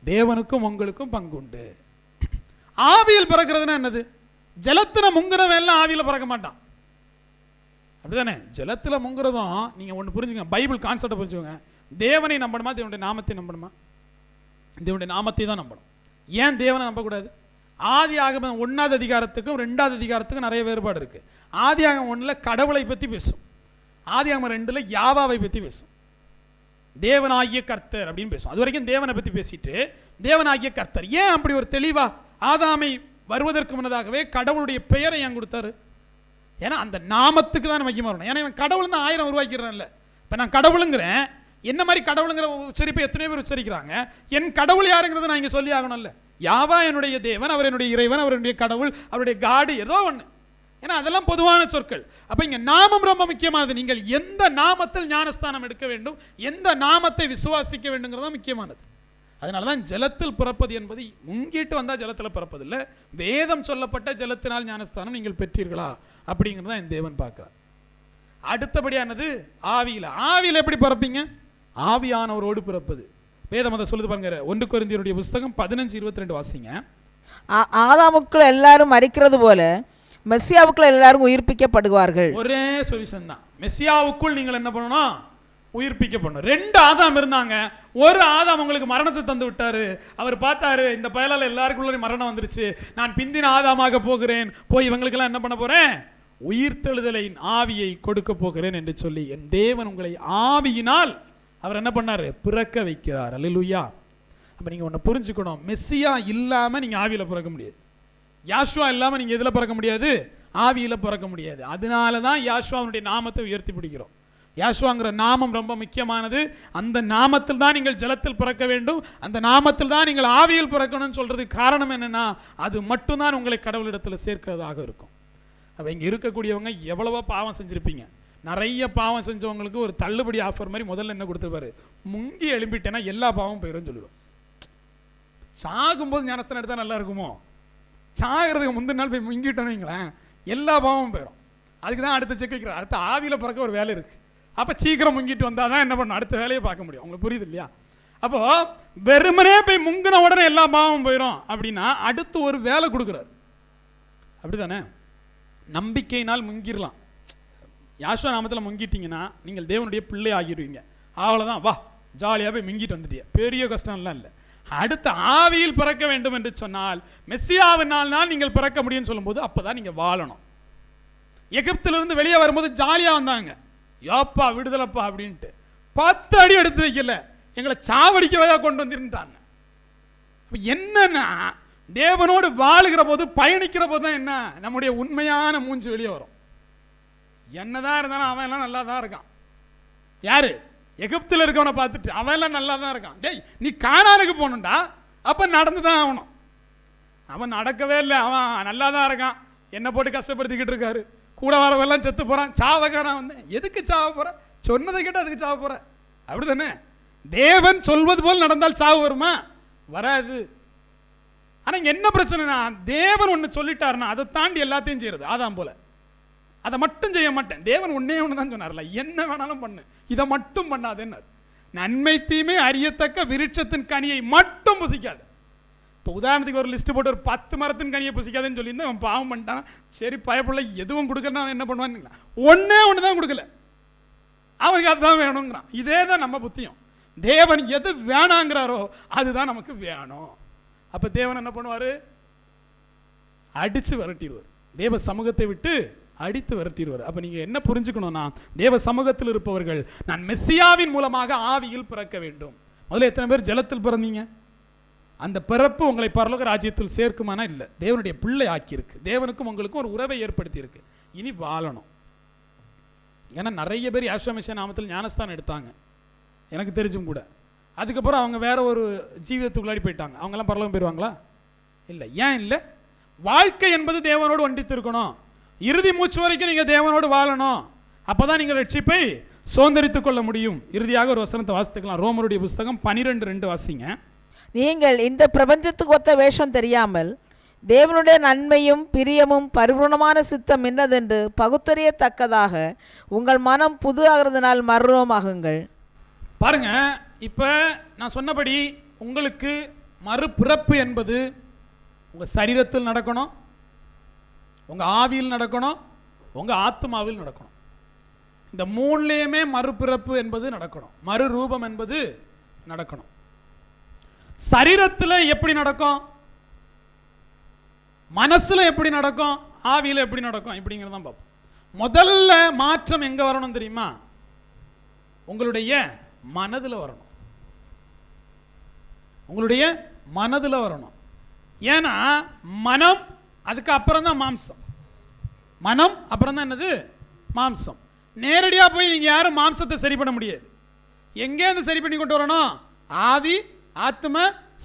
Speaker 1: தேவனுக்கும் உங்களுக்கும் பங்குண்டு. ஆவியில் பிறக்கிறதுனா என்னது? ஜலத்தில் முங்குறவன் எல்லாம் ஆவியில் பிறக்க மாட்டான், அப்படிதானே? ஜலத்தில் முங்குறதும் நீங்கள் ஒன்று புரிஞ்சுக்கோங்க, பைபிள் கான்செப்டை புரிஞ்சுக்கோங்க. தேவனை நம்பணுமா தேவனுடைய நாமத்தை நம்பணுமா? தேவனுடைய நாமத்தை தான் நம்பணும். ஏன் தேவனை நம்பக்கூடாது? ஆதியாகமம் 1வது அதிகாரத்துக்கும் 2வது அதிகாரத்துக்கும் நிறைய வேறுபாடு இருக்குது. ஆதியாகமம் 1ல் கடவுளை பற்றி பேசும், ஆதியாகமம் 2ல் யாவாவை பற்றி பேசும். தேவனாகிய கர்த்தர் அப்படின்னு பேசும். அது வரைக்கும் தேவனை பற்றி பேசிட்டு தேவனாகிய கர்த்தர். ஏன் அப்படி ஒரு தெளிவா ஆதாமை வருவதற்கு முன்னதாகவே கடவுளுடைய பெயரை ஏன் கொடுத்தாரு? ஏன்னா அந்த நாமத்துக்கு தான் முக்கியமாக வரணும். ஏன்னா இவன் கடவுள் தான் 1000 உருவாக்கிடுறான்ல. இப்போ நான் கடவுளுங்கிறேன், என்ன மாதிரி கடவுளுங்கிற உச்சரிப்பை எத்தனையோ பேர் உச்சரிக்கிறாங்க. என் கடவுள் யாருங்கிறத நான் இங்கே சொல்லி ஆகணும்ல. யாவா என்னுடைய தேவன், அவர் என்னுடைய இறைவன், அவருடைய கடவுள், அவருடைய காடு, ஏதோ ஒன்று. ஏன்னா அதெல்லாம் பொதுவான சொற்கள். அப்போ இங்கே நாமம் ரொம்ப முக்கியமானது. நீங்கள் எந்த நாமத்தில் ஞானஸ்தானம் எடுக்க வேண்டும், எந்த நாமத்தை விசுவாசிக்க வேண்டுங்கிறது முக்கியமானது. அதனால தான் ஜலத்தில் பிறப்பது என்பது முங்கிட்டு வந்தால் ஜலத்தில் பிறப்பதில்லை. வேதம் சொல்லப்பட்ட ஜலத்தினால் ஞானஸ்தானம் நீங்கள் பெற்றீர்களா அப்படிங்கிறது தான் என் தேவன் பார்க்குறார். அடுத்தபடியானது ஆவியில். ஆவியில் எப்படி பிறப்பீங்க? ஆவியானவரோடு பிறப்பது. வேதம் அதை சொல்லுது பாருங்க. 1 கொரிந்தியருடைய புஸ்தகம் 15:22 வாசிங்க.
Speaker 2: ஆதாமுக்குள் எல்லாரும் மரிக்கிறது போல மெசியாவுக்குள் எல்லாரும் உயிர்ப்பிக்கப்படுவார்கள்.
Speaker 1: ஒரே சொல்யூஷன் தான். மெசியாவுக்குள் நீங்கள் என்ன பண்ணணும்? உயிர்ப்பிக்கப்படணும். 2 ஆதாம் இருந்தாங்க. ஒரு ஆதாம் உங்களுக்கு மரணத்தை தந்து விட்டாரு. அவர் பார்த்தாரு, இந்த பயலால் எல்லாருக்குள்ள மரணம் வந்துருச்சு, நான் பிந்தின ஆதாமாக போகிறேன், போய் இவங்களுக்கெல்லாம் என்ன பண்ண போறேன்? உயிர்த்தெழுதலின் ஆவியை கொடுக்க போகிறேன் என்று சொல்லி என் தேவன் உங்களை ஆவியினால் அவர் என்ன பண்ணாரு? பிறக்க வைக்கிறார். அல்லேலூயா. அப்போ நீங்கள் ஒன்று புரிஞ்சுக்கணும், மெஸ்ஸியா இல்லாமல் நீங்கள் ஆவியில் பிறக்க முடியாது. யாஷுவா இல்லாமல் நீங்கள் எதில் பிறக்க முடியாது? ஆவியில் பிறக்க முடியாது. அதனால தான் யாஷுவாவுடைய நாமத்தை உயர்த்தி பிடிக்கிறோம். யாஷுவாங்கிற நாமம் ரொம்ப முக்கியமானது. அந்த நாமத்தில் தான் நீங்கள் ஜலத்தில் பிறக்க வேண்டும், அந்த நாமத்தில் தான் நீங்கள் ஆவியில் பிறக்கணும்னு சொல்கிறதுக்கு காரணம் என்னென்னா, அது மட்டும்தான் உங்களை கடவுளிடத்தில் சேர்க்கிறதாக இருக்கும். அப்போ இங்கே இருக்கக்கூடியவங்க எவ்வளவோ பாவம் செஞ்சுருப்பீங்க. நிறைய பாவம் செஞ்சவங்களுக்கு ஒரு தள்ளுபடி ஆஃபர் மாதிரி முதல்ல என்ன கொடுத்துருப்பாரு? முங்கி எழும்பிட்டேன்னா எல்லா பாவமும் போயிடும் சொல்லுவோம். சாகும்போது ஞானஸ்தானம் எடுத்தால் நல்லா இருக்குமோ? சாகிறதுக்கு முந்தின நாள் போய் முங்கிட்டோன்னு வைங்களேன், எல்லா பாவமும் போயிடும். அதுக்கு தான் அடுத்த செக் வைக்கிறார். அடுத்த ஆவியில் பிறக்க ஒரு வேலை இருக்குது. அப்போ சீக்கிரம் முங்கிட்டு வந்தால் தான் என்ன பண்ணணும்? அடுத்த வேலையை பார்க்க முடியும். உங்களுக்கு புரியுது இல்லையா? அப்போ வெறுமனே போய் முங்கின உடனே எல்லா பாவமும் போயிடும் அப்படின்னா அடுத்து ஒரு வேலை கொடுக்குறாரு. அப்படிதானே? நம்பிக்கையினால் முங்கிடலாம். யாஷுவா நாமத்தில் முங்கிட்டீங்கன்னா நீங்கள் தேவனுடைய பிள்ளை ஆகிடுவீங்க. அவ்வளோதான், வா ஜாலியாக போய் முங்கிட்டு வந்துட்டிய, பெரிய கஷ்டம்லாம் இல்லை. அடுத்த ஆவியில் பிறக்க வேண்டும் என்று சொன்னால் மெஸ்ஸியாவினால் தான் நீங்கள் பிறக்க முடியும்னு சொல்லும்போது அப்போ தான் நீங்கள் வாழணும். எகிப்திலிருந்து வெளியே வரும்போது ஜாலியாக வந்தாங்க, யோப்பா விடுதலைப்பா அப்படின்ட்டு. 10 அடி எடுத்து வைக்கல, எங்களை சாவடிக்கவே கொண்டு வந்துட்டாங்க. என்னன்னா தேவனோடு வாழுகிற போது பயணிக்கிற போது தான் என்ன நம்முடைய உண்மையான மூஞ்சி வெளியே வரும். என்னதான் இருந்தாலும் அவன் எல்லாம் நல்லா தான் இருக்கான். யாரு? எகிப்தில் இருக்கவனை பார்த்துட்டு அவன் எல்லாம் நல்லா தான் இருக்கான். டேய், நீ கானானுக்கு போகணுண்டா, அப்போ நடந்து தான் ஆகணும். அவன் நடக்கவே இல்லை, அவன் நல்லா தான் இருக்கான், என்னை போட்டு கஷ்டப்படுத்திக்கிட்டு இருக்காரு, கூட வரவெல்லாம் செத்து போகிறான், சாவக்காரன் வந்து எதுக்கு சாவ போகிற, சொன்னதை கேட்டு அதுக்கு சாவ போகிற. அப்படி தானே? தேவன் சொல்வது போல் நடந்தால் சாவு வருமா? வராது. ஆனால் இங்கே என்ன பிரச்சனைனா தேவன் ஒன்று சொல்லிட்டாருன்னா அதை தாண்டி எல்லாத்தையும் செய்யறது. அதான் போல அதை மட்டும் செய்ய மாட்டேன், தேவன் ஒன்னே ஒன்று தான் சொன்னார்ல, என்ன வேணாலும் பண்ணு, இதை மட்டும் பண்ணாதுன்னு. நன்மை தீமை அறியத்தக்க விருட்சத்தின் கனியை மட்டும் புசிக்காது. இப்போ உதாரணத்துக்கு ஒரு லிஸ்ட் போட்டு ஒரு 10 மரத்தின் கனியை புசிக்காதுன்னு சொல்லியிருந்தேன், அவன் பாவம் பண்ணிட்டான். சரி பயப்புள்ள எதுவும் கொடுக்கணும், அவன் என்ன பண்ணுவான்னு ஒன்னே ஒன்று தான் கொடுக்கல, அவனுக்கு அதுதான் வேணுங்கிறான். இதே தான் நம்ம புத்தியும். தேவன் எது வேணாங்கிறாரோ அதுதான் நமக்கு வேணும். அப்போ தேவன் என்ன பண்ணுவார்? அடித்து விரட்டிடுவார், தேவ சமூகத்தை விட்டு அடித்து விரட்டிடுவார். அப்போ நீங்கள் என்ன புரிஞ்சுக்கணும்னா, தேவ சமூகத்தில் இருப்பவர்கள் நான் மெஸ்ஸியாவின் மூலமாக ஆவியில் பிறக்க வேண்டும். முதல்ல எத்தனை பேர் ஜலத்தில் பிறந்தீங்க? அந்த பிறப்பு உங்களை பரலோக ராஜ்யத்தில் சேர்க்குமானா? இல்லை, தேவனுடைய பிள்ளை ஆக்கியிருக்கு, தேவனுக்கும் உங்களுக்கும் ஒரு உறவை ஏற்படுத்தி இருக்கு. இனி வாழணும். ஏன்னா நிறைய பேர் யாஷுவா மெஸ்ஸியா நாமத்தில் ஞானஸ்தானம் எடுத்தாங்க, எனக்கு தெரிஞ்சும் கூட. அதுக்கப்புறம் அவங்க வேற ஒரு ஜீவிதத்துக்குள்ளாடி போயிட்டாங்க. அவங்கெல்லாம் பரலோகம் போயிடுவாங்களா? இல்லை. ஏன் இல்லை? வாழ்க்கை என்பது தேவனோடு ஒண்டித்து இருக்கணும். இறுதி மூச்சு வரைக்கும் நீங்கள் தேவனோடு வாழணும். அப்போ தான் நீங்கள் ரட்சிப்பை சுதந்திரித்துக் கொள்ள முடியும். இறுதியாக ஒரு வசனத்தை வாசித்துக்கலாம். ரோமருடைய புஸ்தகம் 12:2 வாசிங்க.
Speaker 2: நீங்கள் இந்த பிரபஞ்சத்துக்கு ஒத்த வேஷம் தெரியாமல் தேவனுடைய நன்மையும் பிரியமும் பரிபூர்ணமான சித்தம் என்னதென்று பகுத்தறியத்தக்கதாக உங்கள் மனம் புது ஆகிறதுனால் மறுரூபமாகுங்கள்.
Speaker 1: பாருங்க, இப்போ நான் சொன்னபடி உங்களுக்கு மறுபிறப்பு என்பது உங்கள் சரீரத்தில் நடக்கணும், உங்கள் ஆவியில் நடக்கணும், உங்கள் ஆத்மாவில் நடக்கணும். இந்த 3லேயுமே மறுபிறப்பு என்பது நடக்கணும், மறுரூபம் என்பது நடக்கணும். சரீரத்தில் எப்படி நடக்கும், மனசில் எப்படி நடக்கும், ஆவியில் எப்படி நடக்கும், இப்படிங்கிறதான் பார்ப்போம். முதல்ல மாற்றம் எங்கே வரணும் தெரியுமா? உங்களுடைய மனதில் வரணும். உங்களுடைய மனதில் வரணும். ஏன்னா மனம் அதுக்கு அப்புறம் தான் மாம்சம். மனம் அப்புறம் தான் என்னது? மாம்சம். நேரடியாக போய் நீங்கள் யாரும் மாம்சத்தை சரி பண்ண முடியாது. எங்கேருந்து சரி பண்ணி கொண்டு வரணும்? ஆவி, ஆத்ம,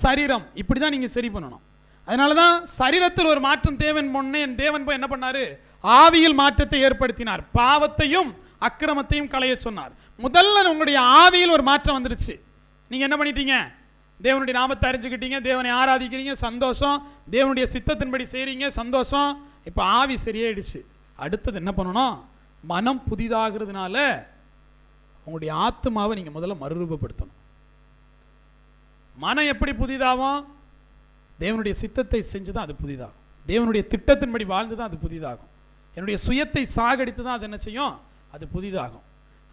Speaker 1: சரீரம், இப்படி தான் நீங்கள் சரி பண்ணணும். அதனால தான் சரீரத்தில் ஒரு மாற்றம் தேவன் போய் என்ன பண்ணார்? ஆவியில் மாற்றத்தை ஏற்படுத்தினார். பாவத்தையும் அக்கிரமத்தையும் களைய சொன்னார். முதல்ல உங்களுடைய ஆவியில் ஒரு மாற்றம் வந்துடுச்சு. நீங்கள் என்ன பண்ணிட்டீங்க? தேவனுடைய நாமத்தை அறிஞ்சுக்கிட்டீங்க, தேவனை ஆராதிக்கிறீங்க, சந்தோஷம். தேவனுடைய சித்தத்தின்படி செய்கிறீங்க, சந்தோஷம். இப்போ ஆவி சரியாயிடுச்சு. அடுத்தது என்ன பண்ணணும்? மனம் புதிதாகிறதுனால உங்களுடைய ஆத்மாவை நீங்கள் முதல்ல மறுரூபப்படுத்தணும். மனம் எப்படி புதிதாகும்? தேவனுடைய சித்தத்தை செஞ்சு தான் அது புதிதாகும். தேவனுடைய திட்டத்தின்படி வாழ்ந்து தான் அது புதிதாகும். என்னுடைய சுயத்தை சாகடித்து தான் அது என்ன செய்யும்? அது புதிதாகும்.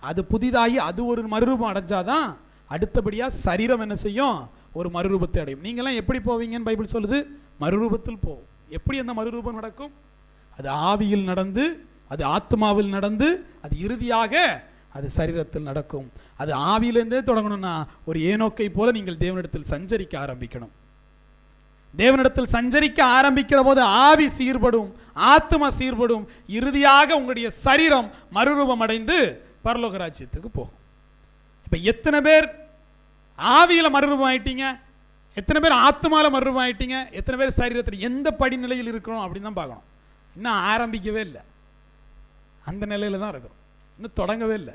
Speaker 1: அது புதிதாகி அது ஒரு மறுரூபம் அடைஞ்சாதான் அடுத்தபடியாக சரீரம் என்ன செய்யும்? ஒரு மறுரூபத்தை அடையும். நீங்களாம் எப்படி போவீங்கன்னு பைபிள் சொல்லுது? மறுரூபத்தில் போகும். எப்படி அந்த மறுரூபம் நடக்கும்? அது ஆவியில் நடந்து, அது ஆத்மாவில் நடந்து, அது இறுதியாக அது சரீரத்தில் நடக்கும். அது ஆவியிலேருந்தே தொடங்கணும்னா ஒரு ஏனோக்கை போல நீங்கள் தேவனிடத்தில் சஞ்சரிக்க ஆரம்பிக்கணும். தேவனிடத்தில் சஞ்சரிக்க ஆரம்பிக்கிற போது ஆவி சீர்படும், ஆத்மா சீர்படும், இறுதியாக உங்களுடைய சரீரம் மறுரூபம் அடைந்து பரலோக ராஜ்யத்துக்கு போகும். இப்போ எத்தனை பேர் ஆவியில் மறுரூபம் ஆயிட்டீங்க? எத்தனை பேர் ஆத்மாவில் மறுரூபம் ஆயிட்டீங்க? எத்தனை பேர் சரீரத்தில் எந்த படிநிலையில் இருக்கிறோம் அப்படின்னு தான் பார்க்கணும். இன்னும் ஆரம்பிக்கவே இல்லை, அந்த நிலையில் தான் இருக்கிறோம், இன்னும் தொடங்கவே இல்லை.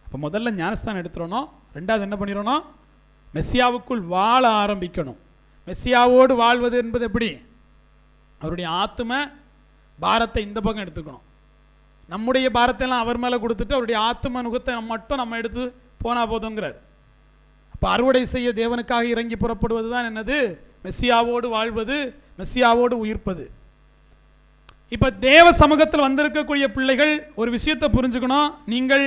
Speaker 1: அப்போ முதல்ல ஞானஸ்தானம் எடுத்துடணும். ரெண்டாவது என்ன பண்ணிடணும்? மெஸ்ஸியாவுக்குள் வாழ ஆரம்பிக்கணும். மெஸ்ஸியாவோடு வாழ்வது என்பது எப்படி? அவருடைய ஆத்ம பாரத்தை இந்த பக்கம் எடுத்துக்கணும். நம்முடைய பாரத்தை எல்லாம் அவர் மேலே கொடுத்துட்டு அவருடைய ஆத்ம நுகத்தை மட்டும் நம்ம எடுத்து போனால் போதுங்கிறார். அப்போ அப்போ அறுவடை செய்ய தேவனுக்காக இறங்கி புறப்படுவது தான் என்னது? மெஸ்ஸியாவோடு வாழ்வது, மெஸ்ஸியாவோடு உயிர்ப்பது. இப்போ தேவ சமூகத்தில் வந்திருக்கக்கூடிய பிள்ளைகள் ஒரு விஷயத்தை புரிஞ்சுக்கணும். நீங்கள்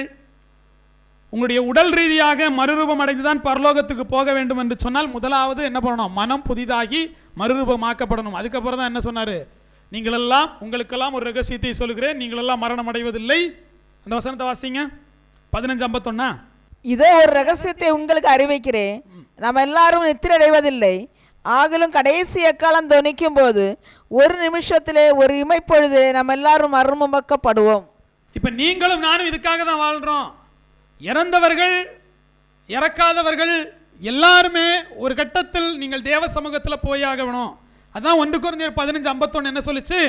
Speaker 1: உங்களுடைய உடல் ரீதியாக மறுரூபம் அடைந்துதான் பரலோகத்துக்கு போக வேண்டும் என்று சொன்னால் முதலாவது என்ன பண்ணணும்? மனம் புதிதாகி மறுரூபமாக்கப்படணும். அதுக்கப்புறம் தான் என்ன சொன்னார்? நீங்களெல்லாம், உங்களுக்கெல்லாம் ஒரு ரகசியத்தை சொல்கிறேன், நீங்களெல்லாம் மரணம் அடைவதில்லை. அந்த வசனத்தை வாசிங்க, 15:51.
Speaker 2: இதோ ஒரு ரகசியத்தை உங்களுக்கு அறிவிக்கிறேன், நம்ம எல்லாரும் நித்திரடைவதில்லை, ஆகிலும் கடைசி எக்காலம் தொனிக்கும் போது ஒரு நிமிஷத்திலே, ஒரு இமைப்பொழுதிலே நம்ம எல்லாரும் மறுரூபமாக்கப்படுவோம்.
Speaker 1: இப்போ நீங்களும் நானும் இதுக்காக தான் வாழ்கிறோம். இறந்தவர்கள், இறக்காதவர்கள் எல்லாருமே ஒரு கட்டத்தில் நீங்கள் தேவ சமூகத்தில் போயாகணும். அதான் 1 கொரிந்தியர் 15:51 என்ன சொல்லிச்சு?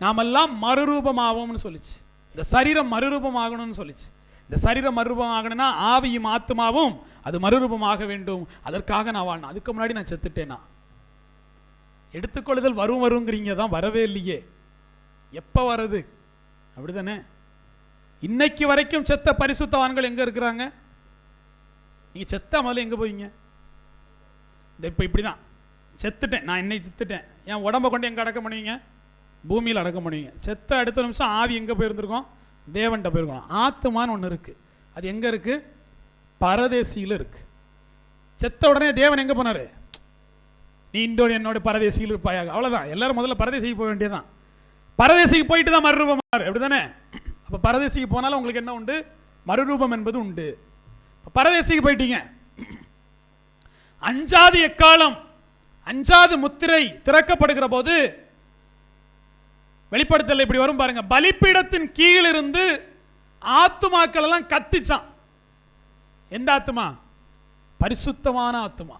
Speaker 1: நாமெல்லாம் மறுரூபமாவோம்னு சொல்லிச்சு. இந்த சரீரம் மறுரூபமாகணும்னு சொல்லிச்சு. இந்த சரீரம் மறுரூபமாகணும்னா ஆவியும் ஆத்மாவும் அது மறுரூபமாக வேண்டும். அதற்காக நான் வாழணும். அதுக்கு முன்னாடி நான் செத்துட்டேனா? எடுத்துக்கொள்ளுதல் வருங்கிறீங்க தான், வரவே இல்லையே. எப்போ வருது? அப்படிதானே? இன்னைக்கு வரைக்கும் செத்த பரிசுத்தவான்கள் எங்க இருக்கிறாங்க? நீங்க செத்த முதல்ல எங்க போவீங்க? இப்போ இப்படிதான், செத்துட்டேன் நான், இன்னைக்கு செத்துட்டேன், என் உடம்பை கொண்டு எங்கே அடக்கம் பண்ணுவீங்க? பூமியில் அடக்கம் பண்ணுவீங்க. செத்த அடுத்த நிமிஷம் ஆவி எங்கே போயிருந்துருக்கோம்? தேவன்கிட்ட போயிருக்கோம். ஆத்மான்னு ஒன்று இருக்குது. அது எங்கே இருக்குது? பரதேசியில் இருக்குது. செத்த உடனே தேவன் எங்கே போனார்? நீ இன்றோடு என்னோட பரதேசியில் இருப்பாயாக. அவ்வளோதான். எல்லாரும் முதல்ல பரதேசிக்கு போக வேண்டியதுதான். பரதேசிக்கு போயிட்டு தான் மறுரூபம், அப்படி தானே? அப்போ பரதேசிக்கு போனாலும் உங்களுக்கு என்ன உண்டு? மறுரூபம் என்பது உண்டு. பரதேசிக்கு போயிட்டீங்க. 5வது எக்காலம், 5வது முத்திரை திறக்கப்படுகிற போது வெளிப்படுத்தல் இப்படி வரும் பாருங்க. பலிபீடத்தின் கீழ் இருந்து ஆத்துமாக்கள் எல்லாம் கத்திச்சான். எந்த ஆத்துமா? பரிசுத்தமான ஆத்துமா.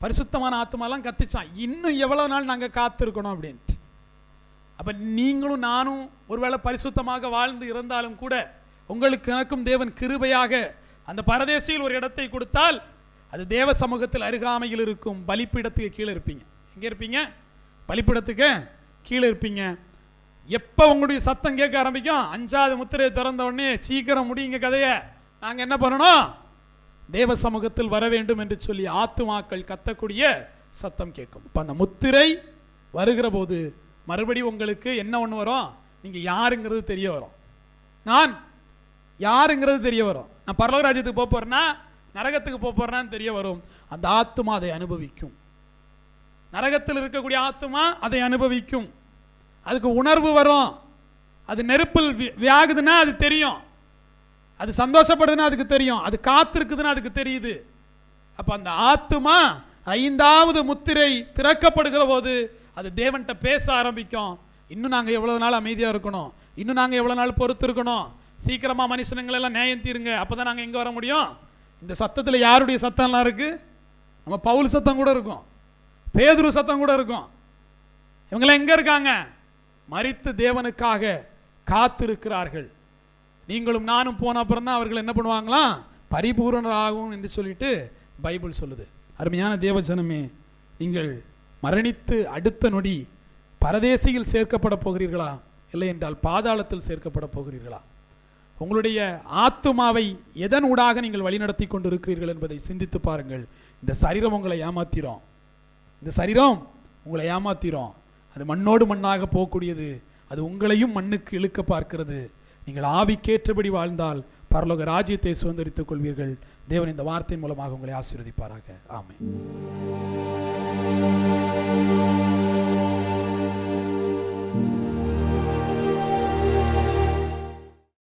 Speaker 1: பரிசுத்தமான ஆத்துமாலாம் கத்திச்சான். இன்னும் எவ்வளவு நாள் நாங்கள் காத்திருக்கணும் அப்படின்ட்டு. அப்ப நீங்களும் நானும் ஒருவேளை பரிசுத்தமாக வாழ்ந்து இருந்தாலும் கூட உங்களுக்கு எனக்கும் தேவன் கிருபையாக அந்த பரதேசியில் ஒரு இடத்தை கொடுத்தால் அது தேவ சமூகத்தில் அருகாமையில் இருக்கும். பலிபீடத்துக்கு கீழே இருப்பீங்க. எங்கே இருப்பீங்க? பலிபீடத்துக்கு கீழே இருப்பீங்க. எப்போ உங்களுடைய சத்தம் கேட்க ஆரம்பிக்கும்? 5வது முத்திரையை திறந்த உடனே சீக்கிரம் முடியுங்க கதையை, நாங்கள் என்ன பண்ணணும்? தேவ சமூகத்தில் வர வேண்டும் என்று சொல்லி ஆத்துமாக்கள் கத்தக்கூடிய சத்தம் கேட்கும். இப்போ அந்த முத்திரை வருகிற போது மறுபடியும் உங்களுக்கு என்ன ஒன்று வரும்? நீங்கள் யாருங்கிறது தெரிய வரும். நான் யாருங்கிறது தெரிய வரும். நான் பரலோக ராஜ்யத்துக்கு போக போறேன்னா, நரகத்துக்கு போக போறேன்னு தெரிய வரும். அந்த ஆத்துமா அதை அனுபவிக்கும். நரகத்தில் இருக்கக்கூடிய ஆத்துமா அதை அனுபவிக்கும். அதுக்கு உணர்வு வரும். அது நெருப்பில் வியாகுதுன்னா அது தெரியும். அது சந்தோஷப்படுதுன்னா அதுக்கு தெரியும். அது காத்திருக்குதுன்னா அதுக்கு தெரியுது. அப்போ அந்த ஆத்துமா 5வது முத்திரை திறக்கப்படுகிற போது அது தேவன்கிட்ட பேச ஆரம்பிக்கும். இன்னும் நாங்கள் எவ்வளவு நாள் அமைதியாக இருக்கணும், இன்னும் நாங்கள் எவ்வளோ நாள் பொறுத்து இருக்கணும், சீக்கிரமாக மனுஷனங்களெல்லாம் நியாயம் தீருங்க, அப்போ தான் நாங்கள் எங்கே வர முடியும்? இந்த சத்தத்தில் யாருடைய சத்தம்லாம் இருக்குது? நம்ம பவுல் சத்தம் கூட இருக்கும், பேதுரு சத்தம் கூட இருக்கும். இவங்களாம் எங்கே இருக்காங்க? மரித்து தேவனுக்காக காத்திருக்கிறார்கள். நீங்களும் நானும் போன அப்புறம் தான் அவர்கள் என்ன பண்ணுவாங்களாம்? பரிபூரணராகும் என்று சொல்லிட்டு பைபிள் சொல்லுது. அருமையான தேவஜனமே, நீங்கள் மரணித்து அடுத்த நொடி பரதேசியில் சேர்க்கப்பட போகிறீர்களா, இல்லை என்றால் பாதாளத்தில் சேர்க்கப்பட போகிறீர்களா? உங்களுடைய ஆத்துமாவை எதன் ஊடாக நீங்கள் வழிநடத்தி கொண்டு இருக்கிறீர்கள் என்பதை சிந்தித்து பாருங்கள். இந்த சரீரம் உங்களை ஏமாத்திரும். இந்த சரீரம் உங்களை ஏமாத்திரும். அது மண்ணோடு மண்ணாக போகக்கூடியது. அது உங்களையும் மண்ணுக்கு இழுக்க பார்க்கிறது. நீங்கள் ஆவிக்கேற்றபடி வாழ்ந்தால் பரலோக ராஜ்யத்தை சுதந்திரித்துக் கொள்வீர்கள். தேவன் இந்த வார்த்தை மூலமாக உங்களை ஆசீர்வதிப்பாராக. ஆமென்.